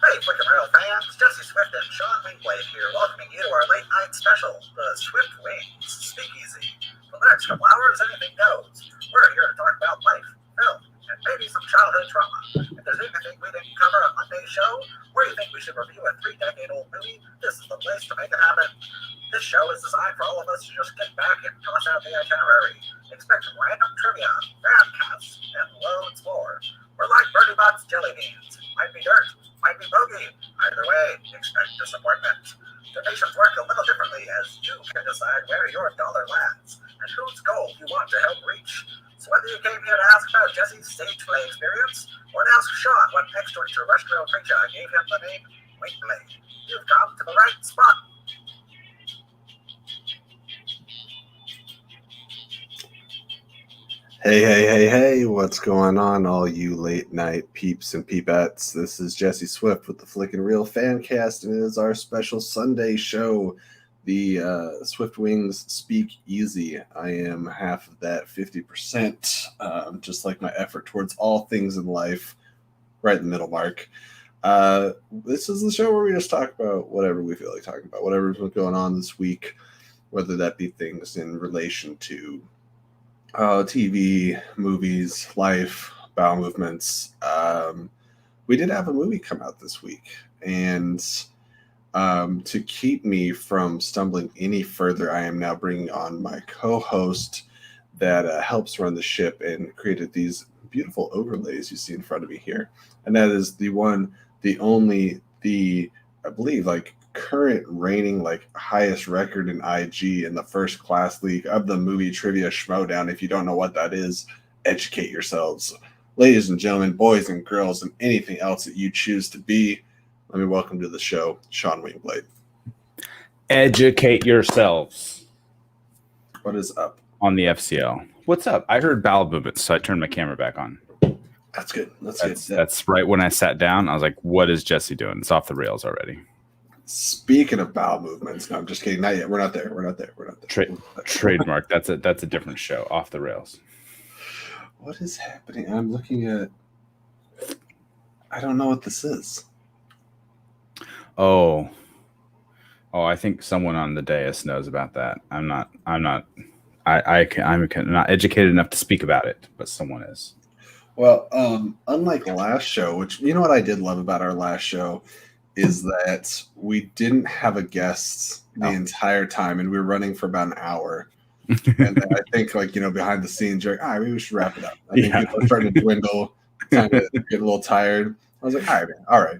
Hey, Flick and Rail fans, Jesse Swift and Sean Wingblade here, welcoming you to our late night special, the Swift Wings Speakeasy. For the next couple hours, anything goes. We're here to talk about life, film, and maybe some childhood trauma. If there's anything we didn't cover on Monday's show, or you think we should review a 3-decade-old movie, this is the place to make it happen. This show is designed for all of us to just get back and toss out the itinerary. Expect random trivia, bandcasts, and loads more. We're like Bernie Bot's jelly beans. Might be dirt, might be bogey. Either way, expect disappointment. Donations work a little differently as you can decide where your dollar lands and whose goal you want to help reach. So whether you came here to ask about Jesse's stage play experience or to ask Sean what extraterrestrial creature gave him the name Wingblade, you've come to the right spot. Hey, what's going on, all you late night peeps and peepettes? This is Jesse Swift with the Flick and Reel Fancast, and it is our special Sunday show, the Swift Wings Speakeasy. I am half of that 50%, just like my effort towards all things in life, right in the middle mark. This is the show where we just talk about whatever we feel like talking about, whatever's been going on this week, whether that be things in relation to TV, movies, life, bowel movements. We did have a movie come out this week, and to keep me from stumbling any further, I am now bringing on my co-host that helps run the ship and created these beautiful overlays you see in front of me here, and that is the one, the only, the, I believe, like, current reigning highest record in IG in the first class league of the movie trivia schmodown. If you don't know what that is, educate yourselves, ladies and gentlemen, boys and girls, and anything else that you choose to be. Let me welcome to the show Sean Wingblade. Educate yourselves. What is up on the FCL? What's up? I heard bowel movements, so I turned my camera back on. That's good. That's right when I sat down. I was like, what is Jesse doing? It's off the rails already. Speaking of bowel movements, no, I'm just kidding. Not yet. We're not there. Trademark. That's a different show. Off the rails. What is happening? I'm looking at. I don't know what this is. Oh, I think someone on the dais knows about that. I'm not not educated enough to speak about it, but someone is. Well, unlike last show, which, you know what I did love about our last show, is that we didn't have a guest the entire time, and we were running for about an hour. And then I think, behind the scenes, you're like, all right, maybe we should wrap it up. I think people are starting to dwindle, kind of get a little tired. I was like, all right, man, all right.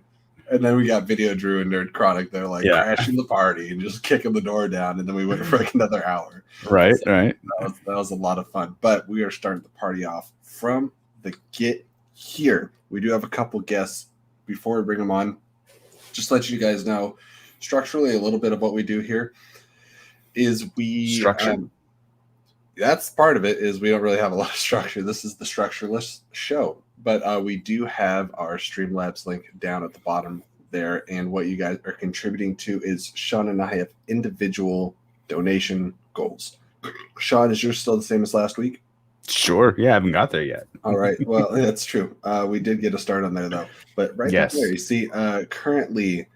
And then we got Video Drew and Nerd Chronic. They're crashing the party and just kicking the door down. And then we went for another hour. Right. That was a lot of fun. But we are starting the party off from the get here. We do have a couple guests before we bring them on. Just to let you guys know, structurally, a little bit of what we do here is structure. That's part of it. Is we don't really have a lot of structure. This is the structureless show, but we do have our Streamlabs link down at the bottom there, and what you guys are contributing to is Sean and I have individual donation goals. Sean, is yours still the same as last week? Sure. Yeah, I haven't got there yet. All right. Well, that's true. We did get a start on there, though. But right there, you see, currently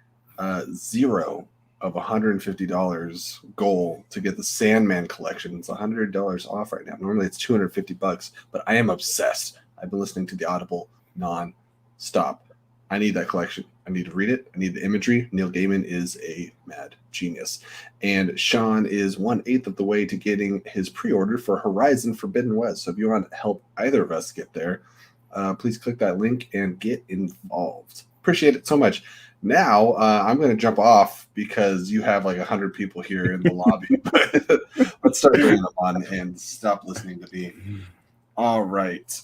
0 of $150 goal to get the Sandman collection. It's $100 off right now. Normally it's $250, but I am obsessed. I've been listening to the Audible non-stop. I need that collection. I need to read it. I need the imagery. Neil Gaiman is a mad genius. And Sean is 1/8 of the way to getting his pre-order for Horizon Forbidden West. So if you want to help either of us get there, please click that link and get involved. Appreciate it so much. Now, I'm going to jump off because you have 100 people here in the lobby. But let's start bringing them on and stop listening to me. All right.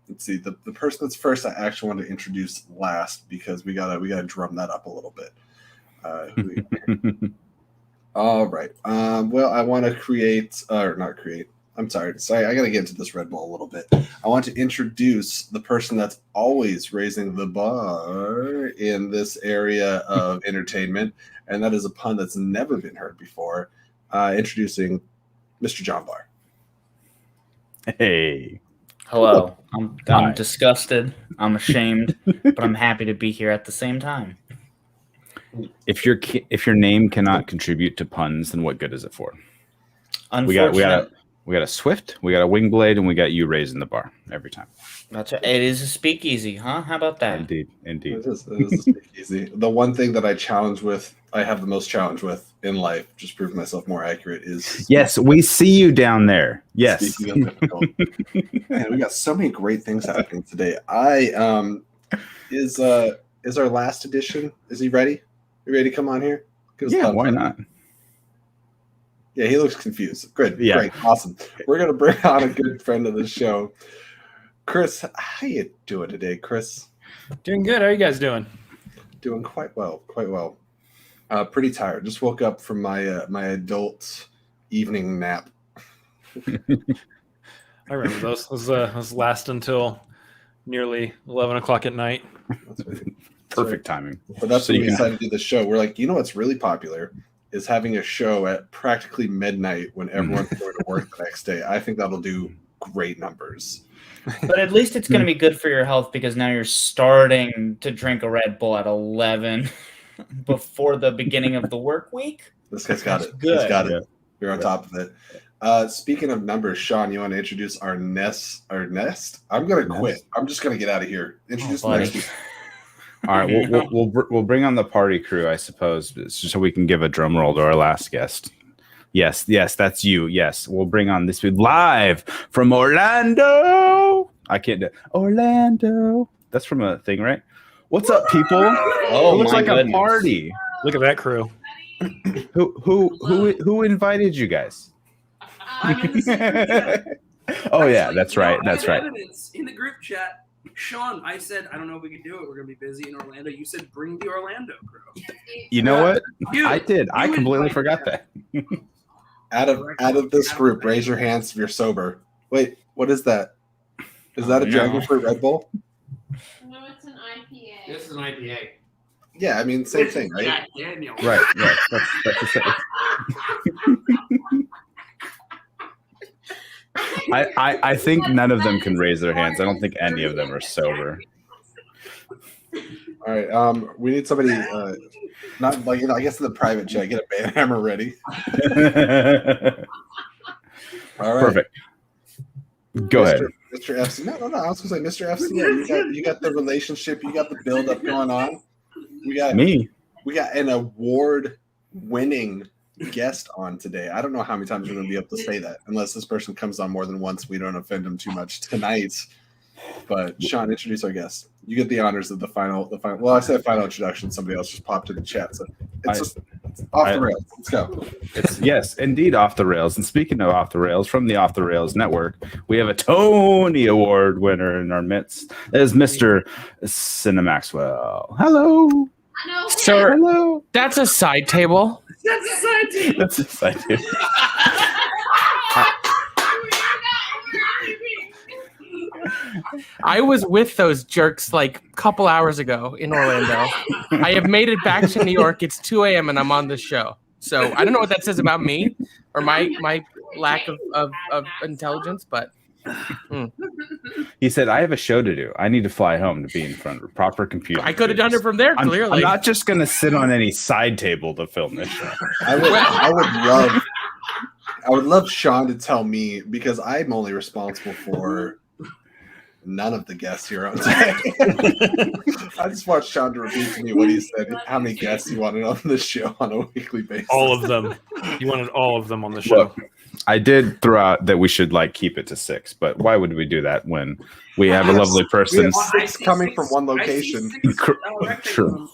Let's see. The person that's first, I actually want to introduce last because we gotta drum that up a little bit. All right. Well, I want to I'm sorry. I got to get into this Red Bull a little bit. I want to introduce the person that's always raising the bar in this area of entertainment, and that is a pun that's never been heard before. Introducing Mr. John Barr. Hey. Hello. I'm Hi. disgusted. I'm ashamed, but I'm happy to be here at the same time. If your name cannot contribute to puns, then what good is it for? We Unfortunately, got a Swift, we got a Wingblade, and we got you raising the bar every time. that's right. It is a speakeasy, huh? How about that? Indeed. It is a speakeasy. The one thing that I have the most challenge with in life, just prove myself more accurate, is Yes, we see you down there. Yes. speaking of difficult. Man, we got so many great things happening today. Is our last edition? Is he ready? You ready to come on here? Give us a Yeah, thumbs why up. not? Yeah, he looks confused. Good. Yeah. Great. Awesome. We're gonna bring on a good friend of the show. Chris, how you doing today, Chris? Doing good. How are you guys doing? Doing quite well. Pretty tired. Just woke up from my my adult evening nap. I remember those. Those last until nearly 11 o'clock at night. Perfect timing. But that's So when you we can- decided to do the show. We're like, you know what's really popular is having a show at practically midnight when everyone's going to work the next day. I think that'll do great numbers. But at least it's going to be good for your health because now you're starting to drink a Red Bull at 11 before the beginning of the work week. This guy's got That's it. good. He's got Yeah. it. We're on top of it. Speaking of numbers, Sean, you want to introduce our nest? I'm gonna quit. I'm just gonna get out of here. Introduce the buddy. next one. All right, we'll bring on the party crew, I suppose, so we can give a drum roll to our last guest. Yes, that's you. Yes, we'll bring on this dude live from Orlando. I can't do Orlando. That's from a thing, right? What's up, people? Oh, it looks my like goodness. a party. Look at that crew. Who invited you guys? I'm in the same group chat. Oh yeah, Actually, that's no, right. I That's have right. Evidence in the group chat. Sean, I said, I don't know if we can do it. We're going to be busy in Orlando. You said, bring the Orlando crew. You know what? You- I did. I you completely invited forgot them. that. Out of this group, raise your hands if you're sober. Wait, what is that? Is that a No. Dragon Fruit Red Bull? No, it's an IPA. This is an IPA. Yeah, I mean same This thing, is right? Jack Daniels. Right. That's the same. I think none of them can raise their hands. I don't think any of them are sober. All right. We need somebody. Not like I guess in the private chat. Get a band hammer ready. All right. Perfect. Go ahead. Mr. FC. No. I was gonna say, Mr. FC. Yeah, you got the relationship. You got the build up going on. We got Me. an award-winning guest on today. I don't know how many times we're going to be able to say that unless this person comes on more than once. We don't offend them too much tonight. But Sean, introduce our guest. You get the honors of the final. Well, I said final introduction. Somebody else just popped in the chat, so it's off the rails. Let's go. It's yes, indeed, off the rails. And speaking of off the rails, from the Off the Rails Network, we have a Tony Award winner in our midst. That is Mr. Cinna Maxwell. Hello. No, Sir, Hello. that's a side table. That's a side team. That's exciting. I was with those jerks like a couple hours ago in Orlando. I have made it back to New York. It's 2 a.m. and I'm on the show. So I don't know what that says about me or my lack of intelligence, but He said, I have a show to do. I need to fly home to be in front of a proper computer. I could have done it from there, I'm clearly. not just going to sit on any side table to film this show. I would love Sean to tell me, because I'm only responsible for none of the guests here on today. I just want Sean to repeat to me what he said, how many guests he wanted on the show on a weekly basis. All of them. You wanted all of them on the show. Look, I did throw out that we should keep it to 6, but why would we do that when we have a lovely person? We have 6 coming from one location. True.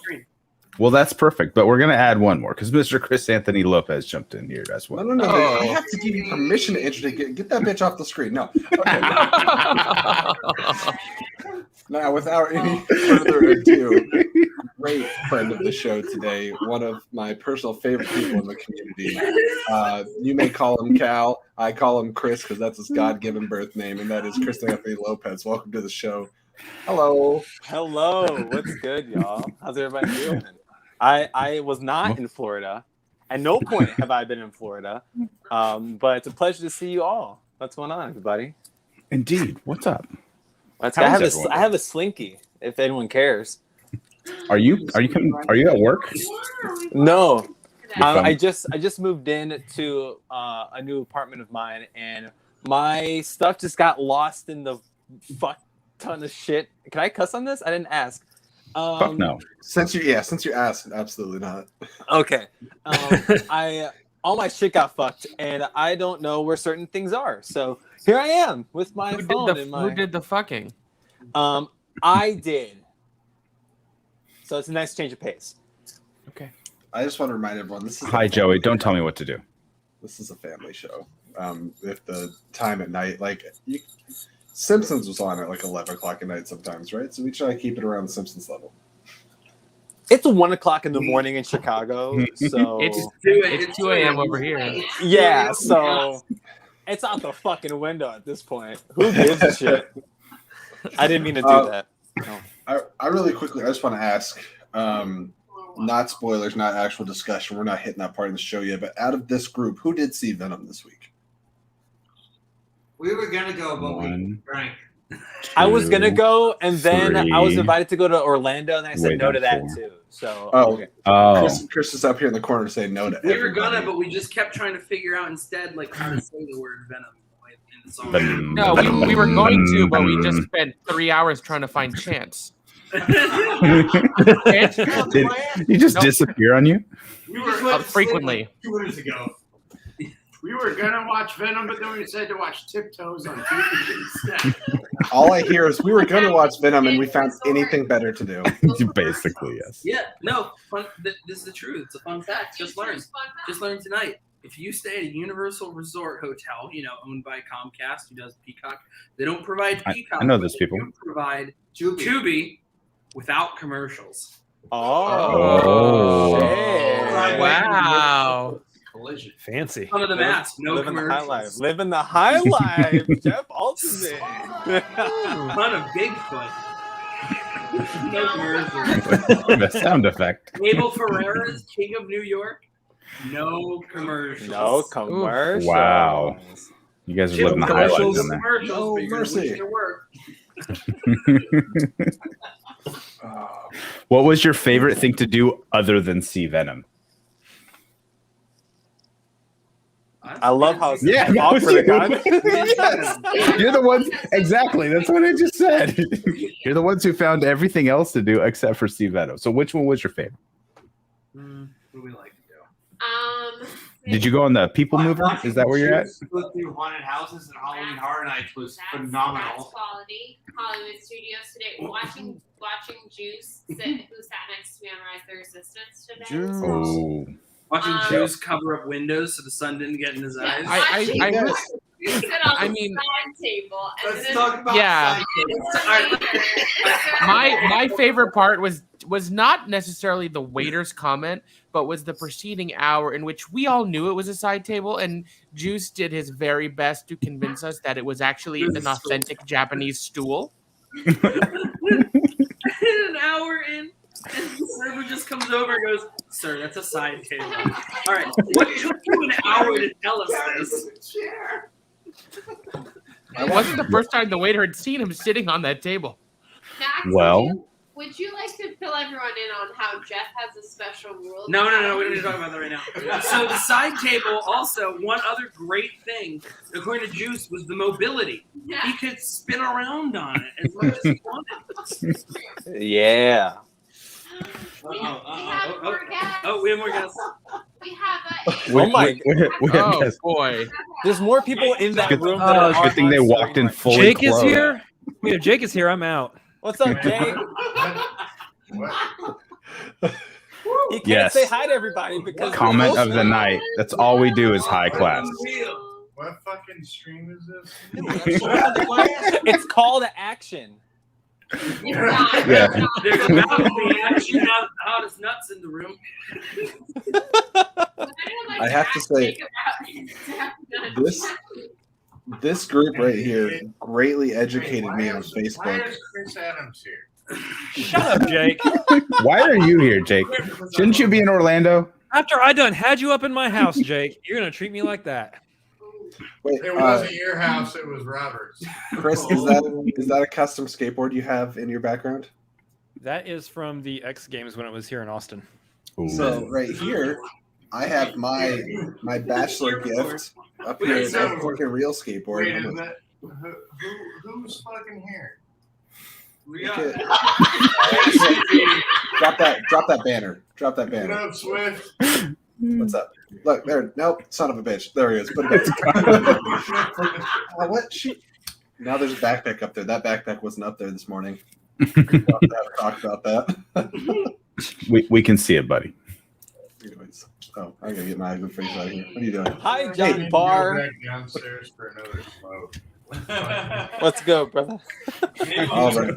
Well, that's perfect, but we're going to add one more because Mr. Chris Anthony Lopez jumped in here as well. No. Oh. I have to give you permission to introduce. Get that bitch off the screen. No. Okay. Now, without any further ado, great friend of the show today, one of my personal favorite people in the community. You may call him Cal. I call him Chris because that's his God-given birth name, and that is Chris Anthony Lopez. Welcome to the show. Hello. Hello, what's good, y'all? How's everybody doing? I was not in Florida. At no point have I been in Florida. But it's a pleasure to see you all. What's going on, everybody? Indeed. What's up? Let's How go. is I everyone? have a slinky. If anyone cares. Are you at work? No. You're fine. I just moved in to a new apartment of mine, and my stuff just got lost in the fuck ton of shit. Can I cuss on this? I didn't ask. Fuck no. Since you asked, absolutely not. Okay. All my shit got fucked, and I don't know where certain things are. So here I am with my phone. Who did the fucking? I did. So it's a nice change of pace. Okay. I just want to remind everyone this is Hi, Joey. Don't tell me what to do. This is a family show. If the time at night, Simpsons was on at like 11 o'clock at night sometimes, right? So we try to keep it around the Simpsons level. It's 1 o'clock in the morning in Chicago, so It's 2 a.m. over here. yeah. So it's out the fucking window at this point. Who gives a shit? I didn't mean to do that. No. I really quickly, I just want to ask, not spoilers, not actual discussion. We're not hitting that part of the show yet, but out of this group, who did see Venom this week? We were gonna go, but we One, drank. I was gonna go, and then I was three. invited to go to Orlando, and I said Wait, no to that four. too. So Oh, Oh, Chris is up here in the corner saying no to We were everybody. gonna, but we just kept trying to figure out instead like how to say the word Venom in the song. Venom. No, we were going to, but we just spent 3 hours trying to find Chance. Chance? Did he just Nope. disappear on you? We were Frequently. 2 minutes ago. We were gonna watch Venom, but then we decided to watch Tiptoes on TV instead. All I hear is we were going to watch Venom and we found anything better to do. Basically, yes. Yeah, no, fun. This is the truth. It's a fun fact. Just learned tonight. If you stay at a Universal Resort hotel, owned by Comcast, who does Peacock, they don't provide Peacock. I know but those they people. do provide Tubi. Tubi without commercials. Oh. shit. Wow. Collision. Fancy. Fun of the mask, no Living the high life. commercials. Living the high life. Jeff Ultimate. Fun of Bigfoot. No commercials. The sound effect. Abel Ferreira's King of New York. No commercials. No commercials. Wow. You guys are living the high life Commercials, down there. commercials, No figure mercy. which they work. What was your favorite thing to do other than see Venom? I love how Yeah, that was awkward it got. Yes. You're the ones. Exactly. That's what I just said. You're the ones who found everything else to do except for see Venom. So which one was your favorite? What do we like to do? Did you go on the People Mover? Is that where you're at? Go through haunted houses and Halloween Horror Nights was That's phenomenal. quality. Hollywood Studios today. Watching Juice, who sat next to me on Rise the Resistance today. Oh, Watching Juice cover up windows so the sun didn't get in his eyes. I Sit on the side table. And Let's then talk about Yeah. side My favorite part was not necessarily the waiter's comment, but was the preceding hour in which we all knew it was a side table, and Juice did his very best to convince us that it was actually an authentic Japanese stool. An hour in, and the server just comes over and goes, "Sir, that's a side table." All right, what took you an hour to tell us this? chair. It wasn't the first time the waiter had seen him sitting on that table. Max, Well. would you like to fill everyone in on how Jeff has a special rule? No, we don't need to talk about that right now. So the side table, also, one other great thing, according to Juice, was the mobility. Yeah. He could spin around on it as much as he wanted. Yeah. We have more guests. Oh, we have more guests. We have Oh my! we have Oh guests. boy! There's more people in that Good- room. That are Good thing they walked in fully Jake is clothed. here. Wait, if Jake is here, I'm out. What's up, Jake? He can't Yes. say hi to everybody because Comment of the night. That's all we do is high class. What fucking stream is this? It's called action. Yeah. There's about to be actually not the hottest nuts in the room. I have to say, this group right here greatly educated me on Why Facebook. is Chris Adams here? Shut up, Jake. Why are you here, Jake? Shouldn't you be in Orlando? After I done had you up in my house, Jake, you're gonna treat me like that. Wait, It wasn't your house, it was Robert's. Chris, is that a custom skateboard you have in your background? That is from the X Games when it was here in Austin. Ooh. So right here, I have my bachelor gift up here. It's a fucking real skateboard. Wait, is that who's fucking here? Drop that banner. Drop that What banner. up, Swift? What's up? Look there. Nope, son of a bitch. There he is. Put it back. What? Now there's a backpack up there. That backpack wasn't up there this morning. We'll talk about that. We can see it, buddy. Anyways, I'm gonna get my ugly face out of here. What are you doing? Hi, John Barr. Go back downstairs for another smoke. Let's go, brother. All right.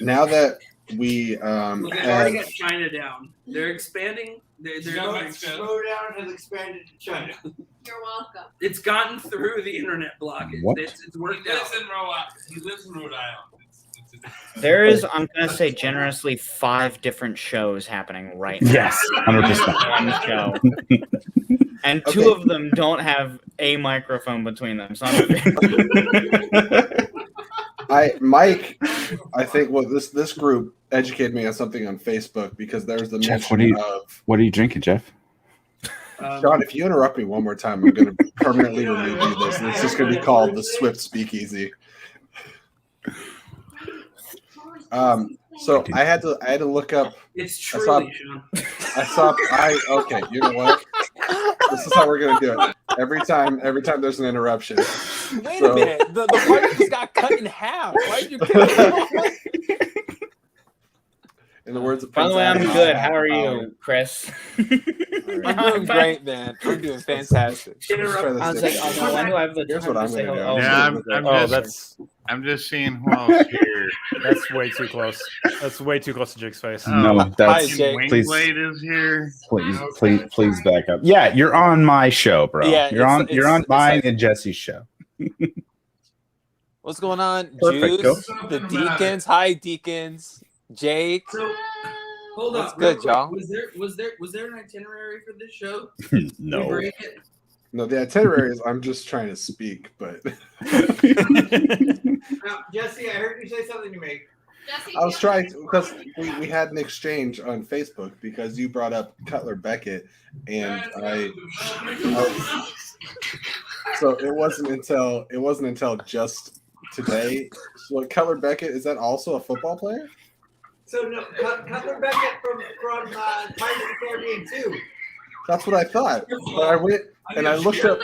Now that we They've already have, got China down. They're expanding. They're going. Slowdown has expanded to China. You're welcome. It's gotten through the internet blockage. What? It's worked out. He lives in Rhode Island. There is, I'm gonna say generously, 5 different shows happening right now. Yes, 100%. One show. And 2 Okay. of them don't have a microphone between them. So Mike, I think this group educated me on something on Facebook because there's the Jeff, mention of What are you drinking, Jeff? John. If you interrupt me one more time, I'm going to permanently remove you. This and it's just going to be called the Swift Speakeasy. So I had to look up. It's truly, Sean. Okay, you know what? This is how we're gonna do it. Every time there's an interruption. Wait a minute. The part just got cut in half. Why did you cut it off? In the words of by the way, I'm Prince good. Adam, How are you, Chris? I'm doing great, man. I'm doing fantastic. Let's try this I was like, different. oh, when do I have the Here's time what I'm to say gonna do. hello? Yeah, I'm just seeing who else here. That's way too close. That's way too close to Jake's face. No, Hi, that's Jake. please, Wingblade is here. please back up. Yeah, you're on my show, bro. Yeah, you're on it's mine like- and Jesse's show. What's going on? Perfect, Juice, go. the Deacons. Hi, Deacons. Jake. So, hold What's up. good, real quick. y'all? Was there an itinerary for this show? No. We break it? No, the itinerary is I'm just trying to speak, but Now, Jesse, I heard you say something to me. Jesse, I was trying to, because we had an exchange on Facebook because you brought up Cutler Beckett, and so it wasn't until just today. So Cutler Beckett, is that also a football player? So no, Cutler Beckett from Pirates of the Caribbean 2. That's what I thought. But I went and I looked up.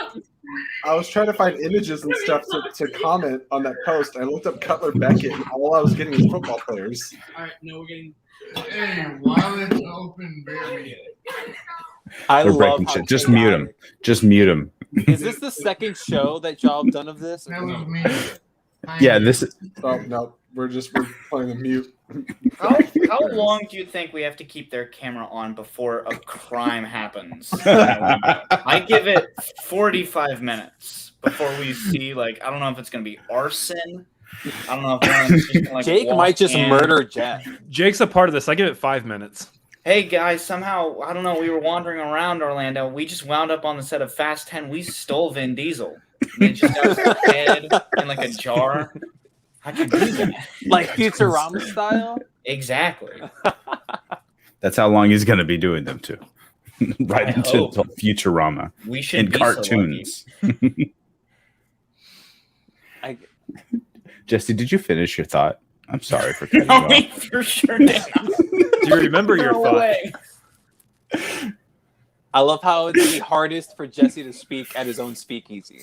I was trying to find images and stuff to comment on that post. I looked up Cutler Beckett, and all I was getting is football players. All right, no, we're getting. And while it's open, baby. I They're love breaking how shit. Just mute him. Just mute him. Is this the second show that y'all have done of this? That was me. Yeah, this is. Oh no, we're playing the mute. How long do you think we have to keep their camera on before a crime happens? I give it 45 minutes before we see, like, I don't know if it's going to be arson. I don't know if one's just gonna, like, Jake walk might just in. murder Jeff. Jake's a part of this. I give it 5 minutes. Hey guys, somehow, I don't know, we were wandering around Orlando. We just wound up on the set of Fast 10. We stole Vin Diesel. They just got his head in like a jar. I could do that. Like Futurama style? Exactly. That's how long he's going to be doing them too. Right I into hope. Futurama We should in be so cartoons. Jesse, did you finish your thought? I'm sorry for cutting you lucky. No, off. we for sure did. Do you remember your No thought? way. I love how it's the hardest for Jesse to speak at his own speakeasy.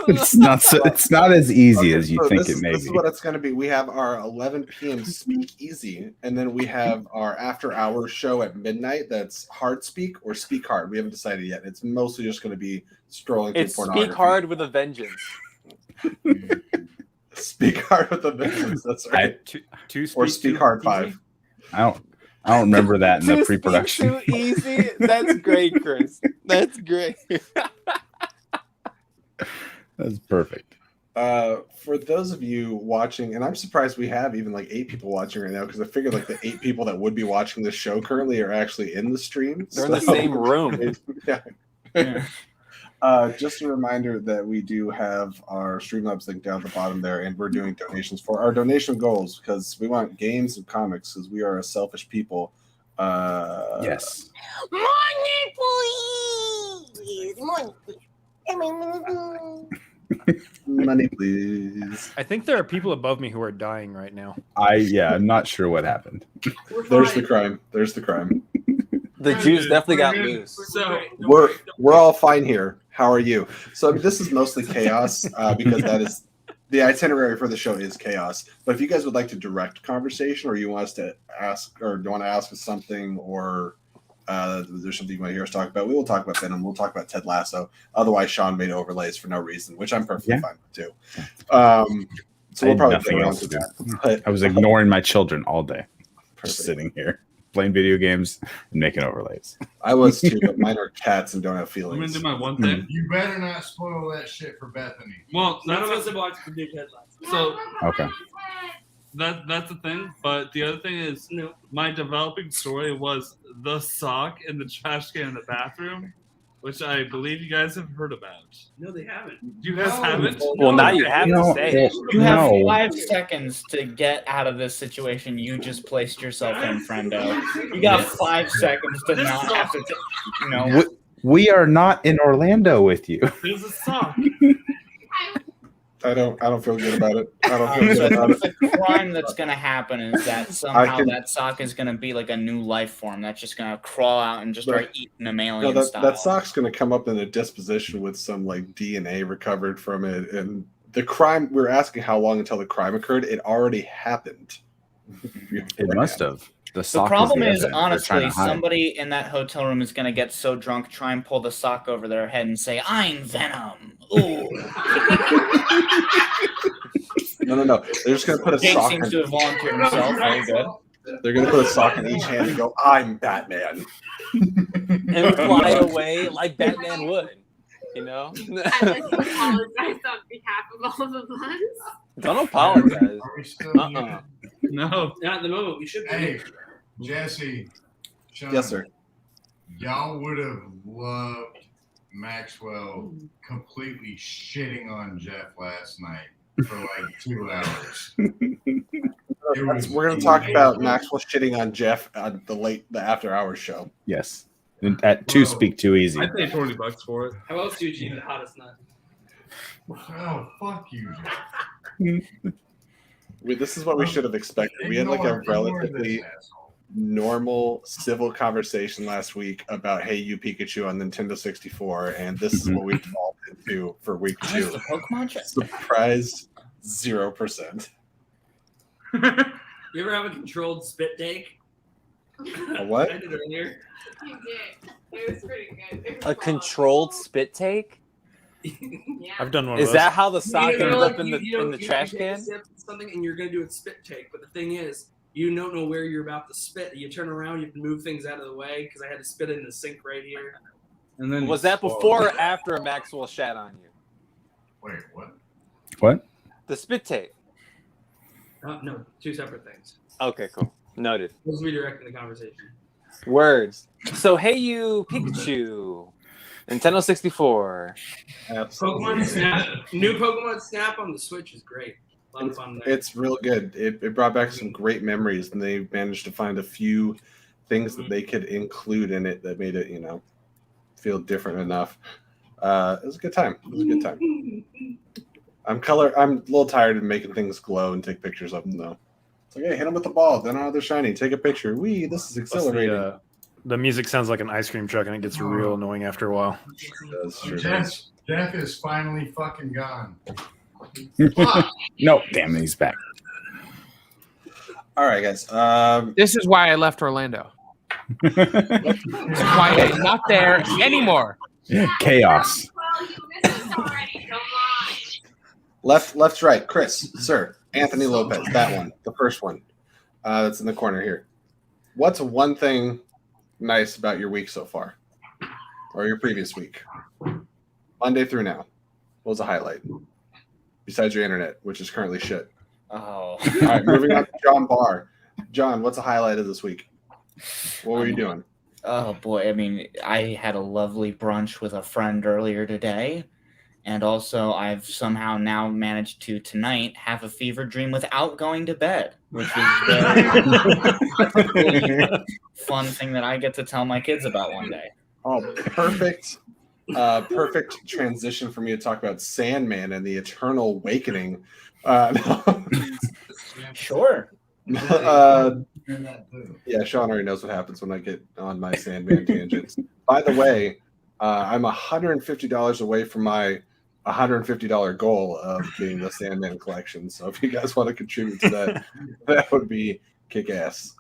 It's not as easy as you So think this it may is be. what it's going to be. We have our 11 p.m. Speakeasy, and then we have our after-hours show at midnight. That's Hard Speak or Speak Hard. We haven't decided yet. It's mostly just going to be scrolling through It's pornography. Speak Hard with a Vengeance. Speak Hard with a Vengeance. That's right. Or Speak Hard 5. I don't remember that in the Too pre-production. Too easy. That's great, Chris. That's great. That's perfect. For those of you watching, and I'm surprised we have even like 8 people watching right now because I figured like the 8 people that would be watching this show currently are actually in the stream. They're in the same room. Yeah. Just a reminder that we do have our Streamlabs link down at the bottom there, and we're doing donations for our donation goals because we want games and comics because we are a selfish people. Yes. Money, please. Money, please. I think there are people above me who are dying right now. I'm not sure what happened. There's the crime. There's the crime. The Jews definitely got loose. So We're all fine here. How are you? So this is mostly chaos because that is the itinerary for the show is chaos. But if you guys would like to direct conversation, or you want us to ask, or do you want to ask us something, or there's something you want to hear us talk about, we will talk about Venom. We'll talk about Ted Lasso. Otherwise, Sean made overlays for no reason, which I'm perfectly fine with too. So we'll probably get around to that. But, I was ignoring my children all day, perfect. just sitting here playing video games and making overlays. I was too, but mine are cats and don't have I'm feelings. gonna do my one thing. You better not spoil that shit for Bethany. Well, none of us have watched the new headlines. So Okay. that's the thing. But the other thing is, my developing story was the sock in the trash can in the bathroom, which I believe you guys have heard about. No, they haven't. You guys haven't? Well, now you have to say it. You have 5 seconds to get out of this situation you just placed yourself in, friendo. You got 5 seconds to not have to. We are not in Orlando with you. There's a sock. I don't feel good about it. I don't feel good about it. The crime that's going to happen is that somehow that sock is going to be like a new life form that's just going to crawl out and just start eating them alien style. That sock's going to come up in a disposition with some like DNA recovered from it, and the crime. We're asking how long until the crime occurred. It already happened. It must have. The problem is, honestly, somebody in that hotel room is going to get so drunk, try and pull the sock over their head and say, "I'm Venom." Ooh. No. They're just going to put a Jake sock. seems to have volunteered himself. Very good. They're going to put a sock in each hand and go, "I'm Batman," and fly away like Batman would. You know. I'd like to apologize on behalf of all of us. Don't apologize. Are we still Uh-uh. No, not at the moment. We should. Hey, Jesse. Sean, Yes, sir. Y'all would have loved Maxwell completely shitting on Jeff last night for like 2 hours. We're going to talk about Maxwell shitting on Jeff on the after hours show. Yes. At 2 Speak Too Easy. I paid $20 for it. How else do you achieve the hottest nut? Oh, fuck you, Jeff. This is what we should have expected. We had like a relatively normal civil conversation last week about Hey You Pikachu on Nintendo 64, and this is what we evolved into for week 2. The Pokemon check. Surprise 0%. You ever have a controlled spit take? A what? I did earlier. You did. It was pretty good. It was A controlled spit take? Yeah. I've done one. Is of those. that how the sock You know, ends like, up in the you trash take a can? sip of something and you're gonna do a spit take, but the thing is, you don't know where you're about to spit. You turn around, you have to move things out of the way because I had to spit in the sink right here. And then Was that before or after Maxwell shat on you? Wait, what? What? The spit take. No, 2 separate things. Okay, cool. Noted. Let's redirecting the conversation. Words. So, Hey You Pikachu. Nintendo 64. Pokemon Snap. New Pokemon Snap on the Switch is great. A lot of fun there. It's real good. It brought back some great memories, and they managed to find a few things that they could include in it that made it, feel different enough. It was a good time. I'm a little tired of making things glow and take pictures of them, though. It's like, hey, hit them with the ball. Then they're shiny. Take a picture. This is exhilarating. The music sounds like an ice cream truck, and it gets real annoying after a while. That's true. Jeff is finally fucking gone. No, damn it, he's back. All right, guys. This is why I left Orlando. This is why I'm not there anymore. Chaos. Well, you missed us already. Come on. Left, right. Chris, sir. Anthony Lopez. That one. The first one. That's in the corner here. What's one thing nice about your week so far? Or your previous week? Monday through now. What was the highlight? Besides your internet, which is currently shit. Oh. All right, moving on to John Barr. John, what's the highlight of this week? What were you doing? Oh boy, I mean, I had a lovely brunch with a friend earlier today, and also I've somehow now managed to tonight have a fever dream without going to bed, which is a really fun thing that I get to tell my kids about one day. Oh, perfect. Perfect transition for me to talk about Sandman and the Eternal Awakening. Sure. Yeah, Sean already knows what happens when I get on my Sandman tangents. By the way, I'm $150 away from my $150 goal of getting the Sandman collection. So if you guys want to contribute to that, that would be kick ass.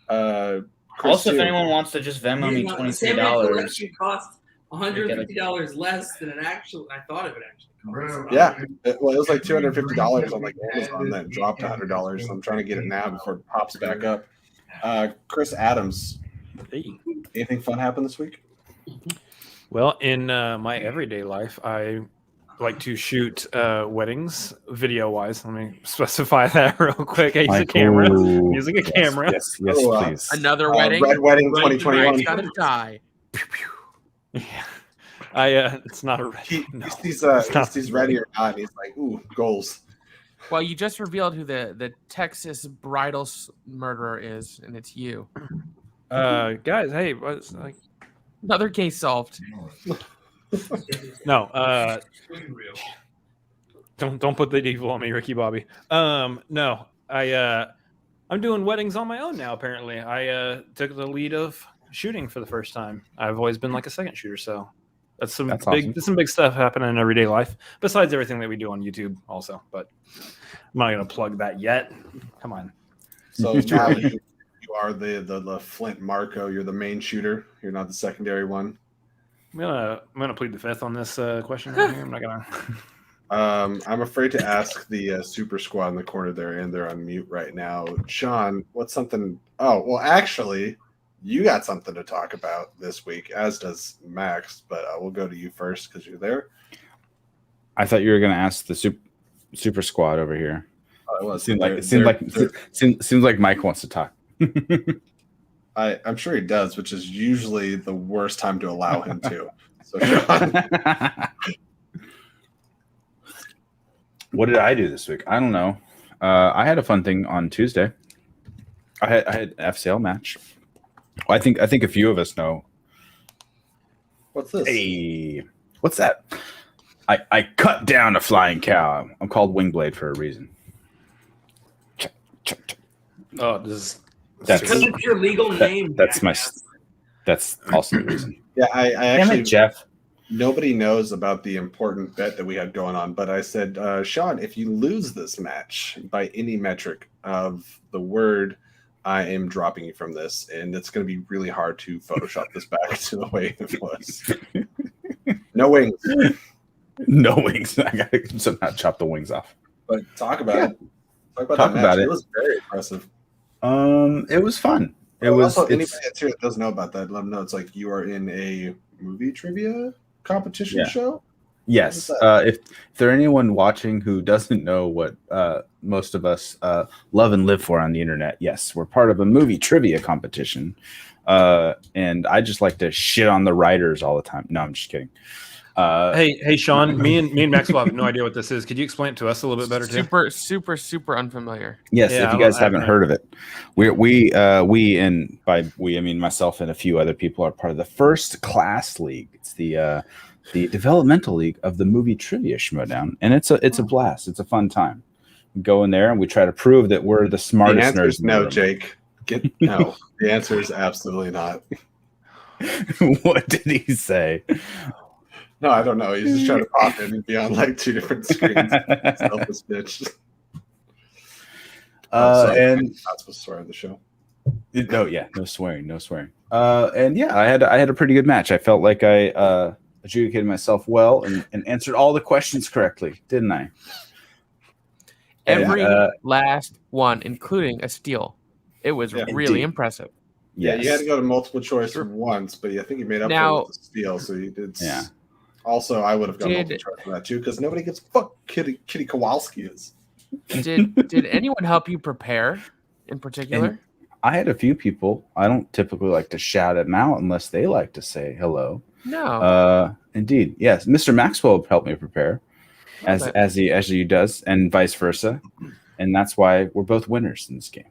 Also, if anyone wants to just Venmo me $23, cost $150 less than I thought it would actually cost. Yeah, it was like $250 on like Amazon that dropped to $100. So I'm trying to get it now before it pops back up. Chris Adams, anything fun happened this week? Well, in my everyday life, I like to shoot weddings video-wise. Let me specify that real quick. I use a camera. Using a camera. Yes, please. Another wedding. Red Wedding 2021. Gotta die. Yeah. It's not a red. He sees ready or not. And he's like, ooh, goals. Well, you just revealed who the Texas bridal murderer is, and it's you. Guys, hey, what's like another case solved? No, don't put the evil on me, Ricky Bobby. No, I'm doing weddings on my own now. Apparently, I took the lead of shooting for the first time. I've always been like a second shooter, so that's some big stuff happening in everyday life. Besides everything that we do on YouTube, also. But I'm not gonna plug that yet. Come on. So now you are the Flint Marco. You're the main shooter. You're not the secondary one. I'm gonna plead the fifth on this question right here. I'm not gonna. I'm afraid to ask the super squad in the corner there, and they're on mute right now. Sean, what's something? Oh, well, actually, you got something to talk about this week, as does Max. But we'll go to you first because you're there. I thought you were gonna ask the super squad over here. Oh, it seems like Mike wants to talk. I'm sure he does, which is usually the worst time to allow him to. So, Sean. What did I do this week? I don't know. I had a fun thing on Tuesday. I had an FCL match. I think a few of us know. What's this? Hey, what's that? I cut down a flying cow. I'm called Wingblade for a reason. Oh, this is because it's your legal name. That's also the reason. Yeah, I actually, Jeff. Nobody knows about the important bet that we had going on, but I said, Sean, if you lose this match by any metric of the word, I am dropping you from this, and it's going to be really hard to Photoshop this back to the way it was. No wings. No wings. I got to somehow chop the wings off. But talk about it. Talk about it. It was very impressive. It was fun. Anybody that's here that doesn't know about that, let them know it's like you are in a movie trivia competition show. Yes. If there anyone watching who doesn't know what most of us love and live for on the internet, yes, we're part of a movie trivia competition. And I just like to shit on the writers all the time. No, I'm just kidding. Hey, Sean. Me and Maxwell have no idea what this is. Could you explain it to us a little bit better too? Super unfamiliar. Yes, if you guys haven't heard of it, we and by we I mean myself and a few other people are part of the First Class League. It's the developmental league of the movie trivia schmodown, and it's a blast. It's a fun time. We go in there and we try to prove that we're the smartest nerds. No, Jake. No. The answer is absolutely not. What did he say? No, I don't know. He's just trying to pop in and be on like two different screens. Selfish bitch. And not supposed to swear on the show. No, yeah, no swearing. And yeah, I had a pretty good match. I felt like I adjudicated myself well and answered all the questions correctly, didn't I? Every last one, including a steal. It was really impressive. Yeah, you had to go to multiple choice once, but I think you made up for it with the steal, so you did. Yeah. Also, I would have gone multiple choice for that too, because nobody gets Kitty Kowalski is. Did anyone help you prepare in particular? I had a few people. I don't typically like to shout them out unless they like to say hello. No. Indeed, yes. Mr. Maxwell helped me prepare, Okay. as he does, and vice versa, and that's why we're both winners in this game.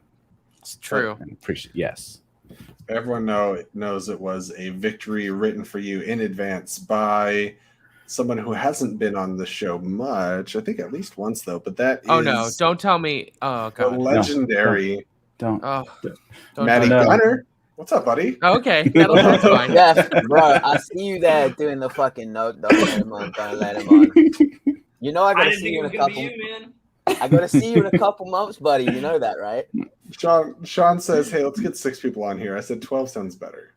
It's true. And appreciate yes. Everyone knows it was a victory written for you in advance by someone who hasn't been on the show much. I think at least once though. But that Oh is no! Don't tell me. Oh the god. legendary Don't. Oh. Matty No. Gunner. What's up, buddy? Okay, that's fine. Jeff, bro, I see you there doing the fucking note. Don't let him on. Don't let him on. You know I gotta didn't see think you it in was a gonna couple. be you, man. I gotta see you in a couple months, buddy. You know that, right? Sean says, "Hey, let's get 6 people on here." I said 12 sounds better.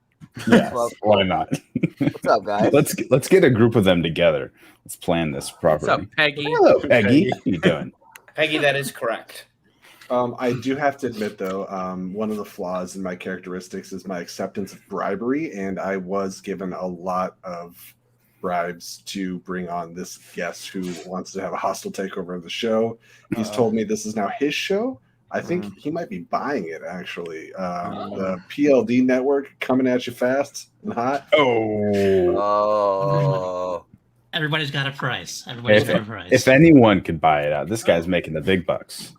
Yes, Well, why not? what's up, guys? Let's get a group of them together. Let's plan this properly. What's up, Peggy? Hello, Peggy. How you doing? Peggy, that is correct. I do have to admit, though, one of the flaws in my characteristics is my acceptance of bribery, and I was given a lot of bribes to bring on this guest who wants to have a hostile takeover of the show. He's told me this is now his show. I think he might be buying it, actually. The PLD network coming at you fast and hot. Oh. Everybody's got a price. Everybody's got a price. If anyone could buy it out, this guy's making the big bucks.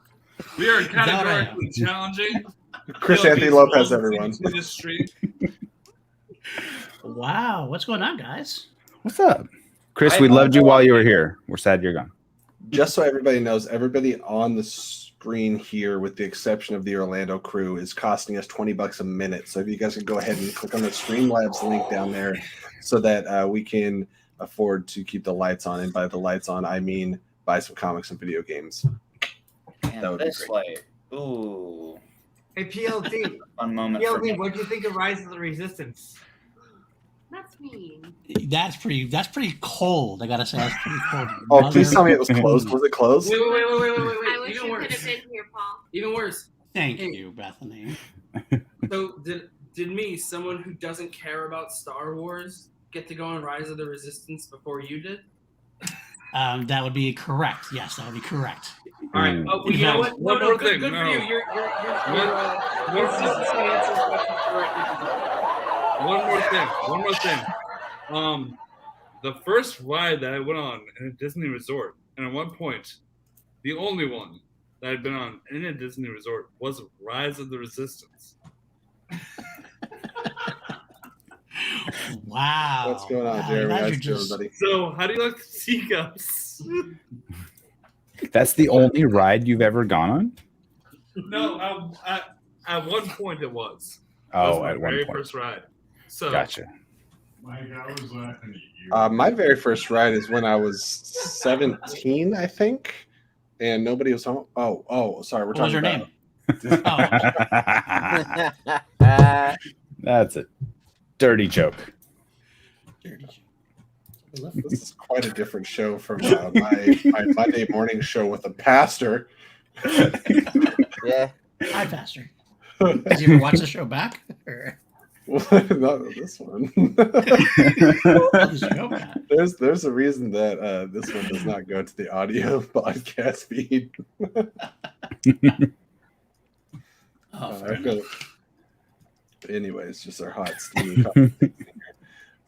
We are categorically challenging Chris Anthony Lopez, everyone. Industry. Wow, what's going on, guys? What's up, Chris? We loved you while you were here. We're sad you're gone. Just so everybody knows, everybody on the screen here, with the exception of the Orlando crew, is costing us $20 a minute. So if you guys could go ahead and click on the Streamlabs link down there so that we can afford to keep the lights on. And by the lights on, I mean buy some comics and video games. Man, That would be this great. way. Ooh. Hey, PLD. Fun moment for me. PLD, what do you think of Rise of the Resistance? That's mean. That's pretty cold. I gotta say, that's pretty cold. Oh, please tell me it was closed. Was it closed? Wait. I wish Even you worse. could have been here, Paul. Even worse. Thank Hey. you, Bethany. So did me, someone who doesn't care about Star Wars, get to go on Rise of the Resistance before you did? That would be correct. Yes, that would be correct. All right. Oh, well, you know what? One more good, thing, Good no. for you. You're consistency answers questions correctly. One more thing. The first ride that I went on in a Disney resort, and at one point, the only one that I'd been on in a Disney resort was Rise of the Resistance. Wow. What's going on, Wow, Jeremy? you guys How's are it going, just- buddy? So, how do you like the teacups? That's the only ride you've ever gone on? No, at one point it was. Oh, my at one very point. first ride. So Gotcha. Mike, I was laughing at you. My very first ride is when I was 17, I think, and nobody was home. Oh, sorry. We're What was talking your about name? That's a dirty joke. This is quite a different show from my Monday morning show with the pastor. Yeah. Hi, Pastor. Has you ever watched the show back? Or... Not this one. There's a reason that this one does not go to the audio podcast feed. Anyways, just our hot steamy.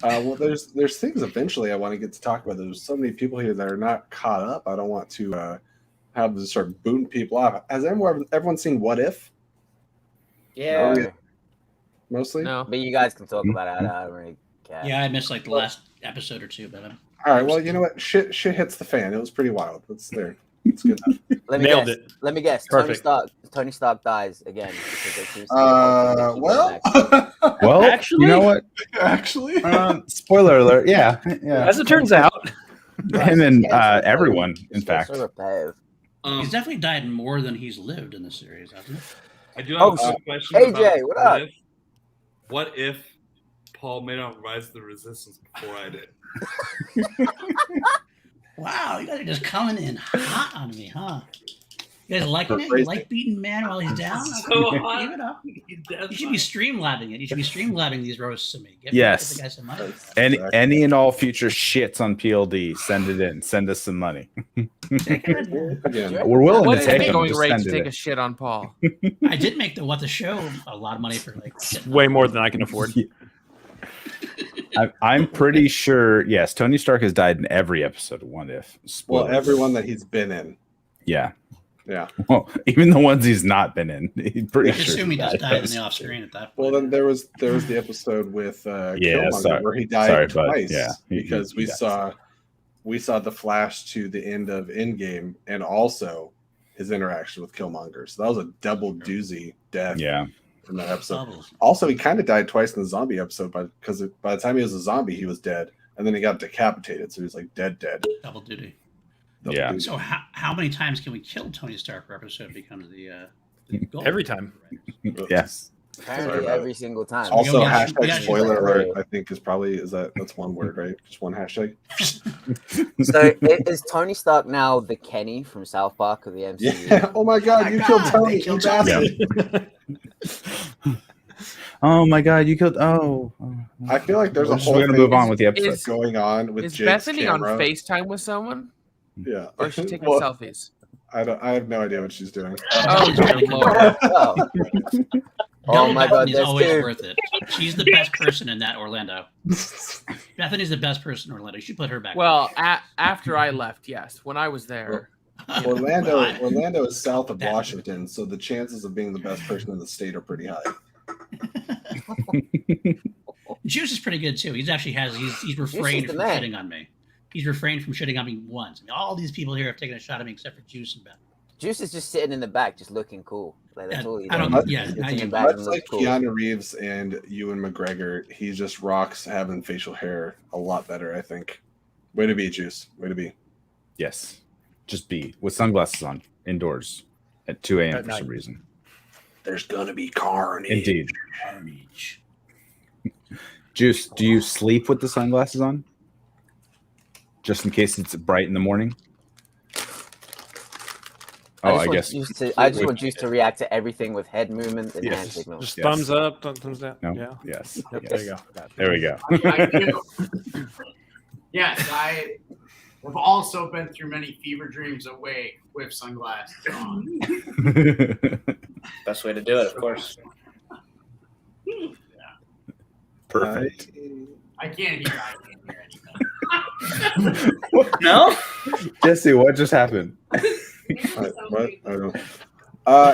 Well, there's things eventually I want to get to talk about. There's so many people here that are not caught up. I don't want to have to start booting people off. Has everyone seen What If? Yeah. Mostly? No. But you guys can talk about it. I don't really care. Yeah, I missed like the last episode or two, but I'm... All right. Well, you know what? Shit hits the fan. It was pretty wild. It's there. It's good enough. Let me guess. Perfect. Tony Stark dies again. Because they choose to well, Well, Actually- you know what? Actually, spoiler alert. Yeah. As it turns out, him and everyone, in fact. he's definitely died more than he's lived in the series, hasn't he? I do have a question. AJ, about what up? What if Paul made on Rise of the Resistance before I did? Wow, you guys are just coming in hot on me, huh? You guys liking it? You like beating man while he's down? So hot. Give it up. You should be streamlabbing it. You should be streamlabbing these roasts to me. Give Yes. the guy some money. Any and all future shits on PLD, send it in. Send us some money. We're willing What's to the take them. going Just rate send to it take in. a shit on Paul? I did make the What the Show a lot of money for like Way more than I can afford. I'm pretty sure. Yes, Tony Stark has died in every episode of What If. Well, Spoilers. everyone that he's been in. Yeah. Yeah. Well, even the ones he's not been in, he's pretty I sure. assume he just died died in those. the off screen at that point. Well, then there was the episode with Killmonger sorry. where he died Sorry, bud. twice. Yeah, because he died. we saw the flash to the end of Endgame and also his interaction with Killmonger. So that was a double doozy death. Yeah. From that episode. Doubles. Also, he kind of died twice in the zombie episode, because by the time he was a zombie, he was dead, and then he got decapitated, so he was like dead. Double duty. Yeah. So how many times can we kill Tony Stark per episode becomes the goal? Every time. Yes. Apparently, every single time. Also, we got hashtag you. spoiler alert. I think is probably that's one word, right? Just one hashtag. So is Tony Stark now the Kenny from South Park of the MCU? Yeah. Oh my God! You killed Tony. You bastard. Oh my God! You killed. Oh. I feel like there's a whole. We're gonna thing move on with the episode. going on with Is Jake's Bethany camera. on FaceTime with someone? Yeah. Or is she taking Well, selfies? I have no idea what she's doing. Oh, dear Lord. Oh my God, Bethany's that's always good. worth it. She's the best person in that Orlando. Bethany's the best person in Orlando. You should put her back. Well, after I left, yes. When I was there. Orlando is south of Washington, so the chances of being the best person in the state are pretty high. Juice is pretty good too. He's refrained from shitting on me. He's refrained from shitting on me once. All these people here have taken a shot at me except for Juice and Beth. Juice is just sitting in the back, just looking cool. Like that's all he I does. don't- yeah, He now sits in you- the back Much and like looks cool. Keanu Reeves and Ewan McGregor, he just rocks having facial hair a lot better, I think. Way to be, Juice. Way to be. Yes. Just be with sunglasses on indoors at 2 a.m. At for night. some reason. There's gonna be carnage. Indeed. Carnage. Juice, do you sleep with the sunglasses on? Just in case it's bright in the morning? Oh, I guess. I just want Juice to react to everything with head movement and Yes. hand signals. Just thumbs up, thumbs down. No. Yeah. Yes. Yep, Yes. there you go. There we go. I do. Yes, I have also been through many fever dreams awake with sunglasses on. Best way to do it, of course. Perfect. I can't hear anything. No? Jesse, what just happened? What? I don't.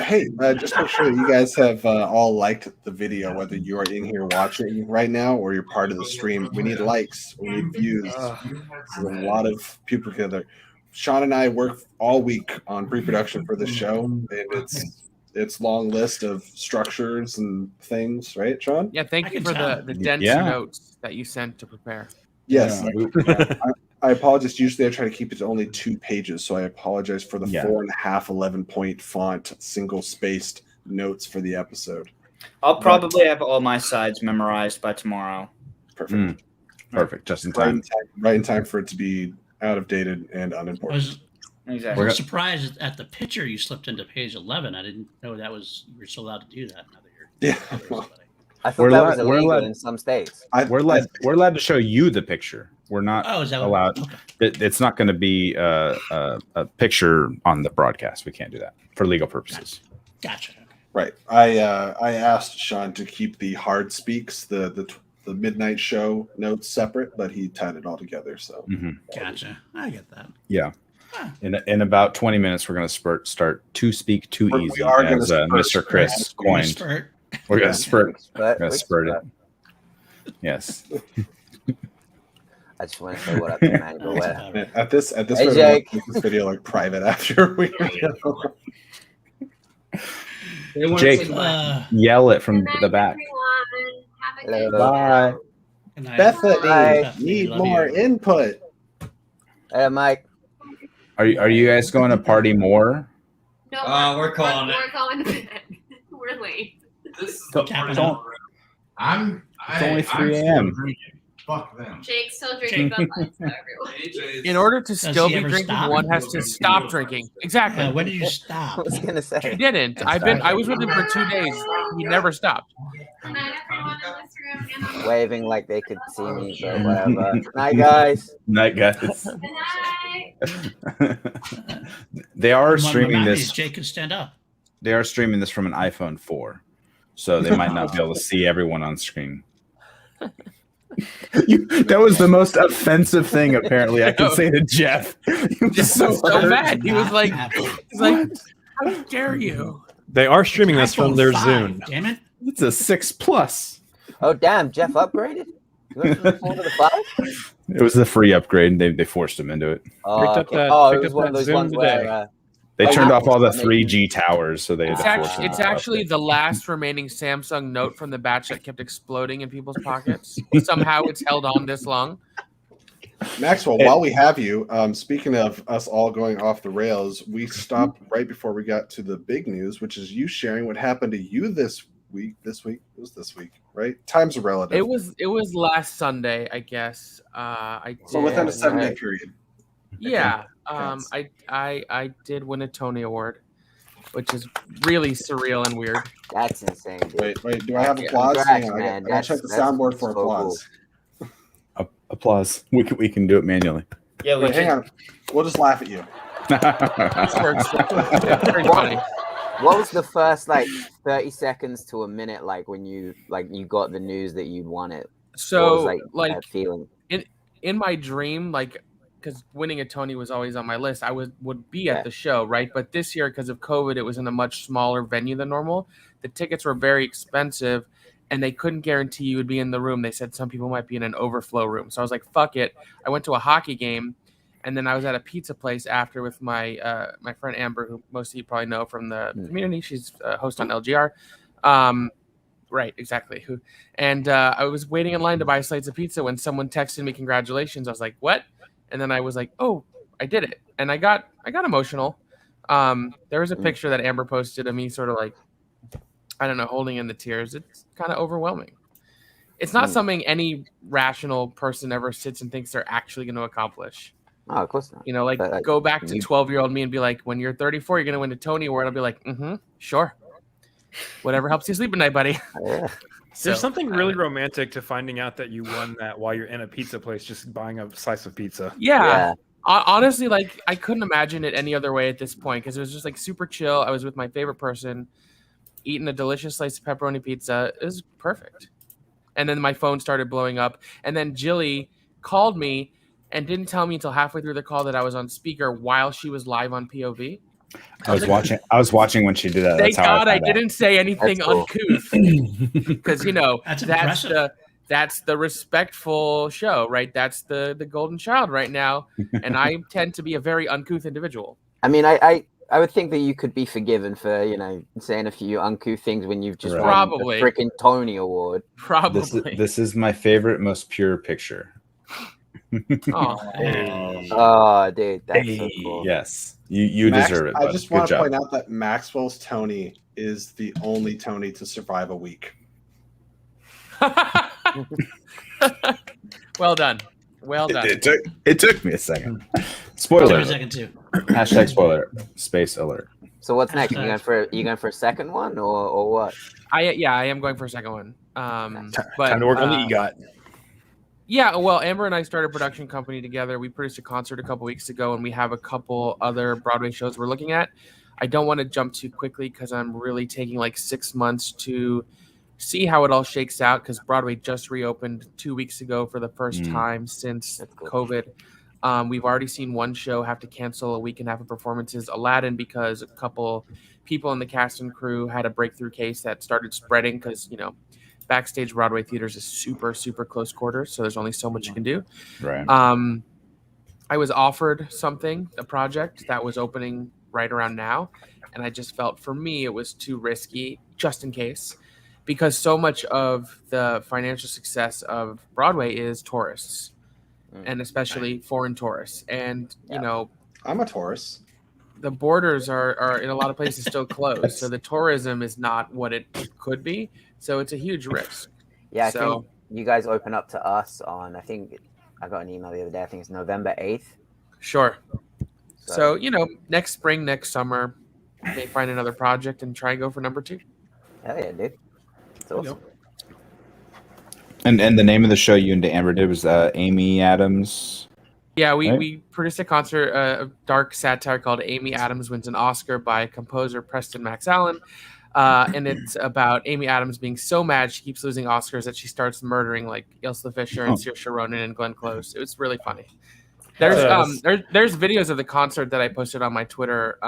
Hey, just make sure that you guys have all liked the video, whether you are in here watching right now or you're part of the stream. We need likes. We need views. There's a lot of people together. Sean and I work all week on pre-production for the show, and it's long list of structures and things, right, Sean? Yeah, thank you for the dense notes that you sent to prepare. Yes. Yeah. I apologize. Usually I try to keep it to only 2 pages, so I apologize for the 4.5 11-point font, single-spaced notes for the episode. I'll probably have all my sides memorized by tomorrow. Perfect. Perfect. Just in Right time. right in time for it to be out of dated and I unimportant. was surprised at the picture you slipped into page 11. I didn't know you were still allowed to do that. Now that you're Yeah. I thought that was illegal in some states. We're allowed to show you the picture. We're not Oh, is that what- allowed. It's not going to be a picture on the broadcast. We can't do that for legal purposes. Gotcha. Right. I asked Sean to keep the hard speaks, the midnight show notes separate, but he tied it all together. So Gotcha. I get that. Yeah. In about 20 minutes, we're going to start to speak too We easy, are gonna as spurt. Mr. Chris We're gonna coined. spurt. We're going Yeah. to spurt. We're going We to spurt it. Yes. I just want to say what up to man. Go ahead. At this Hey, point, we'll Jake. make this video like private after we. Jake, yell it from the back. Hello. Bye. Good night. Bethany, Bye. need Love more you. input. Hey, Mike. Are you guys going to party more? No, we're calling it. We're going to bed. We're late. This Don't- Capping don't- out. I'm. It's only 3 a.m. Fuck them. Jake still drinking Bud Light, so everyone. In order to Does still he be ever drinking, stop? one has to stop drinking. Exactly. When did you stop? I was gonna say. He didn't. I was with him for 2 days. He never stopped. Good night, everyone on Instagram and on Waving like they could see me, but whatever. Night, guys. Night, guys. Good night. They are One streaming remind me this. is Jake could stand up. They are streaming this from an iPhone 4, so they might not be able to see everyone on screen. That was the most offensive thing apparently I could say to Jeff. He was So hurt. bad. He was like, how dare you? They are streaming this from their iPhone 5, Zune. Damn it. It's a 6 Plus. Oh damn, Jeff upgraded. You went from the 4 to the 5? It was the free upgrade. They forced him into it. Oh, Picked up okay. that- Oh, it picked was up one of that those Zoom ones today. where. They Oh, turned yeah. off all the 3G towers, so they had It's to actually, force him it's to actually upgrade. the last remaining Samsung Note from the batch that kept exploding in people's pockets. Somehow it's held on this long. Maxwell, while we have you, speaking of us all going off the rails, we stopped right before we got to the big news, which is you sharing what happened to you this week. It was this week, right? Time's are relative. It was last Sunday, I guess. So within a 7-day right. period. Yeah. Counts. I did win a Tony Award, which is really surreal and weird. That's insane, dude. Wait, do I have Yeah, applause? congrats, Hang on, man. I gotta check the That's soundboard for so cool. applause. Applause. We can do it manually. Yeah, we Wait, hang on. We'll just laugh at you. This works. It's pretty funny. What was the first 30 seconds to a minute when you got the news that you'd won it? So what was, that feeling? in my dream, because winning a Tony was always on my list, I would be at the show, right? But this year, because of COVID, it was in a much smaller venue than normal. The tickets were very expensive, and they couldn't guarantee you would be in the room. They said some people might be in an overflow room. So I was like, fuck it. I went to a hockey game, and then I was at a pizza place after with my my friend Amber, who most of you probably know from the community. She's a host on LGR. Right, exactly. And I was waiting in line to buy slices of pizza when someone texted me congratulations. I was like, what? And then I was like, oh, I did it. And I got emotional. There was a picture that Amber posted of me sort of I don't know, holding in the tears. It's kind of overwhelming. It's not something any rational person ever sits and thinks they're actually going to accomplish. Oh, of course not. You know, go back to 12-year-old me and be like, when you're 34, you're going to win a Tony Award. I'll be like, sure. Whatever helps you sleep at night, buddy. Yeah. There's something really romantic to finding out that you won that while you're in a pizza place, just buying a slice of pizza. Yeah. Honestly, I couldn't imagine it any other way at this point because it was just super chill. I was with my favorite person, eating a delicious slice of pepperoni pizza. It was perfect. And then my phone started blowing up. And then Jilly called me and didn't tell me until halfway through the call that I was on speaker while she was live on POV. I was watching when she did that. Thank That's how God I didn't say anything uncouth because that's the respectful show, right? That's the golden child right now, and I tend to be a very uncouth individual. I mean, I would think that you could be forgiven for saying a few uncouth things when you've just won a freaking Tony Award. Probably. This is my favorite, most pure picture. Oh, dude, that's so cool. Yes, you deserve it. I bud. just Good want to job. point out that Maxwell's Tony is the only Tony to survive a week. Well done. Well done. It took me a second. Spoiler. Took me a second too. Hashtag spoiler. Space alert. So what's next? You going for a second one or what? I am going for a second one. But Time to work on the EGOT. Yeah, well, Amber and I started a production company together. We produced a concert a couple weeks ago, and we have a couple other Broadway shows we're looking at. I don't want to jump too quickly because I'm really taking 6 months to see how it all shakes out because Broadway just reopened 2 weeks ago for the first time since COVID. We've already seen one show have to cancel a week and a half of performances, Aladdin, because a couple people in the cast and crew had a breakthrough case that started spreading because, backstage Broadway theaters is super, super close quarters, so there's only so much you can do. Right. I was offered a project that was opening right around now, and I just felt for me it was too risky, just in case, because so much of the financial success of Broadway is tourists, and especially foreign tourists. And I'm a tourist. The borders are in a lot of places still closed, so the tourism is not what it could be. So it's a huge risk. Yeah, so you guys open up to us on, I think I got an email the other day. I think it's November 8th. Sure. So, next spring, next summer, may find another project and try and go for number 2. Hell yeah, dude. It's awesome. And the name of the show you and Amber did was Amy Adams. Yeah, we Right? produced a concert, a dark satire called Amy Adams Wins an Oscar by composer Preston Max Allen. And it's about Amy Adams being so mad she keeps losing Oscars that she starts murdering like Ilsa Fisher and Saoirse Ronan and Glenn Close. It was really funny. There's videos of the concert that I posted on my Twitter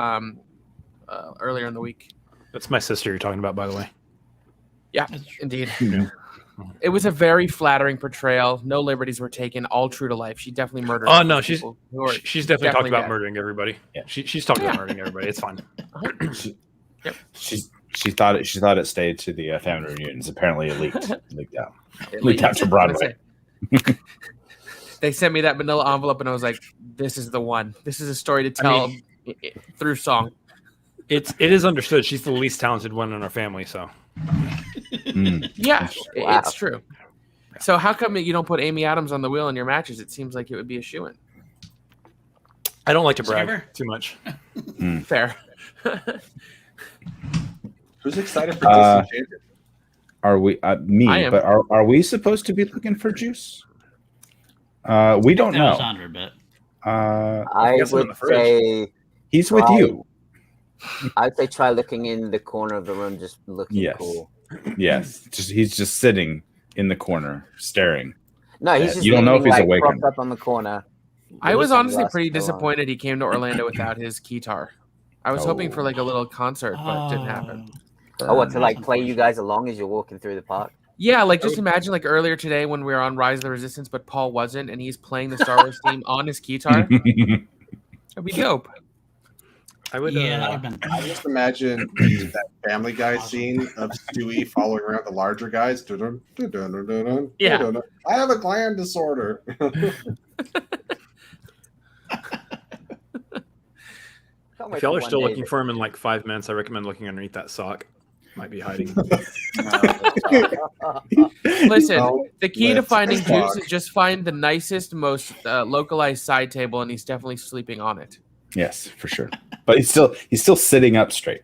earlier in the week. That's my sister you're talking about, by the way. Yeah, indeed. Yeah. It was a very flattering portrayal. No liberties were taken. All true to life. She definitely murdered. Oh no, people who are she's definitely talked about bad. murdering everybody. Yeah, she's talking about murdering everybody. It's fine. She thought it stayed to the family reunions. Apparently, it leaked out. It Leaked out to Broadway. They sent me that manila envelope, and I was like, "This is the one. This is a story to tell through song." It is understood. She's the least talented one in our family, so. Yeah, Wow. it's true. So how come you don't put Amy Adams on the wheel in your matches? It seems like it would be a shoo-in. I don't like to brag too much. Fair. Who's excited for Disenchanted? Are we me? I am. But are we supposed to be looking for Juice? We don't know. Sandra, but I would say he's with try- you. I'd say try looking in the corner of the room, just looking Yes. cool. Yes. He's just sitting in the corner, staring. No, he's just you don't know if he's like, awake. propped up on the corner. I was honestly pretty Sunglasses on. disappointed he came to Orlando without his guitar. I was hoping for like a little concert, but it didn't happen. Oh, what, to like play you guys along as you're walking through the park? Yeah, like just imagine like earlier today when we were on Rise of the Resistance, but Paul wasn't, and he's playing the Star Wars theme on his guitar. That'd be dope. I would. I just imagine that Family Guy scene of Stewie following around the larger guys. Dun-dun, dun-dun, dun-dun, Yeah. dun-dun. I have a gland disorder. If y'all are still looking for him in like 5 minutes, I recommend looking underneath that sock. Might be hiding. Listen, the key to let's finding talk. Juice is just find the nicest, most localized side table, and he's definitely sleeping on it. Yes, for sure. But he's still sitting up straight.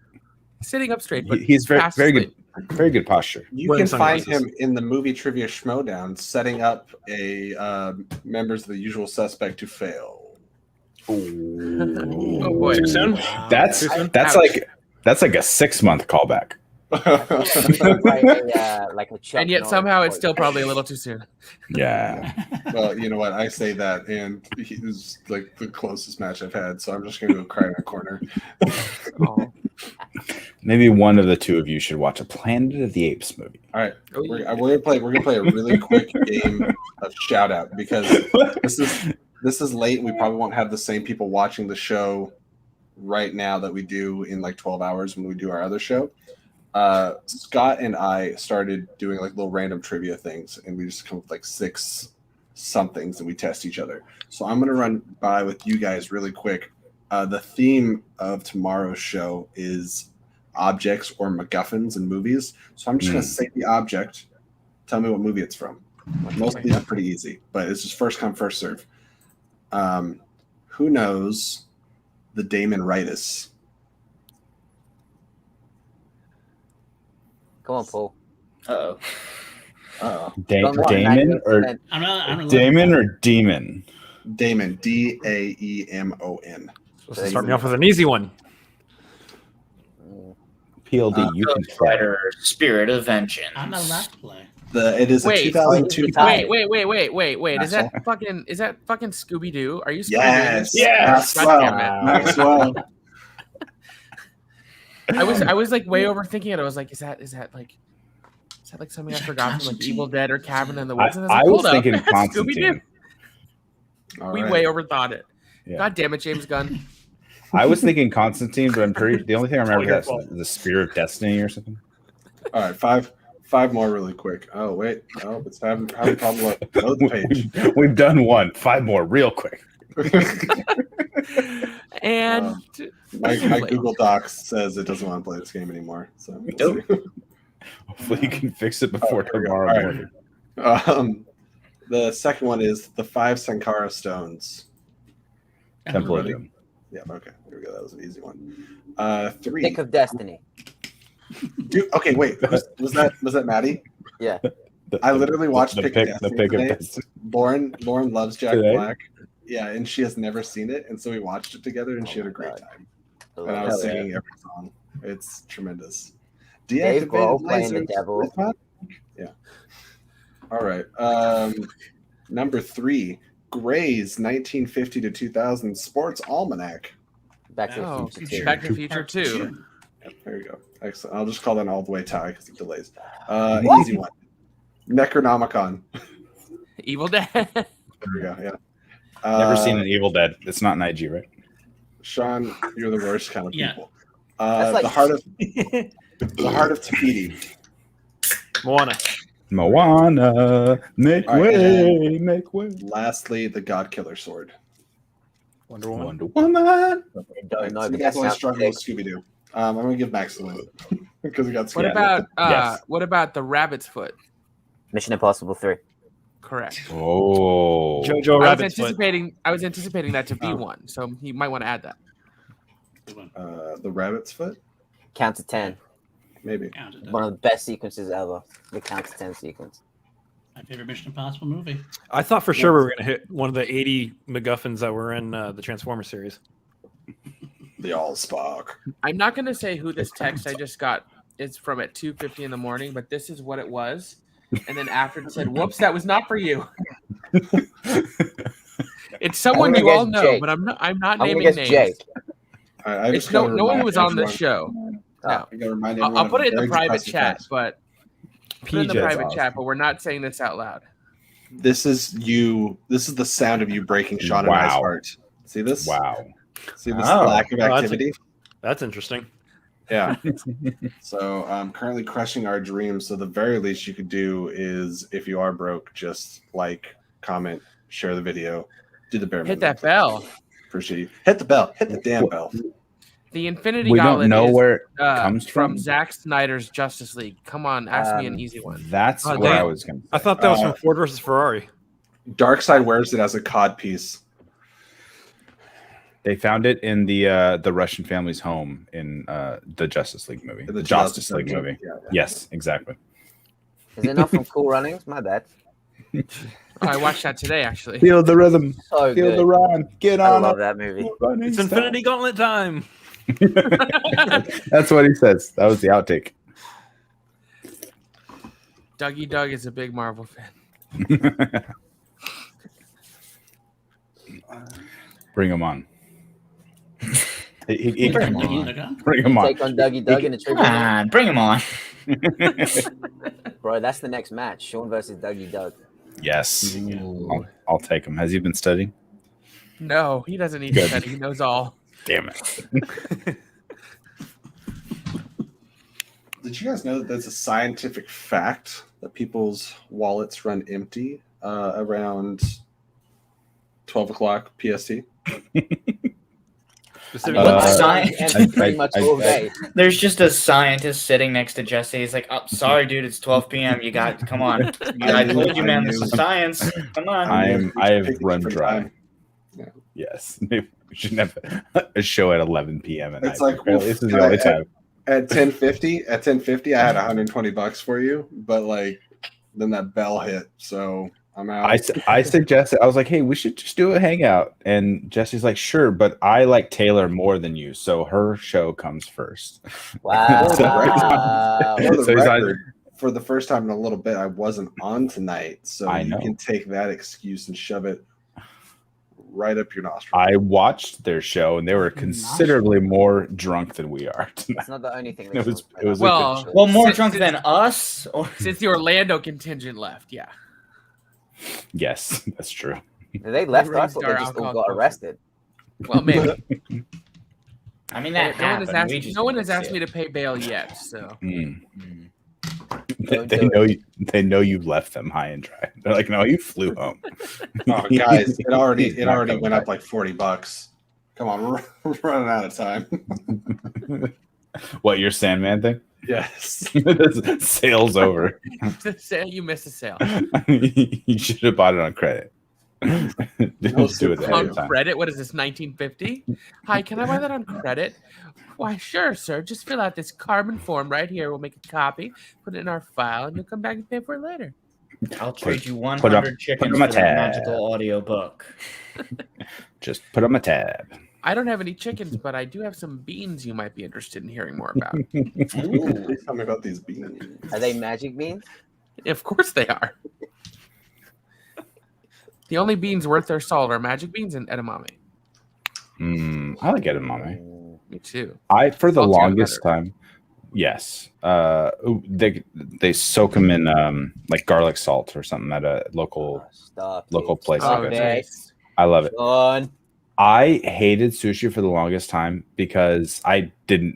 Sitting up straight, but He's very fast very asleep. good, very good posture. You Wearing can find sunglasses. him in the movie Trivia Schmodown setting up a members of the usual suspect to fail. Oh boy. Too soon? That's Too soon? that's like a 6-month callback. Like a Chuck And yet Norris somehow it's voice. still probably a little too soon. Yeah. Well, you know what? I say that, and he was like the closest match I've had, so I'm just gonna go cry in a corner. Maybe one of the two of you should watch a Planet of the Apes movie. All right, we're gonna play a really quick game of shout out because this is late. We probably won't have the same people watching the show right now that we do in like 12 hours when we do our other show. Scott and I started doing like little random trivia things, and we just come up with like 6 somethings and we test each other. So I'm gonna run by with you guys really quick. The theme of tomorrow's show is objects or MacGuffins in movies. So I'm just gonna say the object. Tell me what movie it's from. Most of these are pretty easy, but it's just first come, first serve. Who knows the Damon-ritis? Come on, Paul. Uh-oh. Damon or Damon or Demon? Damon, Daemon. Supposed to start me off with an easy one. PLD, you can try. Rider, Spirit of Vengeance. I'm a left play. It is a Wait, 2002. wait. Is that fucking Scooby Doo? Are you Scooby Doo? Yes. Yes. God damn it. Maxwell. I was like way overthinking it. I was like, is that like something I forgot from like Evil Dead or Cabin in the Woods? And I like, was hold up, thinking that's Constantine. All We right. way overthought it. Yeah. God damn it, James Gunn. I was thinking Constantine, but I'm pretty. The only thing I remember your is fault. the Spear of Destiny or something. All right, five more really quick. Oh wait, it's having problem with load the page. We've done one. 5 more, real quick. And My Google Docs says it doesn't want to play this game anymore. So we'll see. Hopefully, you can fix it before Here we go. tomorrow All right. morning. The second one is the 5 Sankara stones. Temple of Doom. Yeah, okay. There we go. That was an easy one. 3. Pick of Destiny. Dude, okay, wait. Was that Maddie? Yeah. I literally watched the Pick pick of of Destiny. Destiny. Lauren loves Jack Today? Black. Yeah, and she has never seen it, and so we watched it together, and she had a great time. And I was singing every song. It's tremendous. Dave Grohl Deactivated playing the lasers devil. with fun? Yeah. All right. Number 3, Gray's 1950 to 2000 Sports Almanac. Back to the Future 2. Back to the Future 2. Yep, there you go. Excellent. I'll just call that an all the way tie because it delays. Easy one. Necronomicon. Evil Dead. There we go. Yeah. Never seen an Evil Dead. It's not an IG, right? Sean, you're the worst kind of people. That's like- the heart of Tahiti. Moana, make All right, way, make way. Lastly, the God Killer sword. Wonder Woman. Wonder Woman. Don't know, So you but guys that only sounds struggle with Scooby Doo. I'm gonna give Max the win because we got What Scooby. about what about the Rabbit's Foot? Mission Impossible 3. Correct. Oh, Jojo Rabbit's Foot. I was anticipating that to be one, so you might want to add that. The Rabbit's Foot. Count to 10. Maybe. One of the best sequences ever. The Count to 10 sequence. My favorite Mission Impossible movie. I thought for sure we were going to hit one of the 80 MacGuffins that were in the Transformers series. The Allspark. I'm not going to say who this text I just got is from at 2:50 in the morning, but this is what it was. And then after it said, "Whoops, that was not for you." It's someone you all know, Jake. but I'm not I'm naming gonna names. guess Jake. I It's just no gotta one who remind was on this everyone- show. No, I gotta remind I'll everyone put of it in the very private depressing chat, fact. but put it in the PJ's private awesome. chat. But we're not saying this out loud. This is you. This is the sound of you breaking Sean and I's Wow. heart. See this? Wow. See this Oh. lack of that's activity? That's interesting. Yeah. So I'm currently crushing our dreams. So the very least you could do is, if you are broke, just like, comment, share the video, do the bare Hit minimum. that bell. Appreciate you. Hit the bell. Hit the damn bell. The Infinity We don't Gauntlet know is, where it comes from from. Zack Snyder's Justice League. Come on, ask me an easy one. That's Oh, what I damn. was going to say. I thought that was from Ford versus Ferrari. Darkseid wears it as a cod piece. They found it in the Russian family's home in the Justice League movie. The Justice League League, movie. yeah, yeah. Yes, exactly. Is it not from Cool Runnings? My bad. Oh, I watched that today, actually. Feel the rhythm. So Feel good. the run. Get I on love up. that movie. Running It's style. Infinity Gauntlet time. That's what he says. That was the outtake. Dougie Doug is a big Marvel fan. Bring him on. He Bring can him on. bring him on. Take on Dougie Doug in the trivia. Come on, bring him on. Bro, that's the next match. Sean versus Dougie Doug. Yes, I'll take him. Has he been studying? No, he doesn't need to study. He knows all. Damn it. Did you guys know that there's a scientific fact that people's wallets run empty around 12 o'clock PST? And pretty much all day. There's just a scientist sitting next to Jesse. He's like, "Oh, sorry, dude. It's 12 p.m. You got, come on. I told you, man. This is science. Come on." I have Pick a run different dry. time. Yeah. Yes, maybe we should have a show at 11 p.m. at It's night. like, This is the only time. At 10:50, I had $120 for you, but like then that bell hit, so I'm out. I suggested, I was like, hey, we should just do a hangout. And Jesse's like, sure, but I like Taylor more than you. So her show comes first. Wow. For the So he's like- record, for the first time in a little bit, I wasn't on tonight, so I you know. can take that excuse and shove it right up your nostril. I watched their show and they were considerably more drunk than we are tonight. That's not the only thing. It was a good Well, show. Well, more Since- drunk than us? Or Since the Orlando contingent left, yeah. Yes, that's true. They left. They I raised thought our they just all alcohol got arrested. Well, maybe. I mean, that no one has happened. asked, We just no one didn't has asked see me it. to pay bail yet, so. They know you left them high and dry. They're like, no, you flew home. Oh, guys, it already He's not coming went back. up like $40. Come on, we're running out of time. What, your Sandman thing? Yes. Sale's over. You missed a sale. You should have bought it on credit. Didn't do it ahead On of time. credit? What is this, 1950? Hi, can I buy that on credit? Why, sure, sir. Just fill out this carbon form right here. We'll make a copy, put it in our file, and you'll come back and pay for it later. I'll trade you Put 100 chickens on for my that tab. magical audio book. Just put on my tab. I don't have any chickens, but I do have some beans you might be interested in hearing more about. Please tell me about these beans. Are they magic beans? Of course they are. The only beans worth their salt are magic beans and edamame. I like edamame. Me too. For the Saltier longest better. time, yes. They soak them in like garlic salt or something at a local place. Oh, like that. nice. I love it. Fun. I hated sushi for the longest time because I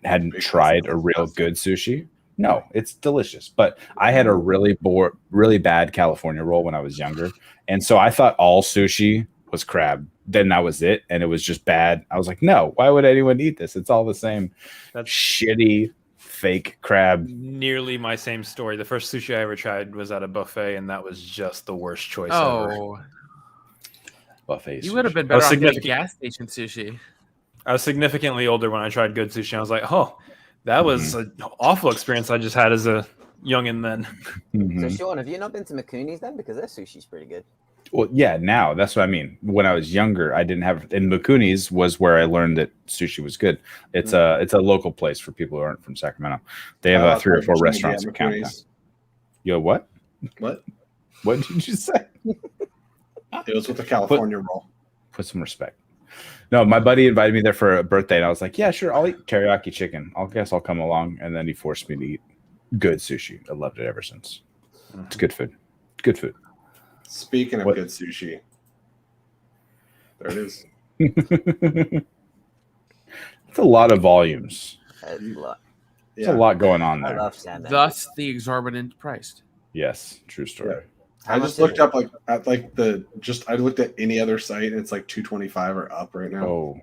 hadn't tried a real good sushi. No, it's delicious, but I had a really bad California roll when I was younger, and so I thought all sushi was crab. Then that was it, and it was just bad. I was like, no, why would anyone eat this? It's all the same. That's shitty, fake crab. Nearly my same story. The first sushi I ever tried was at a buffet, and that was just the worst choice Oh. ever. Buffet. You would have been I better was off getting significant- gas station sushi. I was significantly older when I tried good sushi. I was like, oh, that was an awful experience I just had as a youngin' then. So, Sean, have you not been to Makuni's then? Because their sushi's pretty good. Well, yeah, now that's what I mean. When I was younger, I didn't have. And Makuni's was where I learned that sushi was good. It's a local place for people who aren't from Sacramento. They have 3 or 4 restaurants in Countdown. Yo, what? What? What did you say? It was with the California roll. Put some respect. No, my buddy invited me there for a birthday, and I was like, "Yeah, sure, I'll eat teriyaki chicken. I'll come along." And then he forced me to eat good sushi. I loved it ever since. It's good food. Good food. Speaking of good sushi, there it is. It's a lot of volumes. That's a lot. There's a lot going on I there. love salmon. Thus, the exorbitant price. Yes, true story. I just looked up I looked at any other site and it's like $225 or up right now. Oh,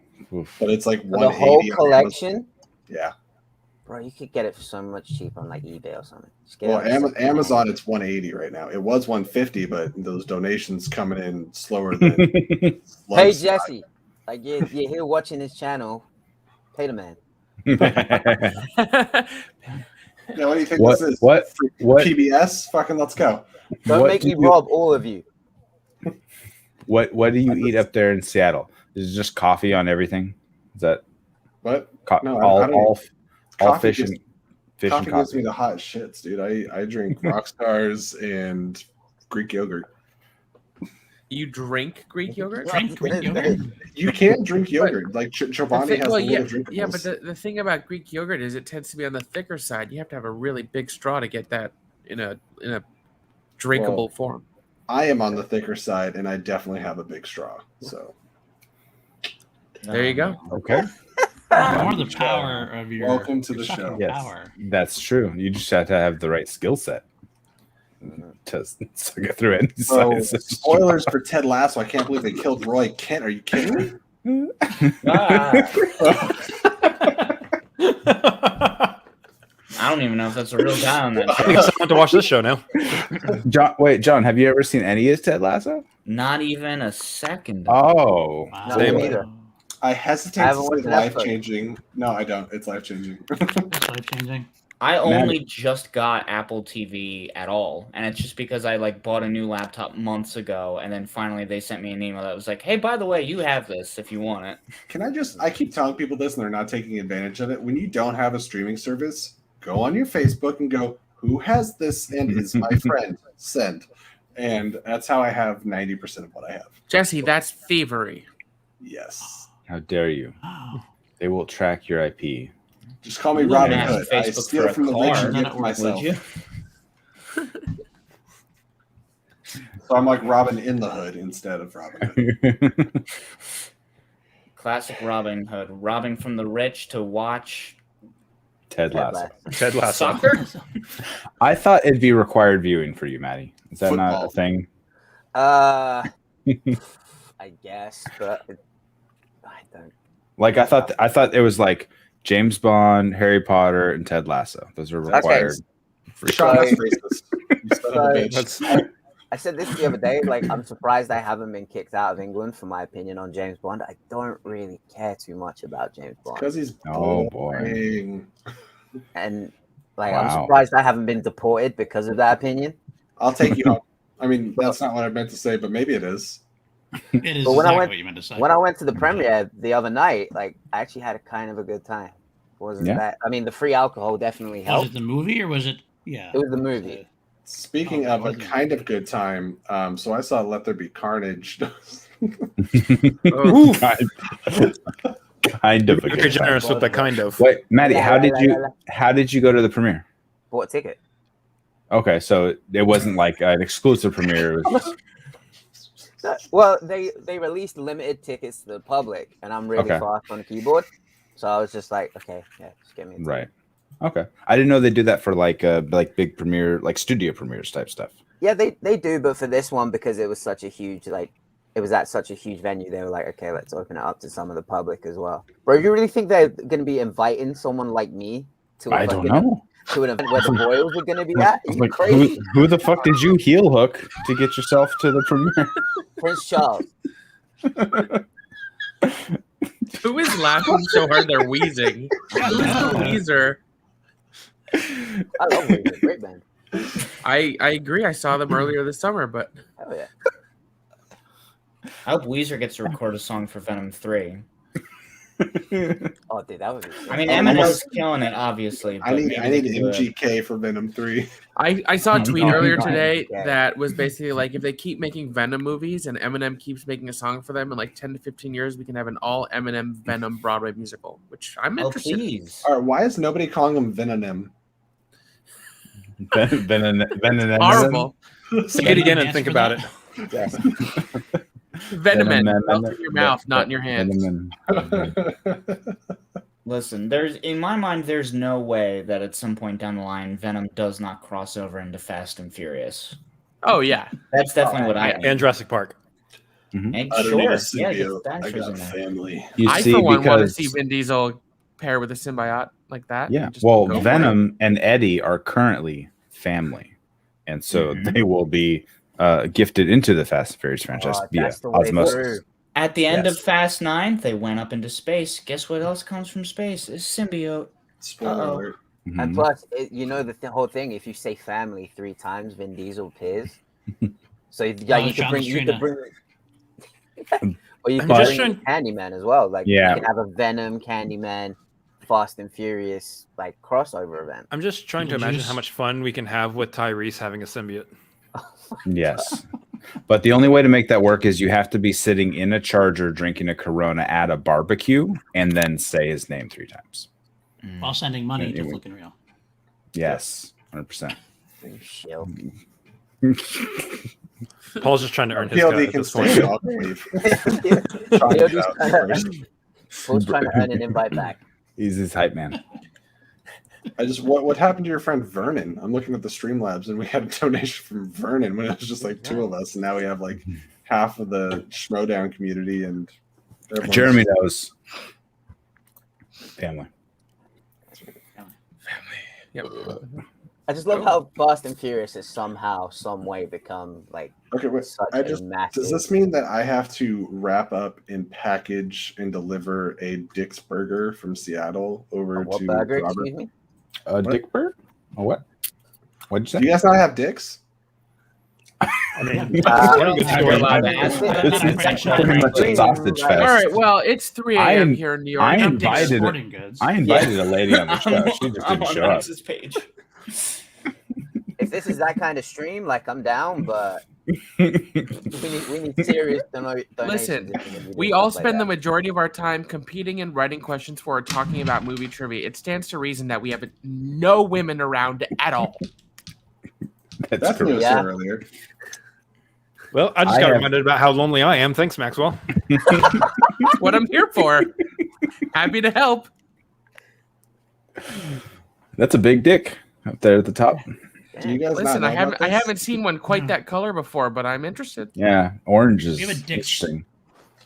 but it's like For the 180 whole on collection? Amazon. Yeah. Bro, you could get it for so much cheaper on like eBay or something. Just get Well, it on Amazon it's 180 right now. It was 150, but those donations coming in slower than. Hey Jesse, like you're here watching this channel, pay the man. Yeah, what do you think What- this is? what- what- PBS? Fucking let's go. Don't What make do me you- rob all of you. What do you eat up there in Seattle? Is it just coffee on everything? Is that What? No, all I don't. all Coffee fish gives- and fish Coffee and gives me coffee? the hot shits, dude. I drink Rockstars and Greek yogurt. You drink Greek yogurt? Drink Greek yogurt? You can't drink yogurt. Like Chobani has the little drinkables. yeah, but the thing about Greek yogurt is it tends to be on the thicker side. You have to have a really big straw to get that in a drinkable Well, form. I am on the thicker side, and I definitely have a big straw. So There you go. Okay. More the power of your. Welcome to your the show. sucking Yes, Power. that's true. You just have to have the right skill set to suck it through any So, size. spoilers for Ted Lasso. I can't believe they killed Roy Kent. Are you kidding me? I don't even know if that's a real guy on that I think show. it's time to watch this show now. John, have you ever seen any of Ted Lasso? Not even a second. Oh, No, me neither. I hesitate I to haven't say watched an life episode. changing. No, I don't. It's life changing. It's life changing. I only just got Apple TV at all, and it's just because I bought a new laptop months ago, and then finally they sent me an email that was like, "Hey, by the way, you have this if you want it." Can I keep telling people this and they're not taking advantage of it. When you don't have a streaming service, go on your Facebook and go, who has this and is my friend? Send. And that's how I have 90% of what I have. Jesse, that's thievery. Yes. How dare you? They will track your IP. Just call me You Robin wouldn't Hood. ask I Facebook steal for a from the rich car, and give it to would myself. you? So I'm like Robin in the Hood instead of Robin Hood. Classic Robin Hood, robbing from the rich to watch Ted Lasso. Ted Lasso. soccer. I thought it'd be required viewing for you, Maddie. Is that not Football. a thing? I guess, but I don't. Like I thought it was like James Bond, Harry Potter, and Ted Lasso. Those are required. Sean, that's racist. You son of a bitch. I said this the other day. Like, I'm surprised I haven't been kicked out of England for my opinion on James Bond. I don't really care too much about James Bond because he's boring. And like, I'm surprised I haven't been deported because of that opinion. I'll take you home. I mean, that's not what I meant to say, but maybe it is. It is But when exactly what you meant to say. when I went to the premiere the other night, like, I actually had a kind of a good time. Wasn't that? I mean, the free alcohol definitely helped. Was it the movie or was it? Yeah, it was the movie. Speaking of a kind of good time, so I saw Let There Be Carnage. Oof. Kind of. You're very generous with the kind of. Wait, Matty, how did you go to the premiere? Bought a ticket. Okay, so it wasn't like an exclusive premiere. It was just... Well, they released limited tickets to the public, and I'm really fast on the keyboard, so I was just like, okay, yeah, just get me a ticket. Right. Okay, I didn't know they do that for like big premiere, like studio premieres type stuff. Yeah, they do, but for this one, because it was such a huge it was at such a huge venue, they were like, okay, let's open it up to some of the public as well. Bro, you really think they're going to be inviting someone like me to I don't know. To an event where the Royals are going to be at? Are you Like, crazy? who the fuck did you heel hook to get yourself to the premiere? Prince Charles. Who is laughing so hard they're wheezing? Who's the Weezer? I love Weezer. Great band. I agree. I saw them earlier this summer, but hell yeah. I hope Weezer gets to record a song for Venom 3. Oh, dude, that would be sick. I mean, Eminem's killing it, obviously. I need MGK for Venom 3. I saw a tweet earlier today that was basically like, if they keep making Venom movies and Eminem keeps making a song for them in like 10 to 15 years, we can have an all Eminem Venom Broadway musical, which I'm interested in. All right, why is nobody calling him Venom? Venom. Horrible. Say it again and think about it. Yes. Venom in your mouth, not in your hands. Listen, in my mind, there's no way that at some point down the line, Venom does not cross over into Fast and Furious. Oh yeah, that's definitely what I think. And Jurassic Park. And I don't sure, need a yeah, symbiote. get I dinosaurs got in there. family. I for one want to see Vin Diesel pair with a symbiote like that. Yeah, Just well, go for Venom and Eddie are currently family, and so they will be gifted into the Fast and Furious franchise via osmosis. At the end of Fast 9, they went up into space. Guess what else comes from space? Is symbiote. Spoiler alert. And plus, you know the whole thing. If you say family 3 times, Vin Diesel appears. So yeah, you could bring. Or you can bring Candyman as well. Like you can have a Venom, Candyman, Fast and Furious like crossover event. I'm just trying to imagine how much fun we can have with Tyrese having a symbiote. Yes. But the only way to make that work is you have to be sitting in a Charger drinking a Corona at a barbecue and then say his name 3 times. While sending money to Flickin' Real. Yes, 100%. Paul's just trying to earn his cut at this point. Paul's trying to earn an invite back. He's his hype man. What happened to your friend Vernon? I'm looking at the Streamlabs and we had a donation from Vernon when it was just like 2 of us, and now we have like half of the Schmodown community and Jeremy knows. Family. Yep. I just love how Fast and Furious has somehow, some way become like does this mean that I have to wrap up and package and deliver a Dick's Burger from Seattle over to burger, Robert? excuse me? A Dick Burger? Or what? What'd you say? Do you guys not have dicks? I mean, it's pretty much a sausage fest. All right, well, it's 3 a.m. here in New York. I invited a lady on the show. She just didn't show up. Page. If this is that kind of stream, like I'm down, but we need serious donations. Listen, we all spend the majority of our time competing and writing questions for or talking about movie trivia. It stands to reason that we have no women around at all. That's what I said earlier. Well, I just got reminded about how lonely I am. Thanks, Maxwell. That's what I'm here for. Happy to help. That's a big dick up there at the top. Do you guys Listen, I haven't seen one quite that color before, but I'm interested. Yeah, orange is We have a Dick's interesting.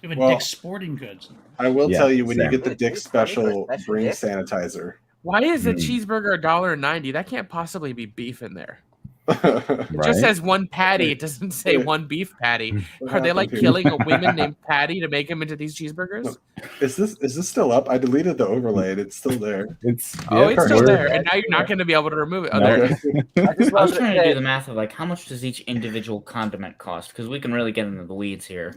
We have a Well, Dick's Sporting Goods. I will tell you when you Sam. get the Dick special, bring sanitizer. Why is a Mm. cheeseburger $1.90? That can't possibly be beef in there. It Right? just says one patty. It doesn't say one beef patty. What Are they like happened here? killing a woman named Patty to make them into these cheeseburgers? Is this still up? I deleted the overlay. And it's still there. It's It's still there, and now you're not going to be able to remove it. Oh, there it is. I was trying to do the math of like how much does each individual condiment cost because we can really get into the weeds here.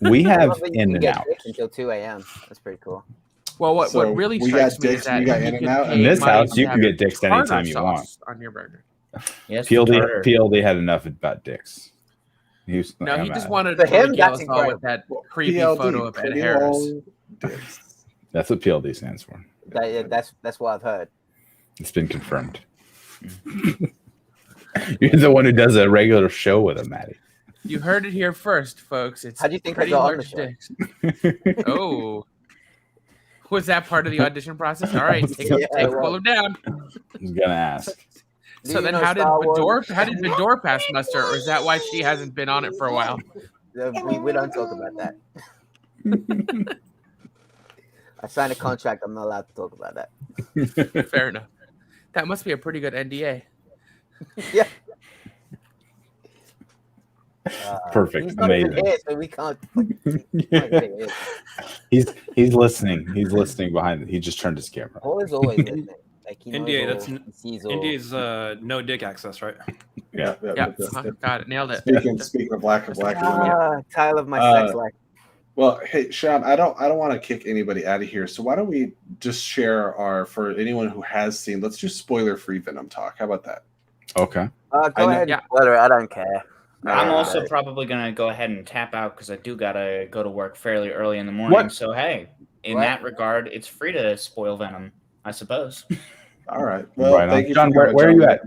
We have You in can and get out. Dicks until 2 a.m. That's pretty cool. Well, what So really we strikes got me Dick's, is that we got you In and can Out. pay In this money house, to you can have get Dick's tartar anytime you want. sauce on your burger. Yes, PLD had enough about dicks. He was, No, he I'm just out. wanted For to him, regale that's us all with that creepy PLD, photo of Ed pretty Harris. long dicks. That's what PLD stands for. That's what I've heard. It's been confirmed. You're the one who does a regular show with him, Matty. You heard it here first, folks. It's How do you think I pretty got on the large show? dicks. Oh. Was that part of the audition process? All right, take pull him down. I was gonna ask. Do So you then know how did Star Wars? Bador pass muster, or is that why she hasn't been on it for a while? We don't talk about that. I signed a contract. I'm not allowed to talk about that. Fair enough. That must be a pretty good NDA. Yeah. Perfect. He's not even Amazing. here, so we can't. He's listening. He's listening behind it. He just turned his camera. Paul is always listening. Like he knows NDA, all, that's he sees all. NDA's no dick access, right? Yeah. Yeah, got it. Nailed it. Speaking of black and black, Tile of my sex life. Well, hey, Sean, I don't want to kick anybody out of here. So why don't we just share for anyone who has seen, let's do spoiler-free Venom talk. How about that? Okay. Go ahead. Yeah. I don't care. I'm also probably gonna go ahead and tap out because I do gotta go to work fairly early in the morning. What? So hey, in that regard, it's free to spoil Venom, I suppose. All right. Well, Right on. thank you, John. for Where are you at?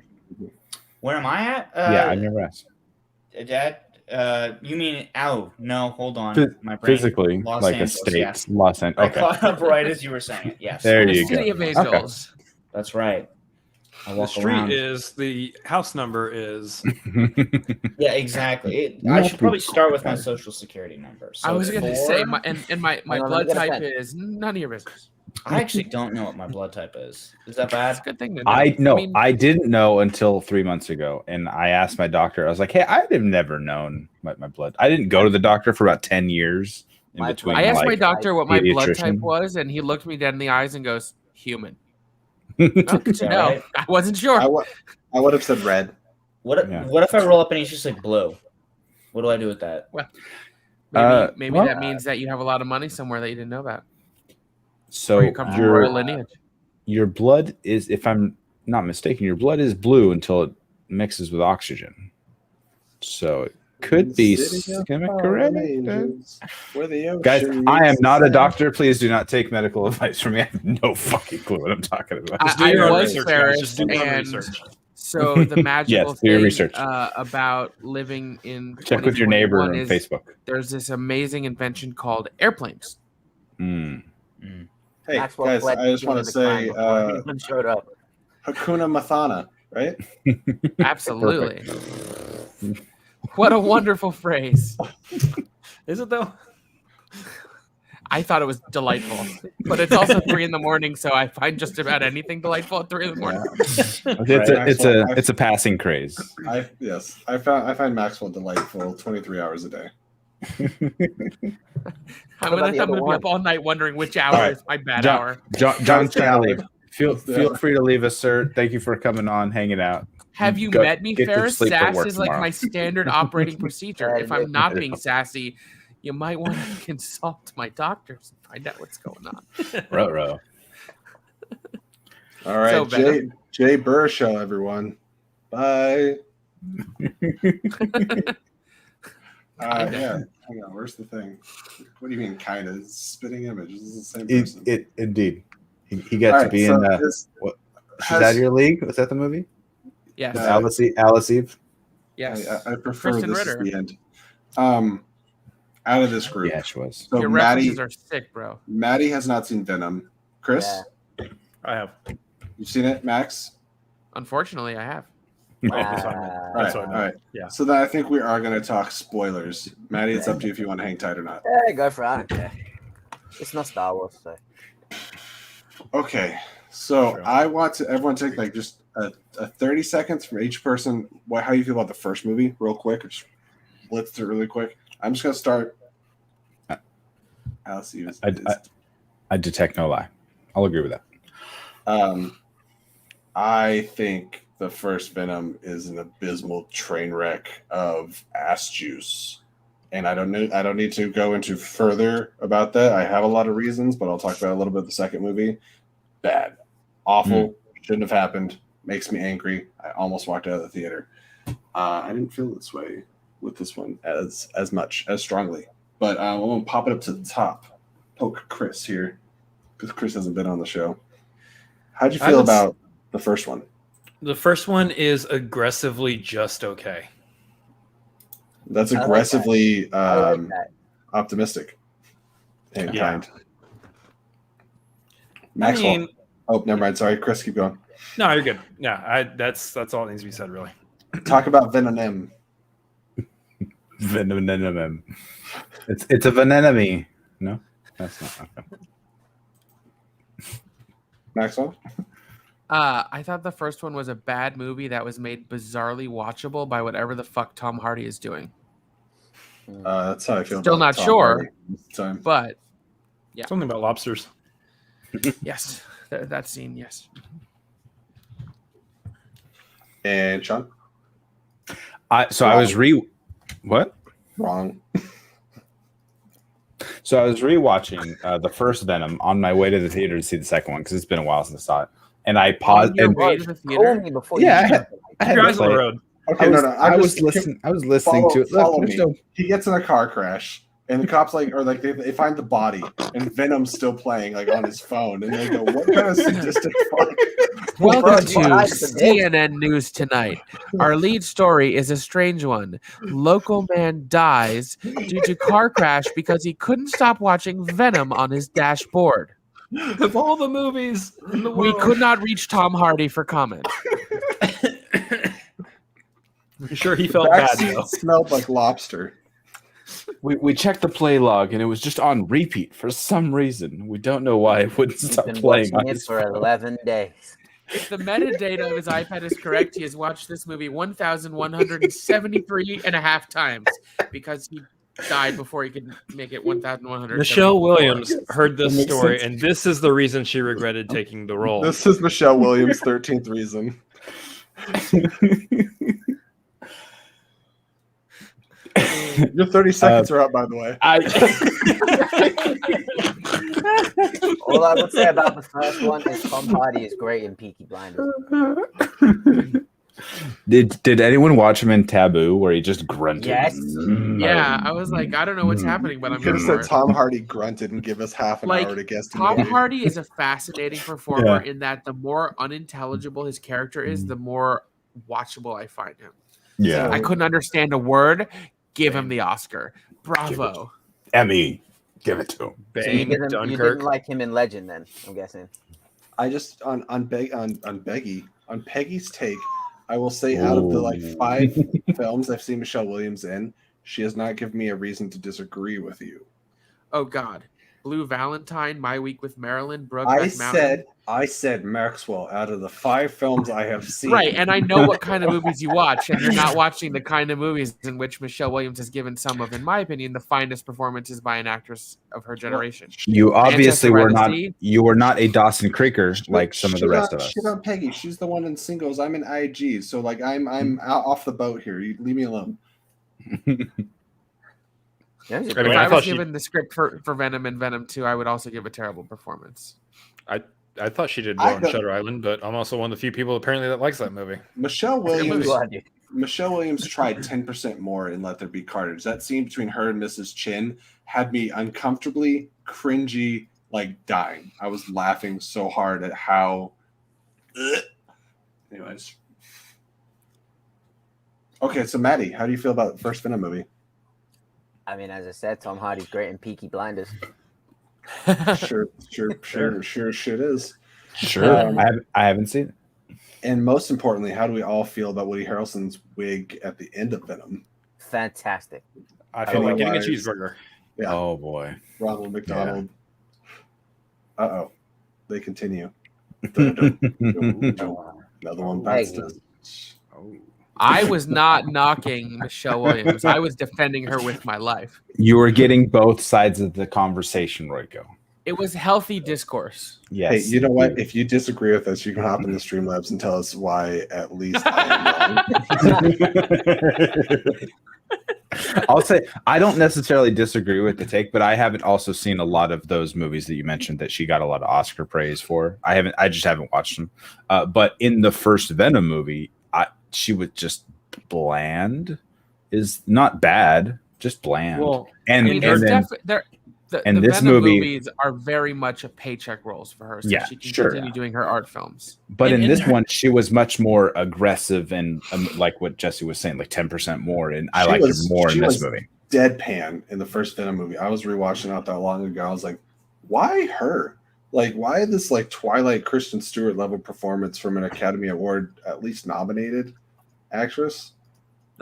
Where am I at? Yeah, I never asked. You mean? Oh no, hold on. My brain. Physically, Los like Angeles, a state, yes. Los Angeles. I caught up right as you were saying it. Yes. There The you City go. of Angels. Okay. That's right. I The walk street around. is the house number is. Yeah, exactly. I should probably start with my social security number. So I was going to say, my Hang on, blood let me get a type pen. is none of your business. I actually don't know what my blood type is. Is that bad? It's a good thing to know. I didn't know until 3 months ago, and I asked my doctor. I was like, "Hey, I've never known my blood. I didn't go to the doctor for about 10 years in between." I asked my like, doctor what my blood type pediatrician. was, and he looked me dead in the eyes and goes, "Human." Oh, good to Yeah, know. right. I wasn't sure. I would have said red. What if I roll up and he's just like blue? What do I do with that? Well, maybe well, that means that you have a lot of money somewhere that you didn't know about. So Or you come from royal lineage. your blood is, if I'm not mistaken, your blood is blue until it mixes with oxygen. So it could be correct. Guys, I am not a doctor. Please do not take medical advice from me. I have no fucking clue what I'm talking about. I was Ferris, and so the magical Yes, do your thing research. About living in Check with your neighbor 2021 on is Facebook. There's this amazing invention called airplanes. Hey, Maxwell guys, fled I just the want to scene of the say crime before anyone showed up. Hakuna Matata, right? Absolutely. What a wonderful phrase. Is it though? I thought it was delightful, but it's also 3 a.m, so I find just about anything delightful at 3 a.m. It's a passing craze. I find Maxwell delightful 23 hours a day. I'm gonna be up all night wondering which hour All right. is my bad John, hour. John's trying to leave. Feel free to leave us, sir. Thank you for coming on, hanging out. Have you Go- met me, get to Ferris? sleep for Sass work is like tomorrow. my standard operating procedure. If I'm not being Yeah. sassy, you might want to consult my doctors and find out what's going on. Ruh-roh. All right, So, Venom. Jay Burr show, everyone. Bye. Yeah. Hang on. Where's the thing? What do you mean, kind of? Spitting image. This is the same person. Indeed. He got All to right, be so in. this She's has- Out of Your League. Was that the movie? Yes. With Alice Eve. Yes. I prefer Kristen this Ritter. is the end. Out of this group. Yeah, she was. So Your Matty, references are sick, bro. Matty has not seen Venom. Chris, I have. you've seen it, Max? Unfortunately, I have. That's what I meant. All That's right, what I meant. all right. Yeah. So then I think we are going to talk spoilers. Maddie, it's up to you if you want to hang tight or not. Yeah, go for it. I don't care. It's not Star Wars, so. Okay, so I want to everyone take like just a 30 seconds from each person. How you feel about the first movie, real quick, or just blitz through really quick. I'm just gonna start. Alice, I detect no lie. I'll agree with that. I think the first Venom is an abysmal train wreck of ass juice, and I don't need to go into further about that. I have a lot of reasons, but I'll talk about it a little bit. The second movie, bad, awful, shouldn't have happened. Makes me angry. I almost walked out of the theater. I didn't feel this way with this one as much as strongly, but I'm gonna pop it up to the top. Poke Chris here because Chris hasn't been on the show. How'd you feel about the first one? The first one is aggressively just okay. That's aggressively optimistic and kind. Maxwell. Oh, never mind. Sorry, Chris. Keep going. No, you're good. Yeah, that's all that needs to be said, really. Talk about Venom. Venom. It's a Venom-y. No, that's not. Okay. Maxwell. I thought the first one was a bad movie that was made bizarrely watchable by whatever the fuck Tom Hardy is doing. That's how I feel. Still about not Tom sure, Hardy. but yeah, Something about lobsters. yes, that scene, yes. And Sean. I was what? Wrong. So I was rewatching the first Venom on my way to the theater to see the second one because it's been a while since I saw it, and I paused. On your way to the theater? I had Guys to on the play it. road. Okay, I was listening to it. Follow Look, me. there's no- He gets in a car crash, and the cops they find the body, and Venom's still playing on his phone, and they go, "What kind of sadistic fuck?" Welcome to CNN News Tonight. Our lead story is a strange one. Local man dies due to car crash because he couldn't stop watching Venom on his dashboard. Of all the movies in the world, We could not reach Tom Hardy for comment. I'm sure he felt bad Backseat though. smelled like lobster. We checked the play log and it was just on repeat for some reason. We don't know why it wouldn't He's stop been playing watching on it his for phone. 11 days. If the metadata of his iPad is correct, he has watched this movie 1,173 and a half times because he died before he could make it 1,100. Michelle Williams heard this story, and this is the reason she regretted taking the role. This is Michelle Williams' 13th reason. Your 30 seconds are up, by the way. All I would say about the first one is Tom Hardy is great in Peaky Blinders. Did anyone watch him in Taboo where he just grunted? Yes. Yeah, I was like, I don't know what's happening, but I'm Could going have to said Tom Hardy grunted and give us half an hour to guess. Tom Hardy is a fascinating performer in that the more unintelligible his character is, the more watchable I find him. Yeah. I couldn't understand a word. Give him the Oscar. Bravo. Emmy. Give it to him. So you didn't like him in Legend, then? I'm guessing. I just on Peggy's take, I will say out of the 5 films I've seen Michelle Williams in, she has not given me a reason to disagree with you. Oh God. Blue Valentine, My Week with Marilyn, Brokeback I Mountain. said Maxwell out of the 5 films I have seen. Right, and I know what kind of movies you watch, and you're not watching the kind of movies in which Michelle Williams has given some of, in my opinion, the finest performances by an actress of her generation. You obviously Manchester were by the not. Sea. You were not a Dawson Creeker like some of the rest of us. Shit on Peggy. She's the one in singles. I'm in IG. So I'm out off the boat here. You leave me alone. If I was given the script for Venom and Venom 2, I would also give a terrible performance. I thought she did well on Shutter Island, but I'm also one of the few people apparently that likes that movie. Michelle Williams tried 10% more in Let There Be Carnage. That scene between her and Mrs. Chin had me uncomfortably cringy, dying. I was laughing so hard at how. Anyways. Okay, so Matty, how do you feel about the first Venom movie? I mean, as I said, Tom Hardy's great in Peaky Blinders. Sure shit is. Sure. I haven't seen it. And most importantly, how do we all feel about Woody Harrelson's wig at the end of Venom? Fantastic. I feel like getting a Otherwise- cheeseburger. Yeah. Oh boy. Ronald McDonald. Uh-oh. They continue. Another one bites dust. I was not knocking Michelle Williams. I was defending her with my life. You were getting both sides of the conversation, Royko. It was healthy discourse. Yes. Hey, you know what? If you disagree with us, you can hop in the Streamlabs and tell us why at least I am wrong. I'll say I don't necessarily disagree with the take, but I haven't also seen a lot of those movies that you mentioned that she got a lot of Oscar praise for. I just haven't watched them. But in the first Venom movie, she was just bland. Is not bad, just bland. Well, and I mean, and then, the this Venom movie- movies are very much a paycheck roles for her, so Yeah, she can sure. continue doing her art films. But in And this her- one, she was much more aggressive and like what Jesse was saying, like 10% more. And I liked her more in this movie. Deadpan in the first Venom movie. I was rewatching not that long ago. I was like, why her? Like, why this like Twilight Kristen Stewart level performance from an Academy Award at least nominated actress?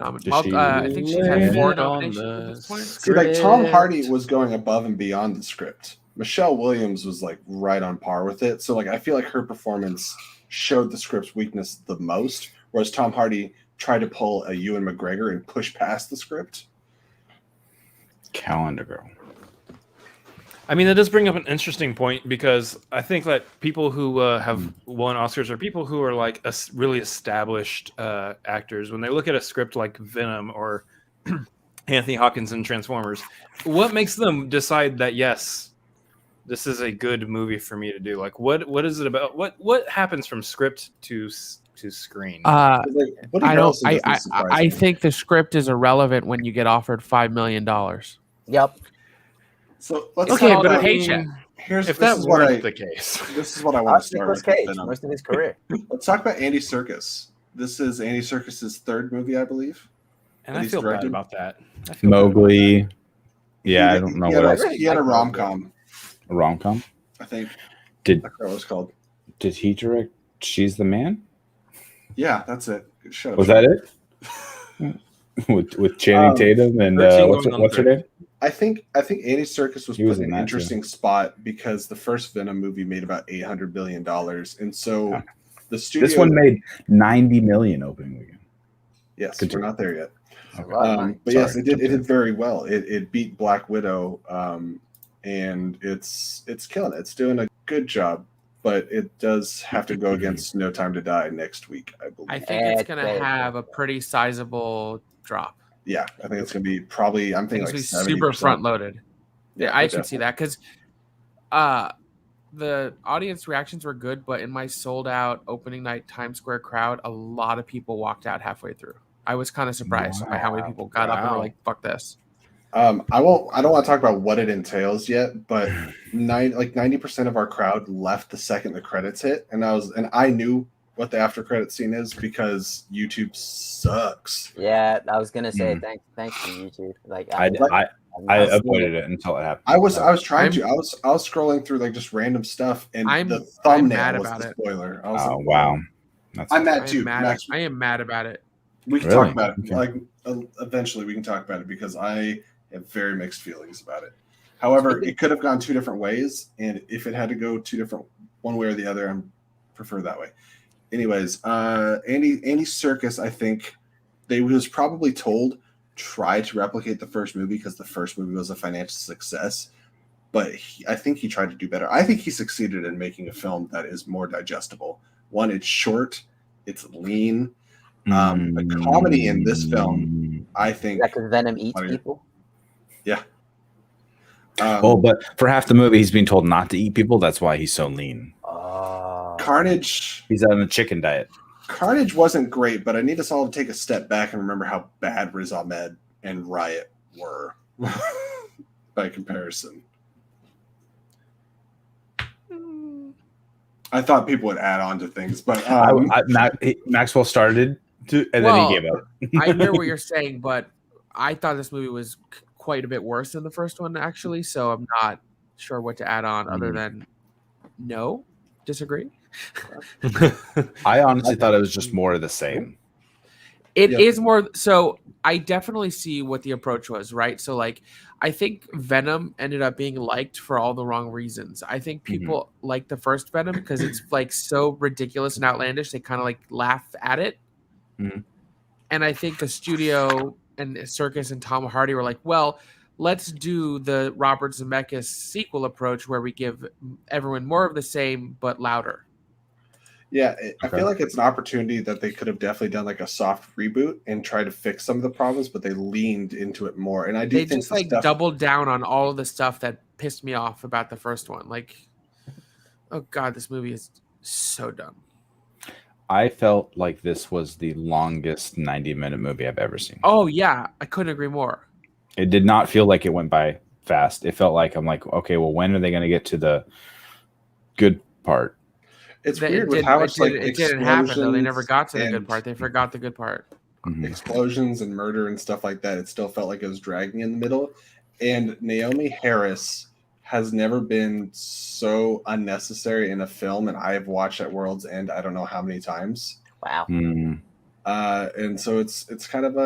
I think she's had 4 nominations at this point. See, like Tom Hardy was going above and beyond the script. Michelle Williams was like right on par with it. So like I feel like her performance showed the script's weakness the most, whereas Tom Hardy tried to pull a Ewan McGregor and push past the script. Calendar Girl. I mean, that does bring up an interesting point because I think that people who have won Oscars are people who are like really established actors. When they look at a script like Venom or Anthony Hopkins in Transformers, what makes them decide that, yes, this is a good movie for me to do? Like, what is it about? What happens from script to screen? I think the script is irrelevant when you get offered $5 million. Yep. So let's Okay, talk but a about- paycheck. Here's If this that is what weren't the case. This is what I want to start with. Cage, Venom. most of his career. Let's talk about Andy Serkis. This is Andy Serkis's third movie, I believe. And that I he's feel bad directed. about that. Mowgli. Yeah, I don't know He what had else. He had a rom-com, A rom-com. I think. Did I forgot what it was called. Did he direct She's the Man? Yeah, that's it. Shut up. Was that it? with Channing Tatum and what's her name? I think Andy Serkis was He was put in in an that, interesting spot because the first Venom movie made about $800 billion, and so the studio. This one made 90 million opening weekend. Yes, Continue. we're not there yet. Okay. But yes, Sorry, it did. It did very well. It beat Black Widow, and it's killing it. It's doing a good job, but it does have to go against No Time to Die next week, I believe. I think it's going to have a pretty sizable drop. Yeah, I think it's going to be probably. I'm I think thinking it's like gonna be super 70%. front loaded. Yeah, I can definitely. see that because the audience reactions were good, but in my sold out opening night Times Square crowd, a lot of people walked out halfway through. I was kind of surprised by how many people got up and were like, "Fuck this." I don't want to talk about what it entails yet, but 90% of our crowd left the second the credits hit, and I knew what the after credit scene is because YouTube sucks. Yeah, I was gonna say thanks to YouTube. Like I avoided it until it happened. I was trying to. I was scrolling through like just random stuff, and the thumbnail mad was about the it. spoiler. I was Oh like, wow, I'm mad too. Max, I am mad about it. we can Really? talk about it. Okay. Like eventually, we can talk about it because I have very mixed feelings about it. However, it could have gone two different ways, and if it had to go one way or the other, I prefer that way. Anyways, Andy Serkis, I think he was probably told try to replicate the first movie because the first movie was a financial success, but I think he tried to do better. I think he succeeded in making a film that is more digestible. One, it's short, it's lean. The comedy in this film, I think, because Venom eats people. Yeah. But for half the movie, he's being told not to eat people. That's why he's so lean. Carnage. He's on a chicken diet. Carnage wasn't great, but I need us all to take a step back and remember how bad Riz Ahmed and Riot were by comparison. I thought people would add on to things, but Maxwell started to, and then he gave up. I hear what you're saying, but I thought this movie was quite a bit worse than the first one, actually. So I'm not sure what to add on other than disagree. I honestly thought it was just more of the same. It is more so. I definitely see what the approach was, right? So, like, I think Venom ended up being liked for all the wrong reasons. I think people like the first Venom because it's like so ridiculous and outlandish. They kind of like laugh at it. And I think the studio and Circus and Tom Hardy were like, well, let's do the Robert Zemeckis sequel approach where we give everyone more of the same but louder. Yeah, I feel like it's an opportunity that they could have definitely done like a soft reboot and try to fix some of the problems, but they leaned into it more. And I do think just like doubled down on all of the stuff that pissed me off about the first one. Like, oh god, this movie is so dumb. I felt like this was the longest 90-minute movie I've ever seen. Oh yeah, I couldn't agree more. It did not feel like it went by fast. It felt like I'm like, okay, well, when are they going to get to the good part? It's weird with how much like it didn't happen though. They never got to the good part. They forgot the good part. Explosions and murder and stuff like that. It still felt like it was dragging in the middle. And Naomi Harris has never been so unnecessary in a film, and I've watched at World's End I don't know how many times. Wow. And so it's kind of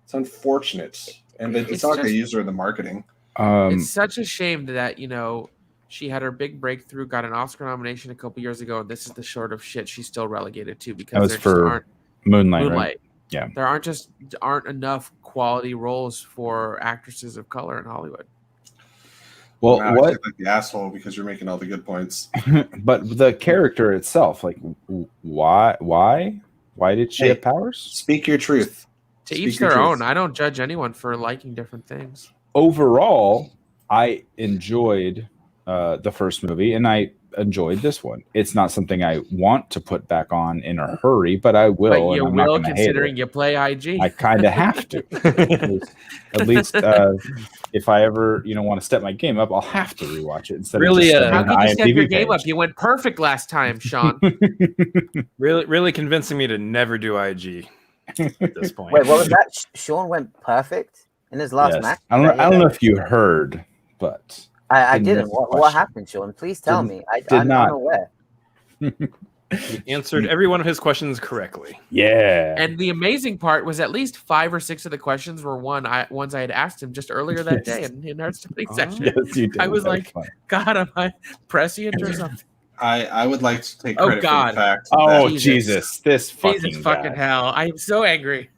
it's unfortunate, and it's not like they use her in the marketing. It's such a shame that she had her big breakthrough, got an Oscar nomination a couple years ago, and this is the sort of shit she's still relegated to because that was for Moonlight. Right? Yeah, there aren't enough quality roles for actresses of color in Hollywood. Well, what like the asshole because you're making all the good points, but the character itself, like, why did she have powers? Speak your truth. To each their own. I don't judge anyone for liking different things. Overall, I enjoyed the first movie, and I enjoyed this one. It's not something I want to put back on in a hurry, but I will. But you will, considering you play IG. I kind of have to. At least if I ever want to step my game up, I'll have to rewatch it instead really, of just how can you step your game up? You went perfect last time, Sean. really convincing me to never do IG at this point. Wait, what was that? Sean went perfect in his last match? I don't know if you heard, but I didn't. What happened, Sean? Please tell me. I'm not aware. He answered every one of his questions correctly. Yeah. And the amazing part was at least 5 or 6 of the questions were ones I had asked him just earlier that day in our study session. Yes, you did. I was like, God, am I prescient or something? I would like to take credit for the fact. Oh, Jesus. This fucking hell. I am so angry.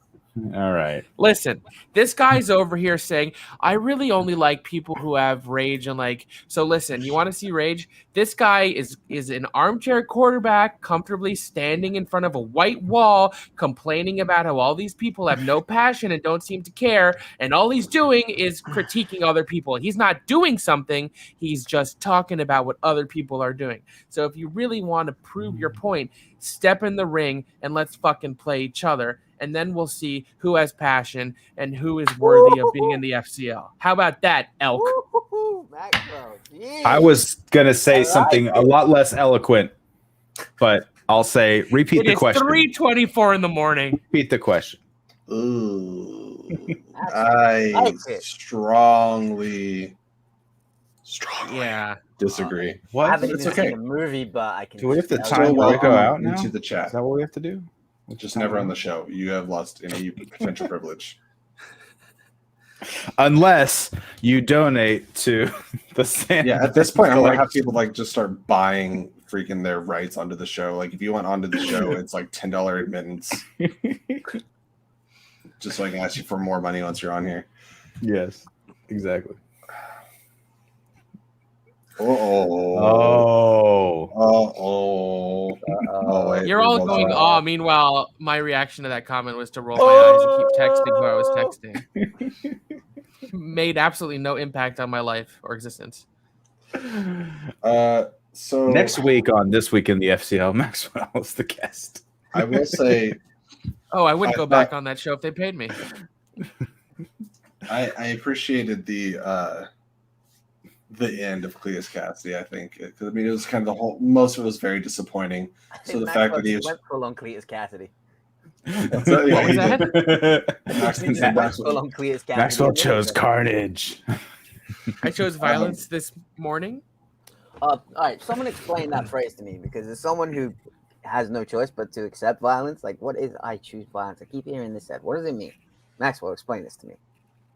All right. Listen, this guy's over here saying, I really only like people who have rage and so listen, you want to see rage? This guy is an armchair quarterback comfortably standing in front of a white wall complaining about how all these people have no passion and don't seem to care, and all he's doing is critiquing other people. He's not doing something, he's just talking about what other people are doing. So if you really want to prove your point, step in the ring and let's fucking play each other. And then we'll see who has passion and who is worthy of being in the FCL. How about that, Elk? I was going to say something a lot less eloquent, but I'll say, repeat the question. It's 3:24 in the morning. Repeat the question. Ooh, I strongly disagree. I haven't even seen the movie, but I can. Do we have to time to go out now? Into the chat. Is that what we have to do? Just never on the show. You have lost any potential privilege. Unless you donate to the Sand. Yeah, at this point, I'm gonna have people just start buying freaking their rights onto the show. Like if you went onto the show, it's like $10 admittance. Just so I can ask you for more money once you're on here. Yes, exactly. You're all going, oh. Meanwhile, my reaction to that comment was to roll my eyes and keep texting who I was texting. Made absolutely no impact on my life or existence. So next week on This Week in the FCL, Maxwell is the guest. I will say, I wouldn't go back on that show if they paid me. I appreciated the end of Cleus Cassidy, I think. It was kind of most of it was very disappointing. So the fact that he was full on Cletus Cassidy. Maxwell chose carnage. I chose violence this morning. All right, someone explain that phrase to me, because as someone who has no choice but to accept violence, like, what is I choose violence? I keep hearing this said. What does it mean? Maxwell, explain this to me.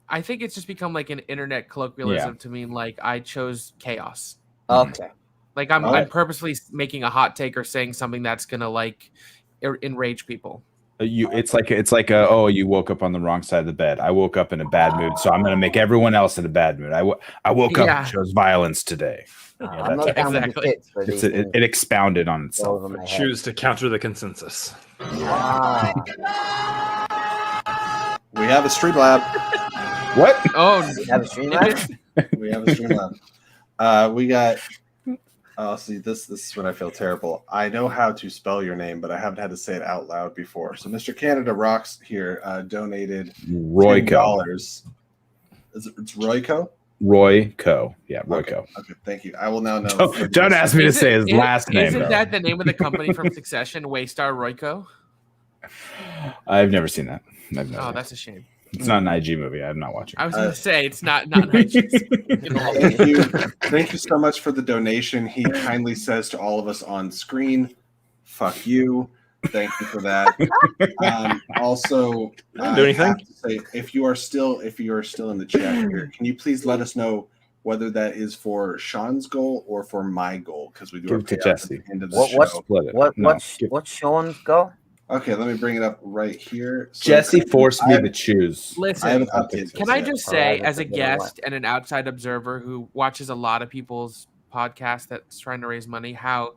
I think it's just become like an internet colloquialism to mean like I chose chaos. Okay. Like I'm purposely making a hot take or saying something that's gonna like enrage people. It's like you woke up on the wrong side of the bed. I woke up in a bad mood, so I'm gonna make everyone else in a bad mood. I woke up and chose violence today. I'm not down with the tits for these things. It expounded on itself. Choose to counter the consensus. We have a Streamlab. What? Oh, we have a Streamlab. We have a Streamlab. We got. Oh, see, this is when I feel terrible. I know how to spell your name, but I haven't had to say it out loud before. So, Mr. Canada Rocks here donated Royco. $10. It's Royco? Royco. Yeah, Royco. Okay, thank you. I will now know. Don't ask me to say his last name. Isn't that the name of the company from Succession, Waystar Royco? I've never seen that. Oh, that's a shame. It's not an IG movie. I'm not watching. I was going to say it's not an IG. Thank you so much for the donation. He kindly says to all of us on screen, "Fuck you." Thank you for that. Also, do anything. I have to say, if you are still in the chat here, can you please let us know whether that is for Sean's goal or for my goal? Because we do Give it to Jesse. At the end of the show. What's Sean's goal? Okay, let me bring it up right here. So Jesse forced me to choose. Listen, can I just say, as a guest and an outside observer who watches a lot of people's podcasts that's trying to raise money, how,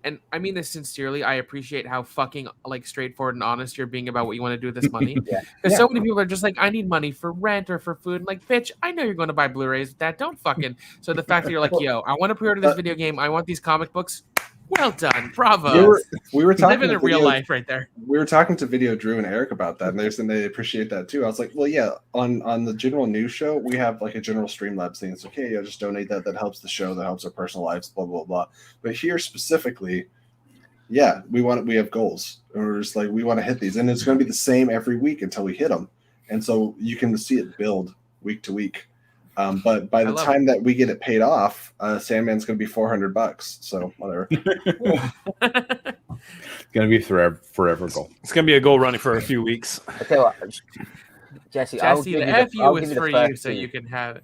and I mean this sincerely, I appreciate how fucking like straightforward and honest you're being about what you want to do with this money. Because so many people are just like, I need money for rent or for food. Like, bitch, I know you're going to buy Blu-rays with that. Don't fucking. So the fact that you're like, yo, I want to pre-order this video game. I want these comic books. Well done, bravo. We were talking living in real life right there. We were talking to Video Drew and Eric about that, and they're saying they appreciate that too. I was like, well, yeah, on the general news show, we have like a general Streamlabs thing. It's okay, yeah, just donate that. That helps the show. That helps our personal lives. Blah blah blah. But here specifically, yeah, we have goals. We're just like we want to hit these, and it's going to be the same every week until we hit them. And so you can see it build week to week. But by the time that we get it paid off, Sandman's going to be $400. So whatever. It's going to be forever goal. It's going to be a goal running for a few weeks. Okay, well, Jesse, the FU is for you, so you can have it.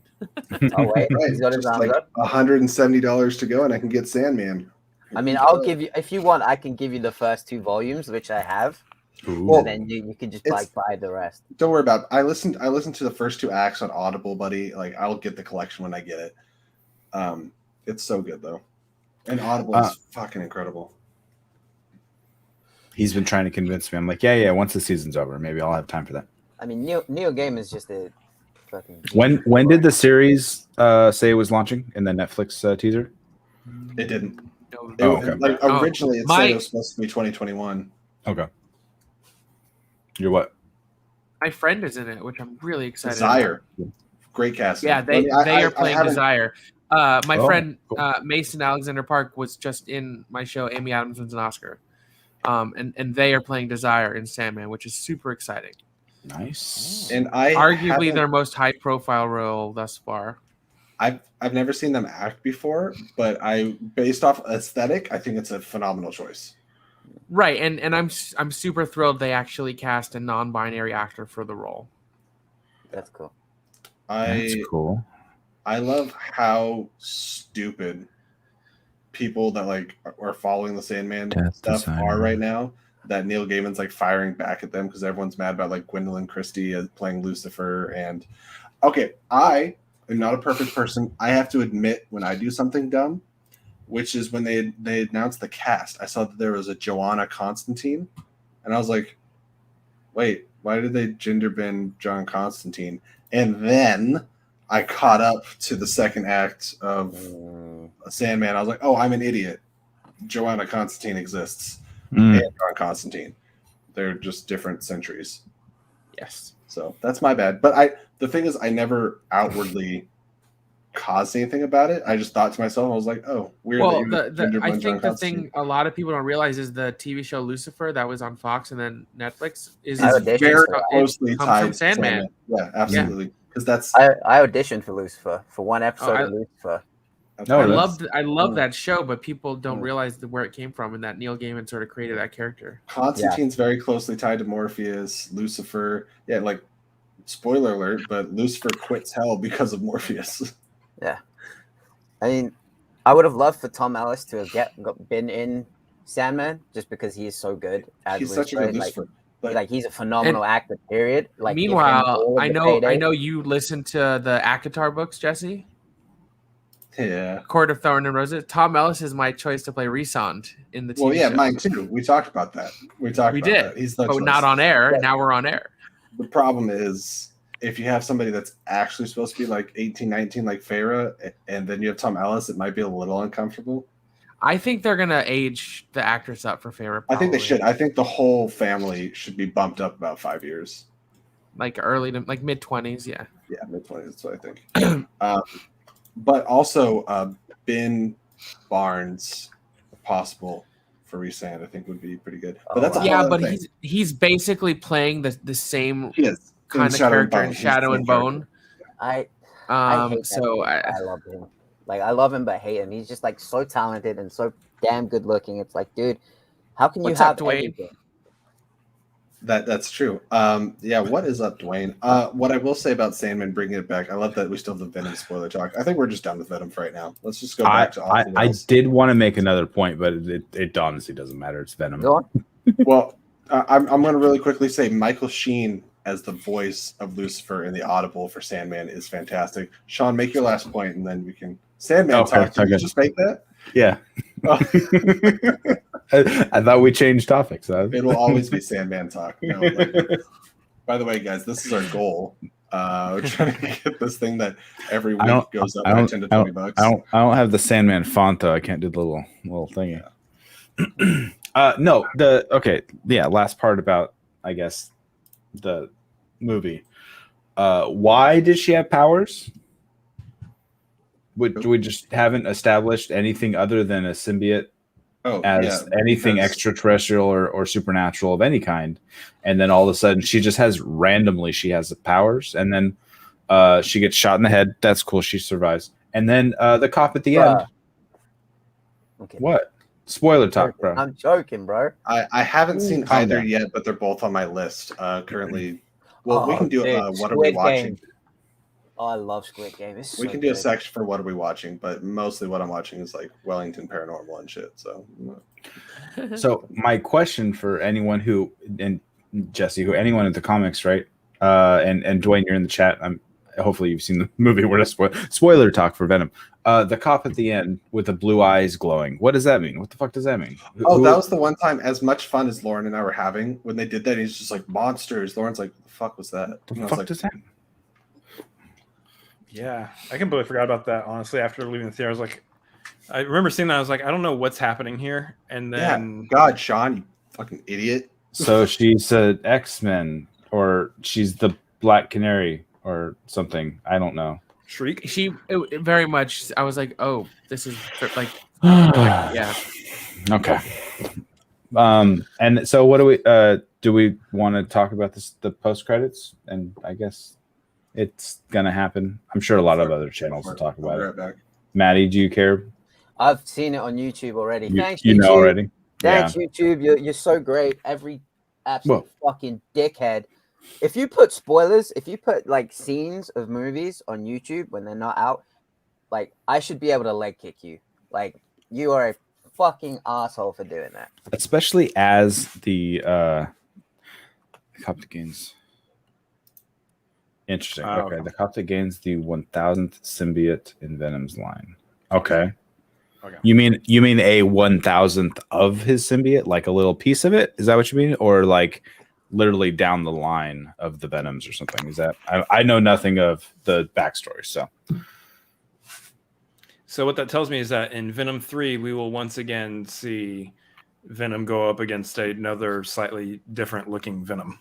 Oh wait, he's got his arms up. $170 to go, and I can get Sandman. I mean, I'll give you, if you want, I can give you the first 2 volumes, which I have. Ooh. And then you can just buy the rest. Don't worry about it. I listened to the first 2 acts on Audible, buddy. Like I'll get the collection when I get it. It's so good though. And Audible is fucking incredible. He's been trying to convince me. I'm like, yeah, once the season's over, maybe I'll have time for that. I mean, Neil Gaiman is just a fucking When did the series say it was launching in the Netflix teaser? It didn't. Okay. Like originally it said it was supposed to be 2021. Okay. You're what? My friend is in it, which I'm really excited Desire. about. Great casting. Yeah, they are playing Desire. My friend cool. Mason Alexander Park was just in my show Amy Adams Wins an Oscar. And they are playing Desire in Sandman, which is super exciting. Nice. And I arguably their most high profile role thus far. I've never seen them act before, but based off aesthetic, I think it's a phenomenal choice. Right, and I'm super thrilled they actually cast a non-binary actor for the role. That's cool. That's cool. I love how stupid people that like are following the Sandman stuff are right now. That Neil Gaiman's like firing back at them because everyone's mad about like Gwendolyn Christie playing Lucifer. And okay, I am not a perfect person. I have to admit when I do something dumb, which is when they announced the cast. I saw that there was a Joanna Constantine, and I was like, wait, why did they gender bend John Constantine? And then I caught up to the second act of Sandman. I was like, oh, I'm an idiot. Joanna Constantine exists. And John Constantine. They're just different centuries. Yes. So that's my bad. But the thing is, I never outwardly caused anything about it. I just thought to myself, I was like, oh, weird. Well, I think the thing a lot of people don't realize is the TV show Lucifer that was on Fox and then Netflix is very closely tied from Sandman. Yeah, absolutely. Because I auditioned for Lucifer for one episode of Lucifer. I love that show, but people don't realize where it came from and that Neil Gaiman sort of created that character. Constantine's very closely tied to Morpheus. Lucifer, like spoiler alert, but Lucifer quits hell because of Morpheus. Yeah, I mean, I would have loved for Tom Ellis to have been in Sandman just because he is so good. He's such a good Lucifer. Like he's a phenomenal actor. Period. Like meanwhile, I know you listen to the ACOTAR books, Jesse. Yeah. Court of Thorn and Roses. Tom Ellis is my choice to play Rhysand in the TV Well, yeah, show. mine too. We talked about that. We did. That. He's the choice. Not on air. Now we're on air. The problem is if you have somebody that's actually supposed to be like 18, 19, like Farrah, and then you have Tom Ellis, it might be a little uncomfortable. I think they're gonna age the actress up for Farrah. I think they should. I think the whole family should be bumped up about 5 years. Like early to like mid-20s, yeah. Yeah, mid-20s. That's what I think. But also, Ben Barnes, if possible, for Rhysand, I think would be pretty good. But that's but he's basically playing the same kind of character in Shadow and Bone. I hate so I love him. Like I love him, but hate him. He's just like so talented and so damn good looking. It's like, dude, how can you have everything? That's true. What is up, Dwayne? What I will say about Sandman, bringing it back, I love that we still have the Venom spoiler talk. I think we're just done with Venom for right now. Let's just go back to I did want to make another point, but it honestly doesn't matter. It's Venom. Well, I'm going to really quickly say Michael Sheen as the voice of Lucifer in the Audible for Sandman is fantastic. Sean, make your last point, and then we can Sandman talk. Did you just make that? Yeah. Oh. I thought we changed topics. It will always be Sandman talk. No, by the way, guys, this is our goal. We're trying to get this thing that every week goes up by 10 to 20 bucks. I don't have the Sandman font though. I can't do the little thingy. Last part about I guess the movie. Why did she have powers? We just haven't established anything other than a symbiote anything extraterrestrial or supernatural of any kind, and then all of a sudden she has the powers, and then she gets shot in the head. That's cool. She survives, and then the cop at the end. Okay. What? Spoiler talk, bro. I'm joking, bro. I haven't seen either yet, but they're both on my list currently. Well, we can do what are we watching? Oh, I love Squid Game. We can do a section for what are we watching, but mostly what I'm watching is like Wellington Paranormal and shit. So my question for anyone who and Jesse, anyone in the comics, right? And Dwayne, you're in the chat. Hopefully you've seen the movie. We're spoiler talk for Venom. The cop at the end with the blue eyes glowing. What does that mean? What the fuck does that mean? That was the one time. As much fun as Lauren and I were having when they did that, he's just like monsters. Lauren's like, "What the fuck was that?" The fuck does that mean? Yeah, I completely forgot about that. Honestly, after leaving the theater, I was like, I remember seeing that. I was like, I don't know what's happening here. And then, God, Sean, you fucking idiot. So she's an X-Men, or she's the Black Canary, or something. I don't know. Shriek. Very much. I was like, oh, this is like, yeah. Okay. And so what do we want to talk about the post credits? And I guess it's gonna happen. I'm sure a lot of other channels will talk about it. Back. Matty, do you care? I've seen it on YouTube already. Thanks, you YouTube. know already. Thanks, YouTube. You're so great. Every absolute fucking dickhead. If you put spoilers, if you put like scenes of movies on YouTube when they're not out, like I should be able to leg kick you. Like you are a fucking asshole for doing that. Especially as the Coptic gains. Interesting. Okay, the Coptic gains the 1000th symbiote in Venom's line. Okay. You mean a 1000th of his symbiote, like a little piece of it? Is that what you mean, or like literally down the line of the Venoms or something? Is that I know nothing of the backstory, So what that tells me is that in Venom 3, we will once again see Venom go up against another slightly different looking Venom.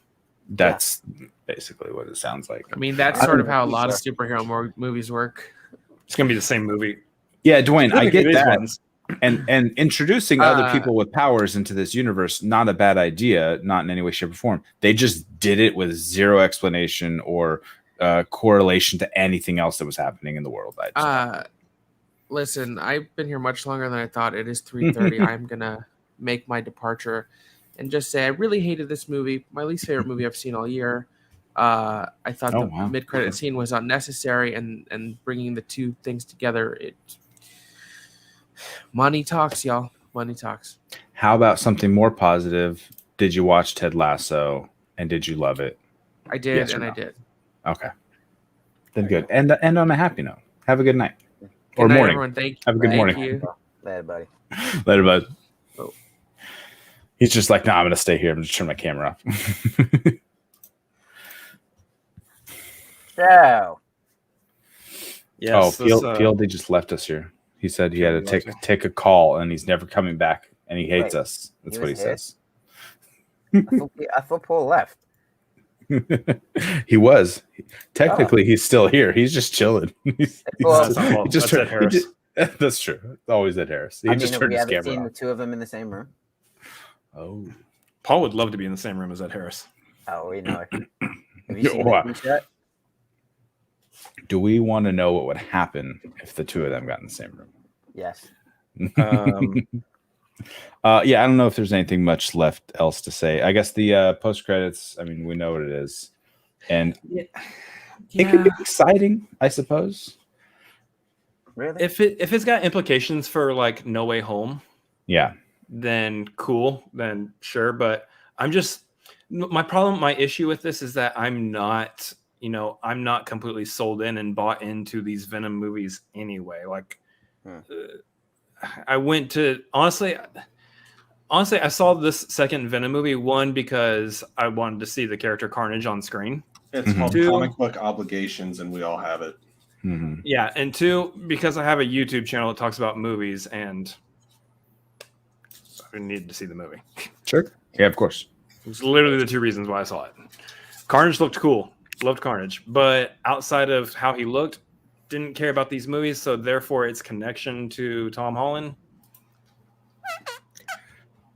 That's basically what it sounds like. I mean, that's sort of how a lot of superhero movies work. It's gonna be the same movie. Yeah, Dwayne, I get that. And introducing other people with powers into this universe, not a bad idea, not in any way, shape, or form. They just did it with zero explanation or correlation to anything else that was happening in the world. Listen, I've been here much longer than I thought. It is 3:30. I'm gonna make my departure, and just say I really hated this movie. My least favorite movie I've seen all year. I thought the mid-credit scene was unnecessary, and bringing the two things together, money talks, y'all. Money talks. How about something more positive? Did you watch Ted Lasso, and did you love it? I did, Yes or and I no? did. Okay. Then good. And on a happy note. Have a good night. Good Or night, morning. everyone. Thank Have a good morning. you. Later, buddy. Later, bud. Oh. He's just like, no, I'm going to stay here. I'm going to turn my camera off. So. Yes, Fieldy just left us here. He said he had to take a call, and he's never coming back, and he hates us. That's what he says. I thought Paul left. He was. Technically, he's still here. He's just chilling. That's true. It's always at Harris. He just turned his camera seen off. the two of them in the same room. Oh. Paul would love to be in the same room as Ed Harris. Oh, we know. Have you seen the t-shirt? Do we want to know what would happen if the two of them got in the same room? Yes. Yeah, I don't know if there's anything much left else to say. I guess the post credits. I mean, we know what it is, and it could be exciting, I suppose. Really? If it's got implications for like No Way Home, yeah, then cool, then sure. But my issue with this is that I'm not completely sold in and bought into these Venom movies anyway. Like, I went to honestly, I saw this second Venom movie, one, because I wanted to see the character Carnage on screen. It's called comic book obligations, and we all have it. Mm-hmm. Yeah, and two, because I have a YouTube channel that talks about movies, and I needed to see the movie. Sure. Yeah, of course. It's literally the two reasons why I saw it. Carnage looked cool. Loved Carnage. But outside of how he looked, didn't care about these movies, so therefore its connection to Tom Holland.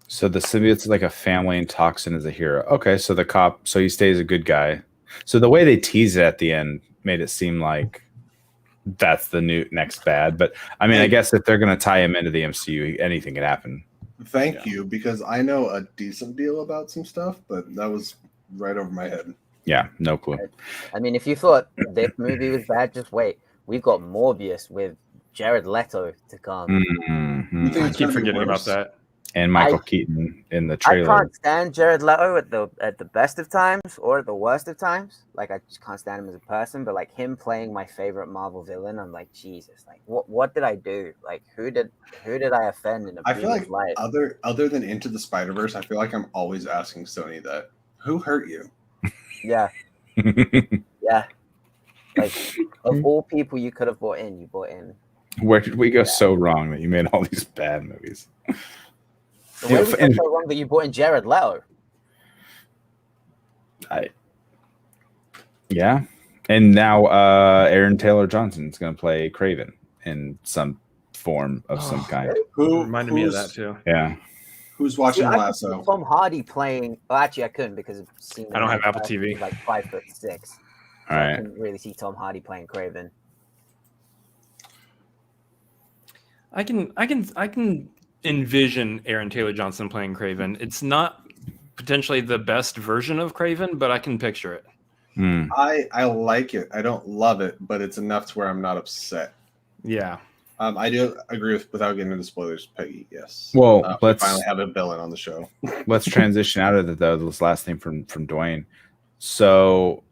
So the symbiote's like a family, and Toxin is a hero. Okay, so the cop, so he stays a good guy. So the way they tease it at the end made it seem like that's the next bad. But I mean, I guess if they're going to tie him into the MCU, anything could happen. Thank you, because I know a decent deal about some stuff, but that was right over my head. Yeah, no clue. I mean, if you thought this movie was bad, just wait. We've got Morbius with Jared Leto to come. Mm-hmm. I keep forgetting about that. And Michael Keaton in the trailer. I can't stand Jared Leto at the best of times or at the worst of times. Like, I just can't stand him as a person. But like him playing my favorite Marvel villain, I'm like, Jesus. Like, what did I do? Like, who did I offend in a I feel like life? other than Into the Spider-Verse, I feel like I'm always asking Sony that. Who hurt you? Yeah. Yeah. Like, of all people you could have brought in, you brought in. Where did we go so wrong that you made all these bad movies? The way we got so wrong that you brought in Jared Leto. Yeah. And now Aaron Taylor Johnson is going to play Kraven in some form of some kind. Who reminded me of that too? Yeah. Who's watching I could Lasso? see Tom Hardy playing. Well, actually, I couldn't because I've seen. I don't have Apple TV. He's like 5'6". So All right. I couldn't really see Tom Hardy playing Kraven. I can envision Aaron Taylor Johnson playing Kraven. It's not potentially the best version of Kraven, but I can picture it. I like it. I don't love it, but it's enough to where I'm not upset. Yeah. I do agree with, without getting into spoilers, Peggy. Yes. Well, we let's finally have a villain on the show. Let's transition out of it though. This last thing from Dwayne. So,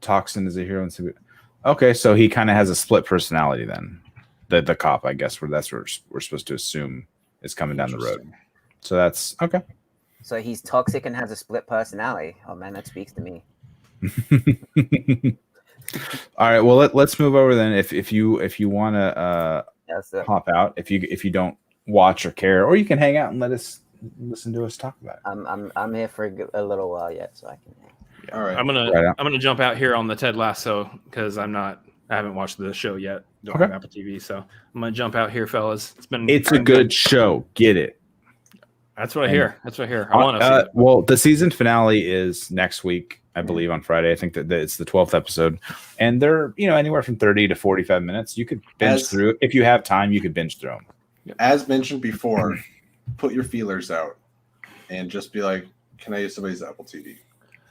Toxin is a hero, and okay, so he kind of has a split personality then. The cop, I guess, that's where we're supposed to assume is coming down the road. So that's okay. So he's toxic and has a split personality. Oh man, that speaks to me. All right, well let's move over then. If you want to hop out, if you don't watch or care, or you can hang out and let us listen to us talk about it. I'm here for a little while yet, so I can. All right, I'm gonna jump out here on the Ted Lasso because I haven't watched the show yet. Don't have Apple TV, so I'm gonna jump out here, fellas. It's a good show. Get it. That's what I hear. That's what I hear. I want to see it. Well, the season finale is next week, I believe, on Friday. I think that it's the 12th episode, and they're anywhere from 30 to 45 minutes. You could binge through if you have time. You could binge through them. As mentioned before, put your feelers out and just be like, "Can I use somebody's Apple TV?"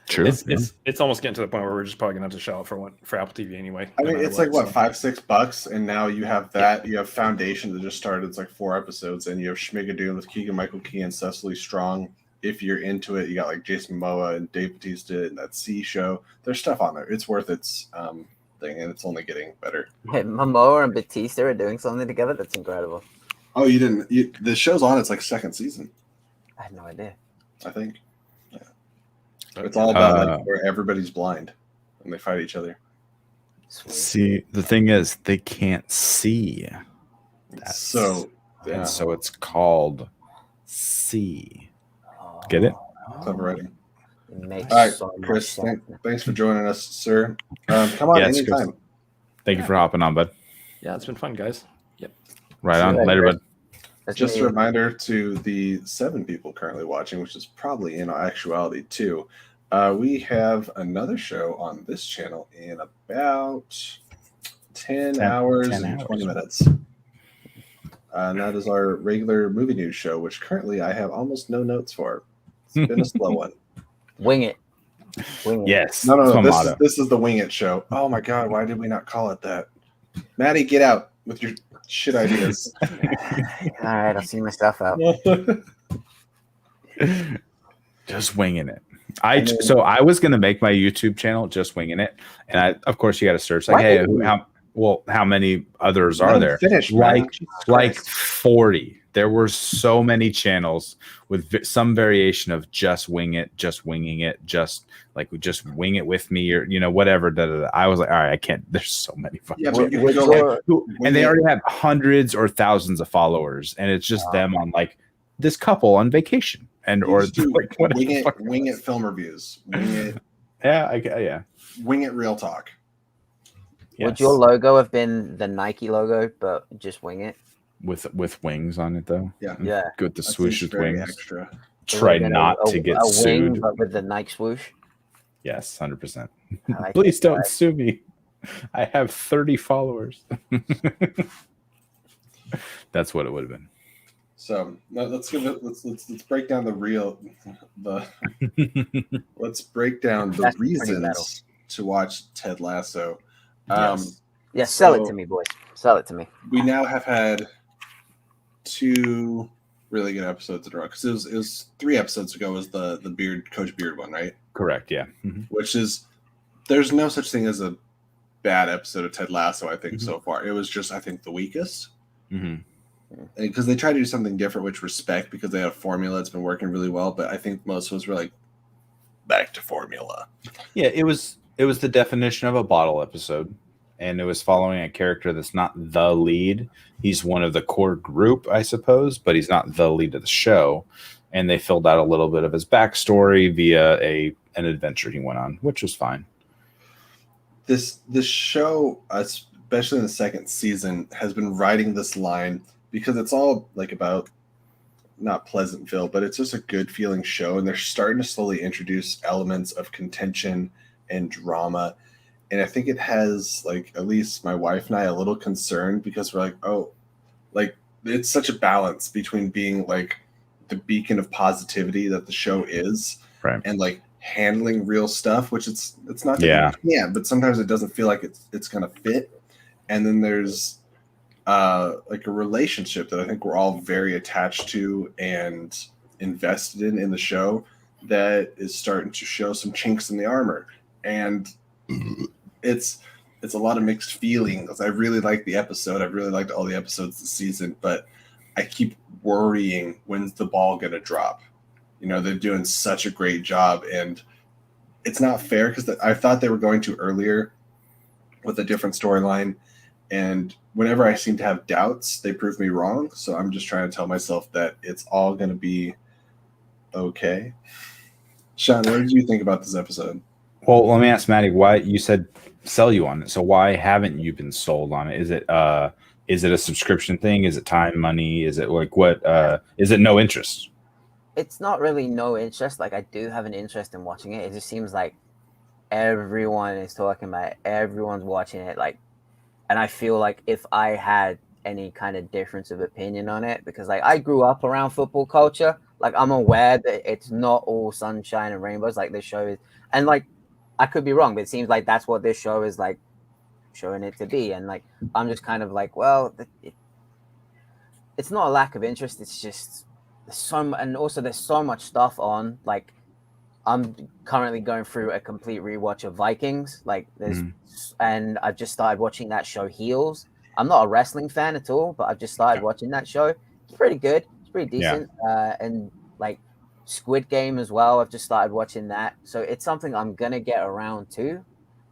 True. It's almost getting to the point where we're just probably gonna have to shout out for Apple TV anyway. I mean, it's like what, $5-6, and now you have that. You have Foundation that just started. It's like 4 episodes, and you have Schmigadoon with Keegan Michael Key and Cecily Strong. If you're into it, you got like Jason Momoa and Dave Bautista and that C show. There's stuff on there. It's worth its thing, and it's only getting better. Hey, Momoa and Bautista are doing something together. That's incredible. Oh, you didn't? The show's on its like 2nd season. I had no idea. I think. Yeah. It's all about like, where everybody's blind and they fight each other. See, the thing is, they can't see. So it's called C. Get it? Clever writing. It makes all right, so much Chris. sense. Thanks for joining us, sir. Come on anytime. Chris. Thank you for hopping on, bud. Yeah, it's been fun, guys. Yep. Right on. Later, bud. Just a reminder to the 7 people currently watching, which is probably in actuality 2. We have another show on this channel in about 10 hours and 20 minutes. And that is our regular movie news show, which currently I have almost no notes for. It's been a slow one. Wing it. Wing it. Yes. No. This is the Wing It show. Oh my God, why did we not call it that? Matty, get out with your shit ideas. All right, I'll see myself out. Just winging it. I was gonna make my YouTube channel just winging it, and of course you got to search like, hey, how many others are there? Like 40. There were so many channels with some variation of just wing it, just winging it, just wing it with me, or whatever. I was like, all right, I can't. There's so many. And they already have hundreds or thousands of followers, and it's just them on like this couple on vacation, like wing it film reviews. Wing it. Yeah. Wing it real talk. Yes. Would your logo have been the Nike logo, but just wing it? With wings on it though. Yeah. Good to swoosh with wings. Extra. Try not to get sued. Wing, but with the Nike swoosh. Yes, 100%. Please don't sue me. I have 30 followers. That's what it would have been. So let's break down let's break down the reasons to watch Ted Lasso. Sell it to me, boys. Sell it to me. We now have had 2 really good episodes in a row, because it was 3 episodes ago was the Coach Beard one, right? Correct, yeah. Which is, there's no such thing as a bad episode of Ted Lasso, I think, so far. It was just, I think, the weakest. Because they try to do something different, which respect, because they have a formula that's been working really well, but I think most of us were like, back to formula. Yeah, it was the definition of a bottle episode, and it was following a character that's not the lead. He's one of the core group, I suppose, but he's not the lead of the show. And they filled out a little bit of his backstory via an adventure he went on, which was fine. This show, especially in the 2nd season, has been riding this line, because it's all like about not Pleasantville, but it's just a good feeling show, and they're starting to slowly introduce elements of contention and drama. And I think it has, like, at least my wife and I, a little concerned, because we're like, oh, like, it's such a balance between being like the beacon of positivity that the show is, right, and like handling real stuff, which it's not. But sometimes it doesn't feel like it's gonna fit. And then there's like a relationship that I think we're all very attached to and invested in the show, that is starting to show some chinks in the armor. And it's a lot of mixed feelings. I really like the episode. I've really liked all the episodes this season, but I keep worrying, when's the ball going to drop? They're doing such a great job, and it's not fair, because I thought they were going to earlier with a different storyline. And whenever I seem to have doubts, they prove me wrong. So I'm just trying to tell myself that it's all going to be okay. Sean, what did you think about this episode? Well, let me ask Matty, why you said sell you on it. So why haven't you been sold on it? Is it a subscription thing? Is it time, money? Is it like what? Is it no interest? it's not really no interest. Like I do have an interest in watching it. It just seems like everyone is talking about it. Everyone's watching it. Like, and I feel like if I had any kind of difference of opinion on it, because like I grew up around football culture, like I'm aware that it's not all sunshine and rainbows. Like this show is, and like I could be wrong, but it seems like that's what this show is like showing it to be. And like I'm just kind of like, well, it's not a lack of interest. It's just and also there's so much stuff on. Like I'm currently going through a complete rewatch of Vikings. Like and I've just started watching that show Heels. I'm not a wrestling fan at all, but I've just started watching that show. It's pretty good. It's pretty decent. And like Squid Game as well. I've just started watching that. So it's something I'm gonna get around to,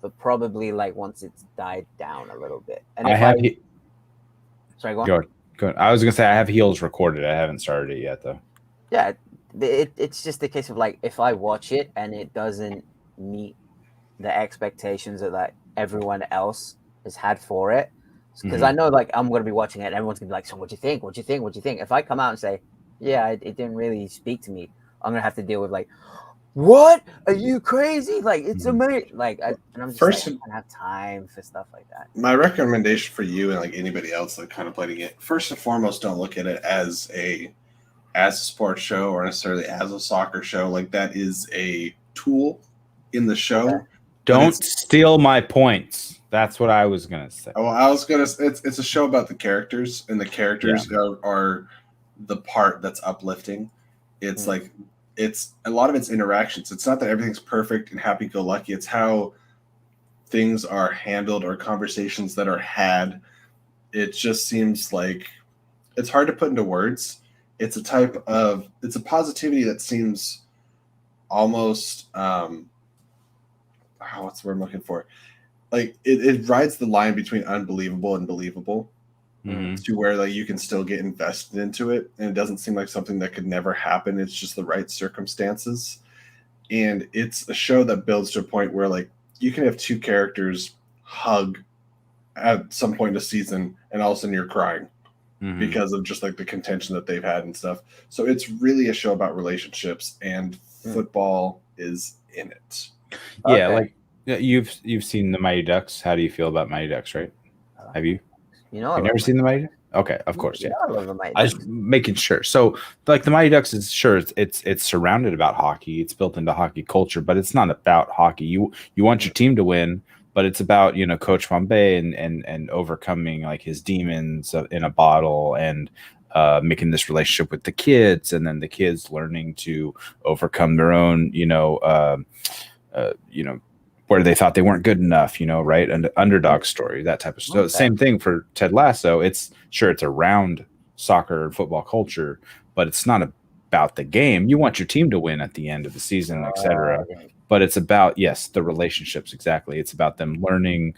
but probably like once it's died down a little bit. And sorry, go on. Go on. I was gonna say I have Heels recorded. I haven't started it yet though. Yeah, it's just a case of like if I watch it and it doesn't meet the expectations that everyone else has had for it, because I know like I'm gonna be watching it and everyone's gonna be like, so what do you think? What do you think? What do you think? If I come out and say, yeah, it didn't really speak to me, I'm gonna have to deal with like, what? Are you crazy? Like it's amazing. Like and I'm just like, I don't have time for stuff like that. My recommendation for you and like anybody else like contemplating it, first and foremost, don't look at it as a sports show or necessarily as a soccer show. Like that is a tool in the show. Don't steal my points. That's what I was gonna say. Oh, I was gonna. It's a show about the characters, and the characters are the part that's uplifting. It's like it's a lot of its interactions. It's not that everything's perfect and happy-go-lucky. It's how things are handled or conversations that are had. It just seems like it's hard to put into words. It's a positivity that seems almost what's the word I'm looking for? Like it rides the line between unbelievable and believable to where like you can still get invested into it, and it doesn't seem like something that could never happen. It's just the right circumstances, and it's a show that builds to a point where like you can have two characters hug at some point in the season, and all of a sudden you're crying because of just like the contention that they've had and stuff. So it's really a show about relationships, and football is in it. Yeah, like you've seen the Mighty Ducks. How do you feel about Mighty Ducks, right? Have you? You've never seen the Mighty Ducks? Okay, of course, yeah. I love the Mighty I Ducks. was making sure. So, like the Mighty Ducks is it's surrounded about hockey. It's built into hockey culture, but it's not about hockey. You want your team to win, but it's about Coach Bombay and overcoming like his demons in a bottle and making this relationship with the kids, and then the kids learning to overcome their own where they thought they weren't good enough, right? An underdog story, that type of stuff. So same thing for Ted Lasso. It's around soccer and football culture, but it's not about the game. You want your team to win at the end of the season, etc. But it's about, the relationships. Exactly. It's about them learning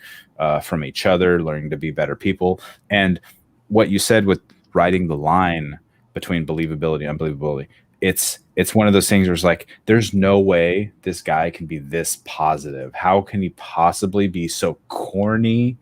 from each other, learning to be better people. And what you said with riding the line between believability and unbelievability, it's one of those things where it's like, there's no way this guy can be this positive. How can he possibly be so corny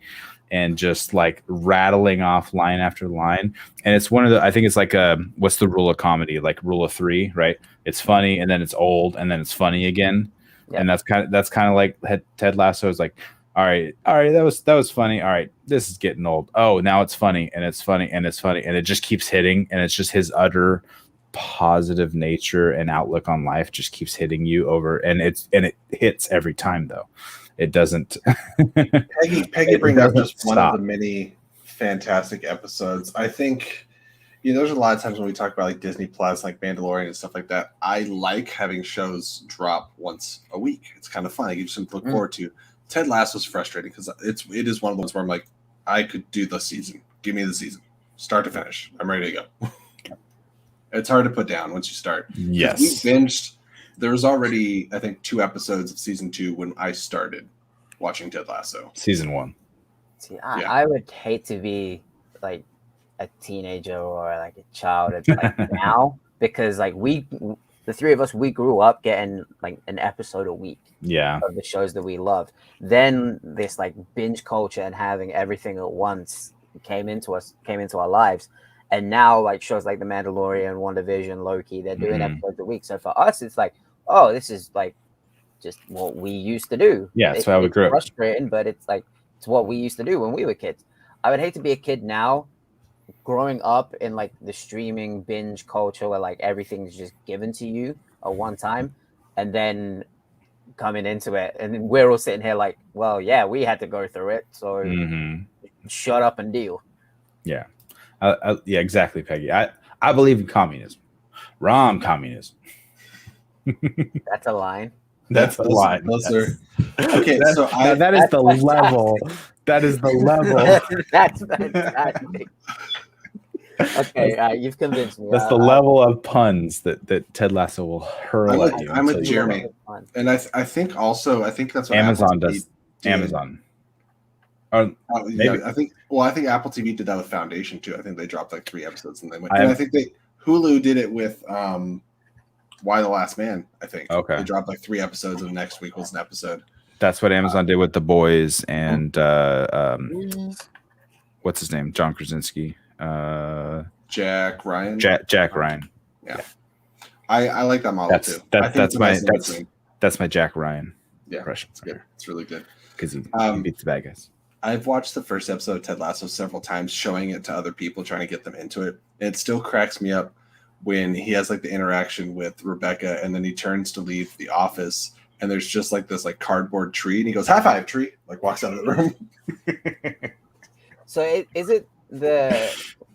and just like rattling off line after line? And it's one of the, I think it's like what's the rule of comedy? Like rule of three, right? It's funny and then it's old and then it's funny again. Yeah. And that's kind of like Ted Lasso is like, all right, that was funny. All right, this is getting old. Oh, now it's funny and it's funny and it's funny, and it just keeps hitting, and it's just his utter positive nature and outlook on life just keeps hitting you over, and it hits every time though. It doesn't. Peggy brings up just one of the many fantastic episodes. I think there's a lot of times when we talk about like Disney Plus, like Mandalorian and stuff like that. I like having shows drop once a week. It's kind of fun. It gives you something to look forward to. Ted Lasso is frustrating because it is one of those where I'm like, I could do the season. Give me the season, start to finish. I'm ready to go. It's hard to put down once you start. Yes. We binged. There was already, I think, 2 episodes of season 2 when I started watching Ted Lasso. Season 1. See, I would hate to be like a teenager or like a child like now, because like the three of us, we grew up getting like an episode a week. Yeah. Of the shows that we loved. Then this like binge culture and having everything at once came into our lives. And now, like shows like The Mandalorian, WandaVision, Loki, they're doing episodes a week. So for us, it's like, oh, this is like just what we used to do. Yeah, that's how we grew up. Frustrating, but it's like it's what we used to do when we were kids. I would hate to be a kid now, growing up in like the streaming binge culture where like everything's just given to you at one time, and then coming into it, and then we're all sitting here like, well, yeah, we had to go through it, so shut up and deal. Yeah. Yeah, exactly, Peggy. I believe in communism. Rom communism. That's a line. That's a line. Okay, so that is the level. That is the level. That's fantastic. Okay, you've convinced me. That's the level of puns that Ted Lasso will hurl at you. I'm with Jeremy, and I think that's what Amazon Apple TV does. did. Amazon. Yeah, I think Apple TV did that with Foundation too. I think they dropped like 3 episodes and they went. I think Hulu did it with Why the Last Man. I think. Okay. They dropped like 3 episodes and next week was an episode. That's what Amazon did with The Boys and what's his name? John Krasinski. Jack Ryan. Jack Ryan. Yeah. I like that model too. That's my Jack Ryan impression. It's good. It's really good because he beats the bad guys. I've watched the first episode of Ted Lasso several times, showing it to other people, trying to get them into it. And it still cracks me up when he has like the interaction with Rebecca, and then he turns to leave the office, and there's just like this like cardboard tree, and he goes, "High five, tree!" Like walks out of the room. So is it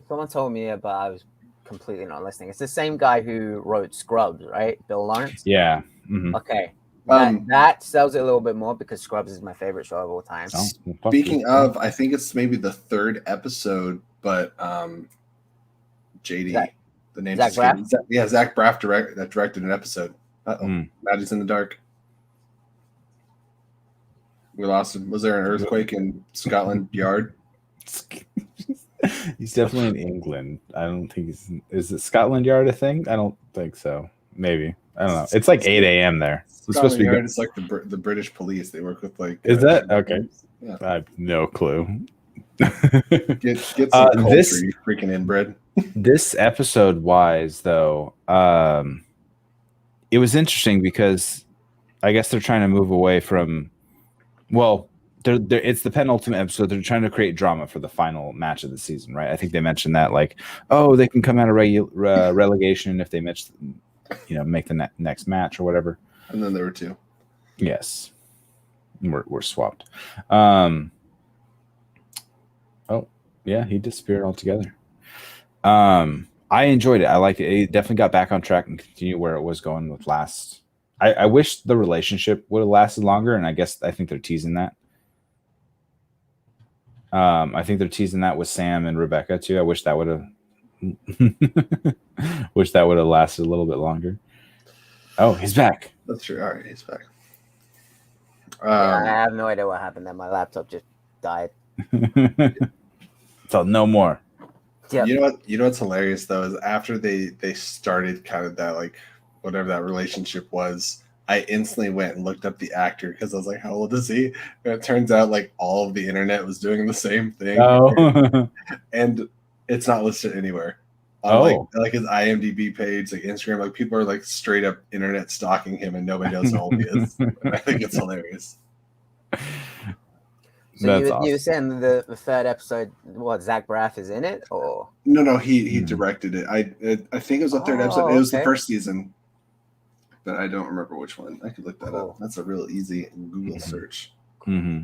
someone told me about, I was completely not listening. It's the same guy who wrote Scrubs, right? Bill Lawrence? Yeah. Okay. That sells it a little bit more because Scrubs is my favorite show of all time. Speaking of, I think it's maybe the 3rd episode, but JD, the name Zach Braff? Zach Braff directed an episode. Matty's in the dark. We lost him. Was there an earthquake in Scotland Yard? He's definitely in England. I don't think is it Scotland Yard a thing? I don't think so. Maybe. I don't know. It's like 8 a.m. there. It's supposed to be Yard is like the British police. They work with like. Is that okay? Yeah. I have no clue. Get some culture, you freaking inbred. This episode wise though, it was interesting because I guess they're trying to move away from. Well, it's the penultimate episode. They're trying to create drama for the final match of the season, right? I think they mentioned that, like, oh, they can come out of relegation if they make the next match or whatever. And then there were 2. Yes, we're swapped. Oh, yeah, he disappeared altogether. I enjoyed it. I liked it. It definitely got back on track and continued where it was going with last. I wish the relationship would have lasted longer, and I think they're teasing that. I think they're teasing that with Sam and Rebecca too. I wish that would have lasted a little bit longer. Oh, he's back. That's true. All right, he's back. I have no idea what happened there. My laptop just died. So no more. Yep. You know what's hilarious though is after they started kind of that like whatever that relationship was, I instantly went and looked up the actor because I was like, how old is he? And it turns out like all of the internet was doing the same thing. Oh. And it's not listed anywhere. On like his IMDb page, like Instagram, like people are like straight up internet stalking him and nobody knows how old he is. And I think it's hilarious. So you were saying the 3rd episode, what, Zach Braff is in it, or no, he directed it. I think it was the 3rd episode. It was the 1st season, but I don't remember which one. I could look that up. That's a real easy Google search. Mm-hmm.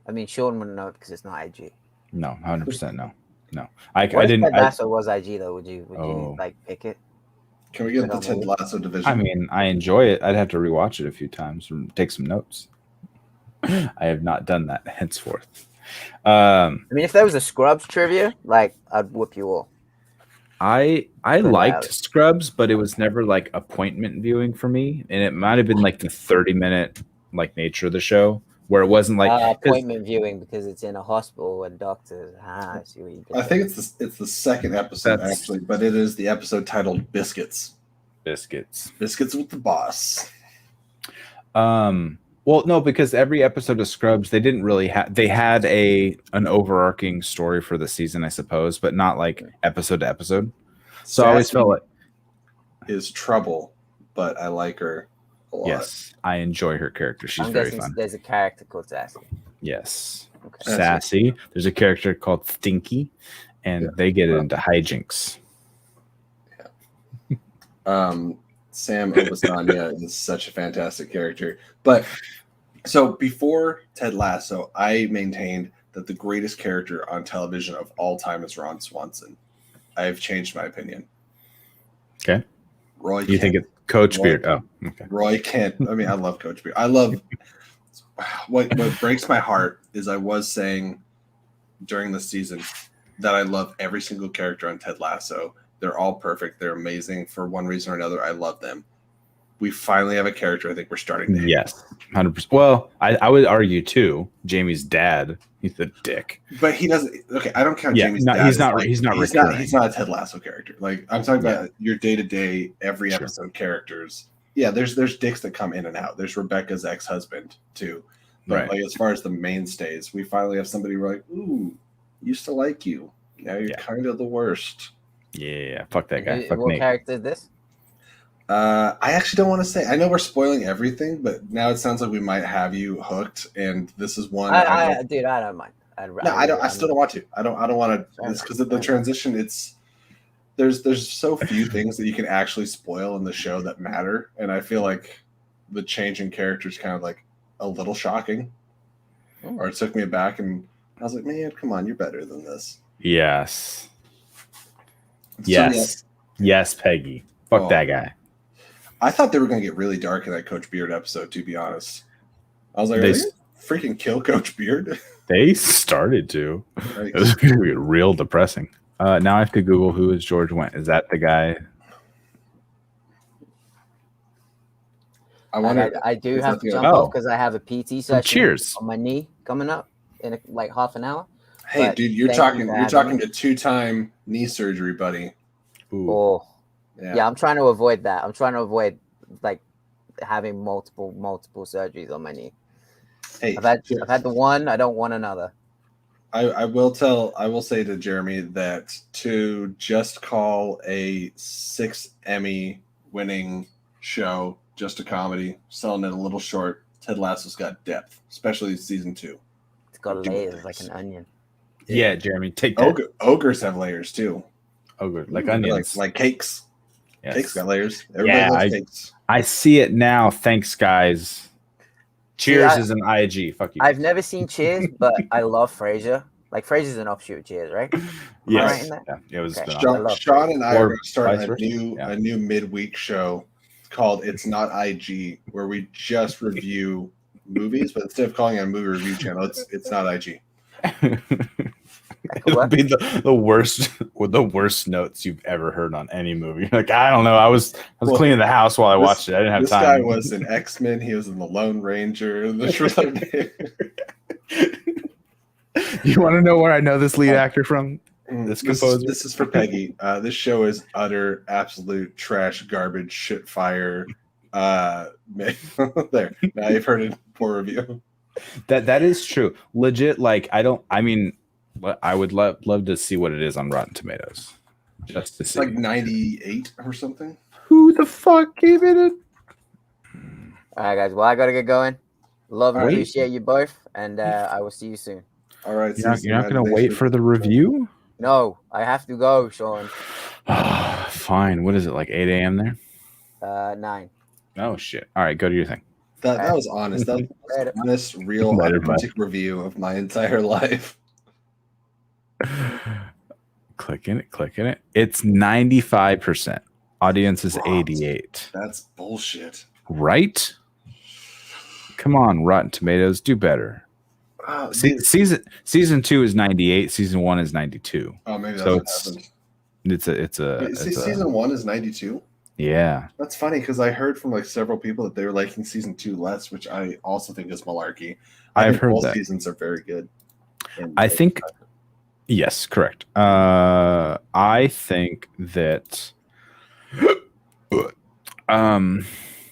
I mean, Sean wouldn't know because it's not IG. No, 100% no. I didn't. Ted Lasso was IG though. Would you like pick it? Can we get the Ted Lasso division? I mean, I enjoy it. I'd have to rewatch it a few times and take some notes. I have not done that henceforth. I mean, if there was a Scrubs trivia, like I'd whoop you all. I liked Scrubs, but it was never like appointment viewing for me, and it might have been like the 30-minute like nature of the show where it wasn't like appointment viewing because it's in a hospital and doctors. I see what you did. I think it's the 2nd episode actually, but it is the episode titled Biscuits. Biscuits with the boss. Well, no, because every episode of Scrubs, they didn't really have. They had an overarching story for the season, I suppose, but not like episode to episode. So I always felt like is trouble, but I like her a lot. Yes, I enjoy her character. She's I'm very guessing fun. there's a character called Sassy. Yes, Okay. Sassy. There's a character called Stinky, and they get into hijinks. Sam Obasanya is such a fantastic character. But so before Ted Lasso, I maintained that the greatest character on television of all time is Ron Swanson. I've changed my opinion. Okay. Roy, you think it's Coach Roy, Beard? Oh, okay. Roy Kent. I mean, I love Coach Beard. I love what breaks my heart is I was saying during the season that I love every single character on Ted Lasso. They're all perfect. They're amazing for one reason or another. I love them. We finally have a character I think we're starting to hate. Yes, 100%. Well, I would argue too. Jamie's dad, he's a dick. But he doesn't. Okay, I don't count Jamie's dad. He's not. He's not. He's not a Ted Lasso character. Like I'm talking about your day to day, every episode characters. Yeah, there's dicks that come in and out. There's Rebecca's ex-husband too. But Right. like as far as the mainstays, we finally have somebody we're like, ooh, used to like you. Now you're kind of the worst. Yeah, fuck that guy. Fuck What Nate. character is this? I actually don't want to say. I know we're spoiling everything, but now it sounds like we might have you hooked, and this is one. Dude, I don't mind. I still don't want to. I don't want to. It's because of the transition. It's there's so few things that you can actually spoil in the show that matter, and I feel like the change in character is kind of like a little shocking, or it took me aback, and I was like, man, come on, you're better than this. Yes. So, Yes. Yes, Peggy. Fuck Oh. that guy. I thought they were going to get really dark in that Coach Beard episode, to be honest. I was like, They are they gonna freaking kill Coach Beard? They started to. It was going to be real depressing. Now I have to Google who is George Wendt. Is that the guy? I do have to jump off because I have a PT session cheers. on my knee coming up in like half an hour. Hey, But dude, you're thank talking you for you're having talking me. to 2-time knee surgery, buddy. Oh, Yeah. yeah. I'm trying to avoid that. I'm trying to avoid like having multiple surgeries on my knee. Hey, I've had the one. I don't want another. I will say to Jeremy that to just call a 6 Emmy winning show just a comedy, selling it a little short. Ted Lasso's got depth, especially season 2. It's got layers like an onion. Yeah, Jeremy, take that. Ogres have layers too. Ogre, like onions. like cakes. Yes. Cakes got layers. Everybody Yeah, loves cakes. I see it now. Thanks, guys. Cheers I- is an IG. Fuck you. I've never seen Cheers, but I love Frasier. Like Frasier's an offshoot of Cheers, right? Am I Yes. right in that? Yeah, it was Okay. phenomenal. Sean and I Or are going to start vice a versa. new midweek show called "It's Not IG," where we just review movies, but instead of calling it a movie review channel, it's not IG. It'll be the worst with the worst notes you've ever heard on any movie. Like, I don't know. I was cleaning the house while I watched it. I didn't have this time. guy was in X-Men. He was in the Lone Ranger. The Shredder. You want to know where I know this lead actor from? This composer. This is for Peggy. This show is utter, absolute trash, garbage, shit fire. There. Now you've heard it. Poor review. That is true. Legit. Like, I mean, I would love to see what it is on Rotten Tomatoes. Just to It's see. like 98 or something. Who the fuck gave it a... All right, guys. Well, I gotta get going. Love and All right. appreciate you both, and I will see you soon. All right. You're not going to wait for the review? No, I have to go, Sean. Fine. What is it, like 8 a.m. there? 9. Oh, shit. All right, go to your thing. That was honest. That was the honest, real, Later, bye. authentic review of my entire life. Clicking it. It's 95%. Audience is 88. That's bullshit. Right? Come on, Rotten Tomatoes, do better. Season 2 is 98. Season 1 is 92. Oh, maybe that's so what happened. it's a Wait, season 1 is 92. Yeah. That's funny because I heard from like several people that they were liking season 2 less, which I also think is malarkey. I've think heard both that. seasons are very good. And I think yes, correct. I think that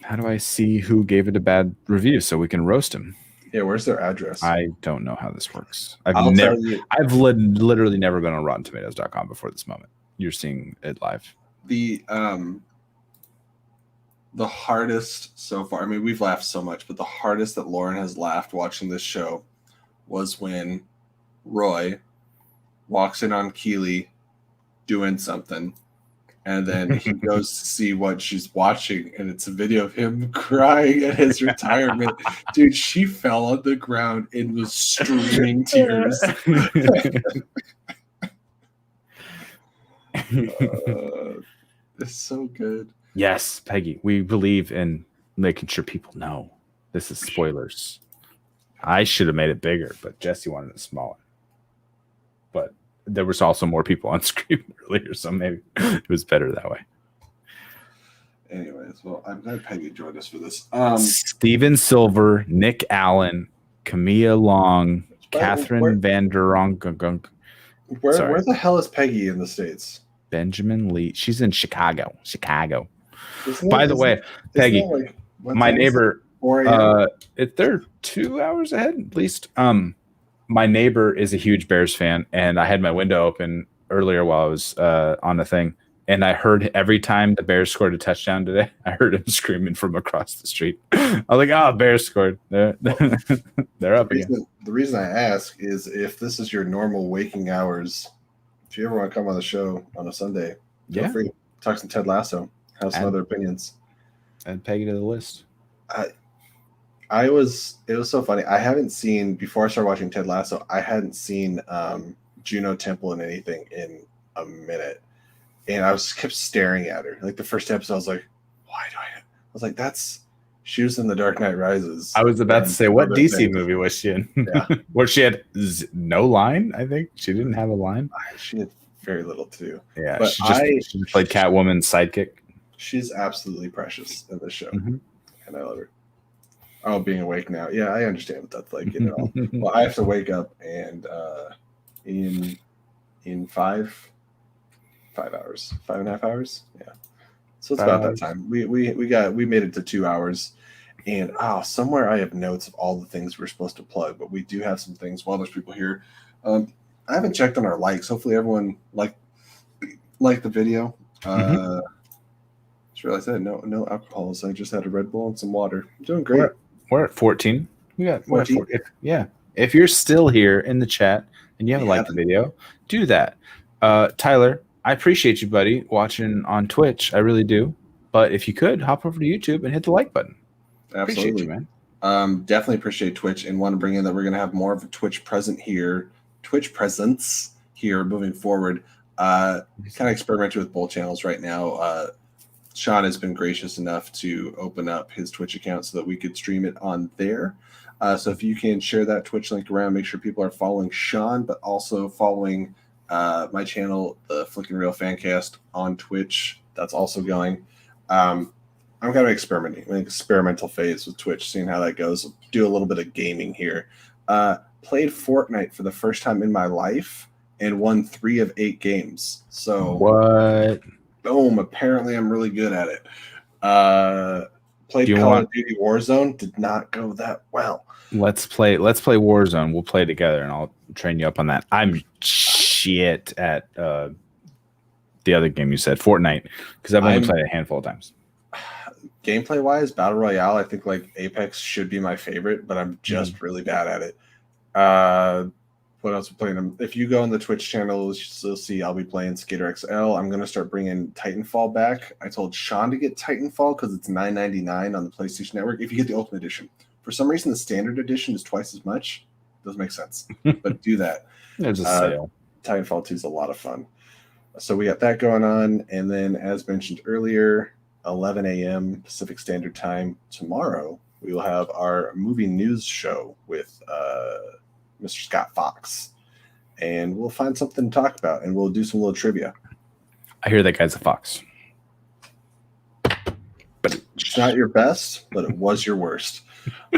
How do I see who gave it a bad review so we can roast him? Yeah, where's their address? I don't know how this works. I'll tell you. I've literally never been on RottenTomatoes.com before this moment. You're seeing it live. The hardest so far, I mean, we've laughed so much, but the hardest that Lauren has laughed watching this show was when Roy walks in on Keely doing something, and then he goes to see what she's watching, and it's a video of him crying at his retirement. Dude, she fell on the ground and was streaming tears. It's so good. Yes, Peggy, we believe in making sure people know. This is spoilers. I should have made it bigger, but Jesse wanted it smaller. But there was also more people on screen earlier, so maybe it was better that way. Anyways, well, I'm glad Peggy joined us for this. Steven Silver, Nick Allen, Camilla Long, Catherine Vanderong. Where the hell is Peggy in the States? Benjamin Lee. She's in Chicago. Isn't By the way, Peggy, my neighbor, they're 2 hours ahead at least. My neighbor is a huge Bears fan, and I had my window open earlier while I was on the thing, and I heard every time the Bears scored a touchdown today, I heard him screaming from across the street. I was like, "Oh, Bears scored! They're up again." The reason I ask is if this is your normal waking hours. If you ever want to come on the show on a Sunday, feel free. Talk some Ted Lasso. Have some other opinions. And Peggy to the list. It was so funny. I haven't seen, before I started watching Ted Lasso, I hadn't seen Juno Temple in anything in a minute. And I kept staring at her. Like the first episode, I was like, why do I was like, she was in The Dark Knight Rises. I was about to say, what DC movie was she in? Yeah. Where she had no line, I think. She didn't have a line. She had very little to do. Yeah, but she just played Catwoman's sidekick. She's absolutely precious in this show. And I love her. Oh, being awake now. Yeah, I understand what that's like. Well, I have to wake up and in 5 hours, 5.5 hours. Yeah. So it's about that time. We made it to 2 hours, and somewhere I have notes of all the things we're supposed to plug, but we do have some things while there's people here. I haven't checked on our likes. Hopefully everyone liked the video. Just realized I had no alcohol, so I just had a Red Bull and some water. I'm doing great. We're at 14. We're at 14. If you're still here in the chat and you haven't liked the video, do that. Tyler, I appreciate you, buddy, watching on Twitch. I really do. But if you could, hop over to YouTube and hit the like button. Absolutely, appreciate you, man. Definitely appreciate Twitch, and want to bring in that we're going to have more of a Twitch presence here moving forward. Kind of experimenting with both channels right now. Sean has been gracious enough to open up his Twitch account so that we could stream it on there. So if you can share that Twitch link around, make sure people are following Sean, but also following my channel, the Flickin' Real Fancast on Twitch. That's also going. I'm kind of experimenting, an experimental phase with Twitch, seeing how that goes. Do a little bit of gaming here. Played Fortnite for the first time in my life and won 3 of 8 games. So what? Boom! Apparently, I'm really good at it. Played Call of Duty Warzone. Did not go that well. Let's play Warzone. We'll play together, and I'll train you up on that. I'm shit at the other game you said, Fortnite, because I've only played it a handful of times. Gameplay wise, Battle Royale, I think like Apex should be my favorite, but I'm just really bad at it. What else are playing? If you go on the Twitch channel, you'll see I'll be playing Skater XL. I'm going to start bringing Titanfall back. I told Sean to get Titanfall because it's $9.99 on the PlayStation Network. If you get the Ultimate Edition, for some reason the Standard Edition is twice as much. Doesn't make sense, but do that. There's a sale. Titanfall 2 is a lot of fun. So we got that going on, and then as mentioned earlier, 11 a.m. Pacific Standard Time tomorrow, we will have our movie news show with Mr. Scott Fox, and we'll find something to talk about, and we'll do some little trivia. I hear that guy's a fox. But it's not your best, but it was your worst.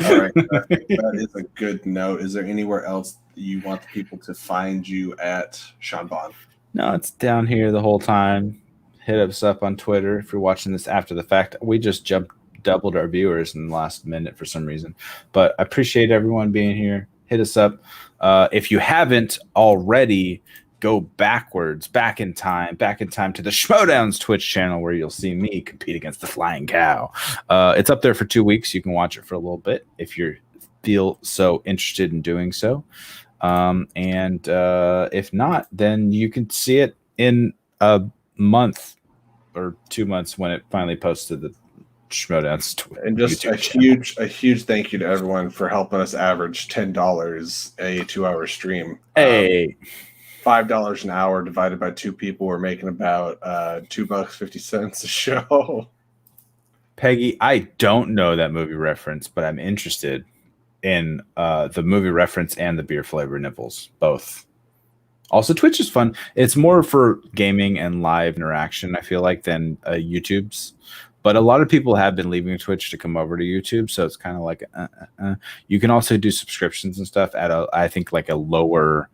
All right, I think that is a good note. Is there anywhere else you want the people to find you at, Sean Bond? No, it's down here the whole time. Hit us up on Twitter if you're watching this after the fact. We just doubled our viewers in the last minute for some reason. But I appreciate everyone being here. Hit us up. If you haven't already, go back in time to the Schmodown's Twitch channel where you'll see me compete against the Flying Cow. It's up there for 2 weeks. You can watch it for a little bit if you feel so interested in doing so. And if not, then you can see it in a month or 2 months when it finally posts to the Schmodown's Twitch. And just a huge thank you to everyone for helping us average $10 a 2-hour stream. Hey. $5 an hour divided by 2 people, we're making about $2.50 a show. Peggy, I don't know that movie reference, but I'm interested in the movie reference and the beer flavor nipples, both. Also, Twitch is fun. It's more for gaming and live interaction, I feel like, than YouTube's. But a lot of people have been leaving Twitch to come over to YouTube, so it's kind of like You can also do subscriptions and stuff at I think like a lower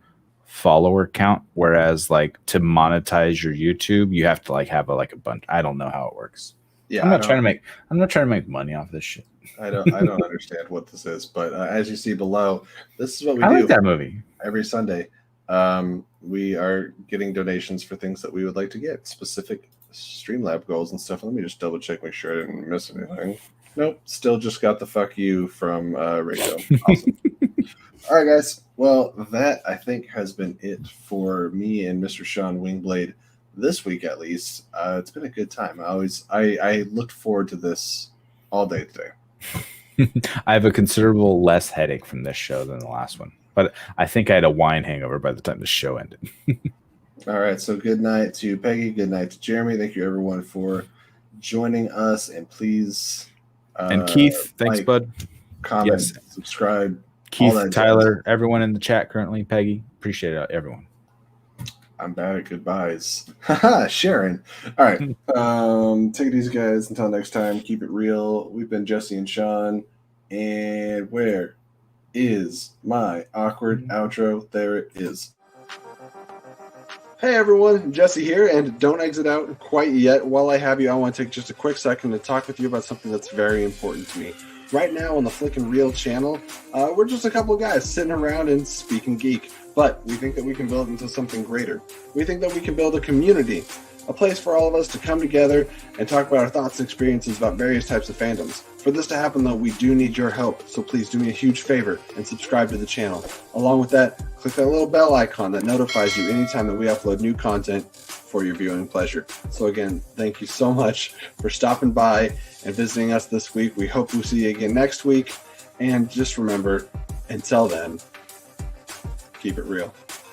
follower count, whereas like to monetize your YouTube, you have to like have a bunch. I don't know how it works. Yeah, I'm not trying to make money off this shit. I don't understand what this is, but as you see below, this is what we do. I like that movie. Every Sunday. We are getting donations for things that we would like to get, specific Streamlab goals and stuff. Let me just double check, make sure I didn't miss anything. Nope, still just got the fuck you from Rico. Awesome. All right, guys. Well, that I think has been it for me and Mr. Sean Wingblade this week, at least. It's been a good time. I looked forward to this all day today. I have a considerable less headache from this show than the last one, but I think I had a wine hangover by the time the show ended. All right, so good night to Peggy. Good night to Jeremy. Thank you, everyone, for joining us. And please... and Keith, thanks, bud. Comment, subscribe. Keith, Tyler, everyone in the chat currently, Peggy. Appreciate it, everyone. I'm bad at goodbyes. Sharon. All right. Take it easy, guys. Until next time, keep it real. We've been Jesse and Sean. And where is my awkward outro? There it is. Hey everyone, Jesse here, and don't exit out quite yet. While I have you, I want to take just a quick second to talk with you about something that's very important to me. Right now on the Flickin' Real channel, we're just a couple of guys sitting around and speaking geek, but we think that we can build into something greater. We think that we can build a community, a place for all of us to come together and talk about our thoughts and experiences about various types of fandoms. For this to happen, though, we do need your help, so please do me a huge favor and subscribe to the channel. Along with that, click that little bell icon that notifies you anytime that we upload new content for your viewing pleasure. So again, thank you so much for stopping by and visiting us this week. We hope we'll see you again next week. And just remember, until then, keep it real.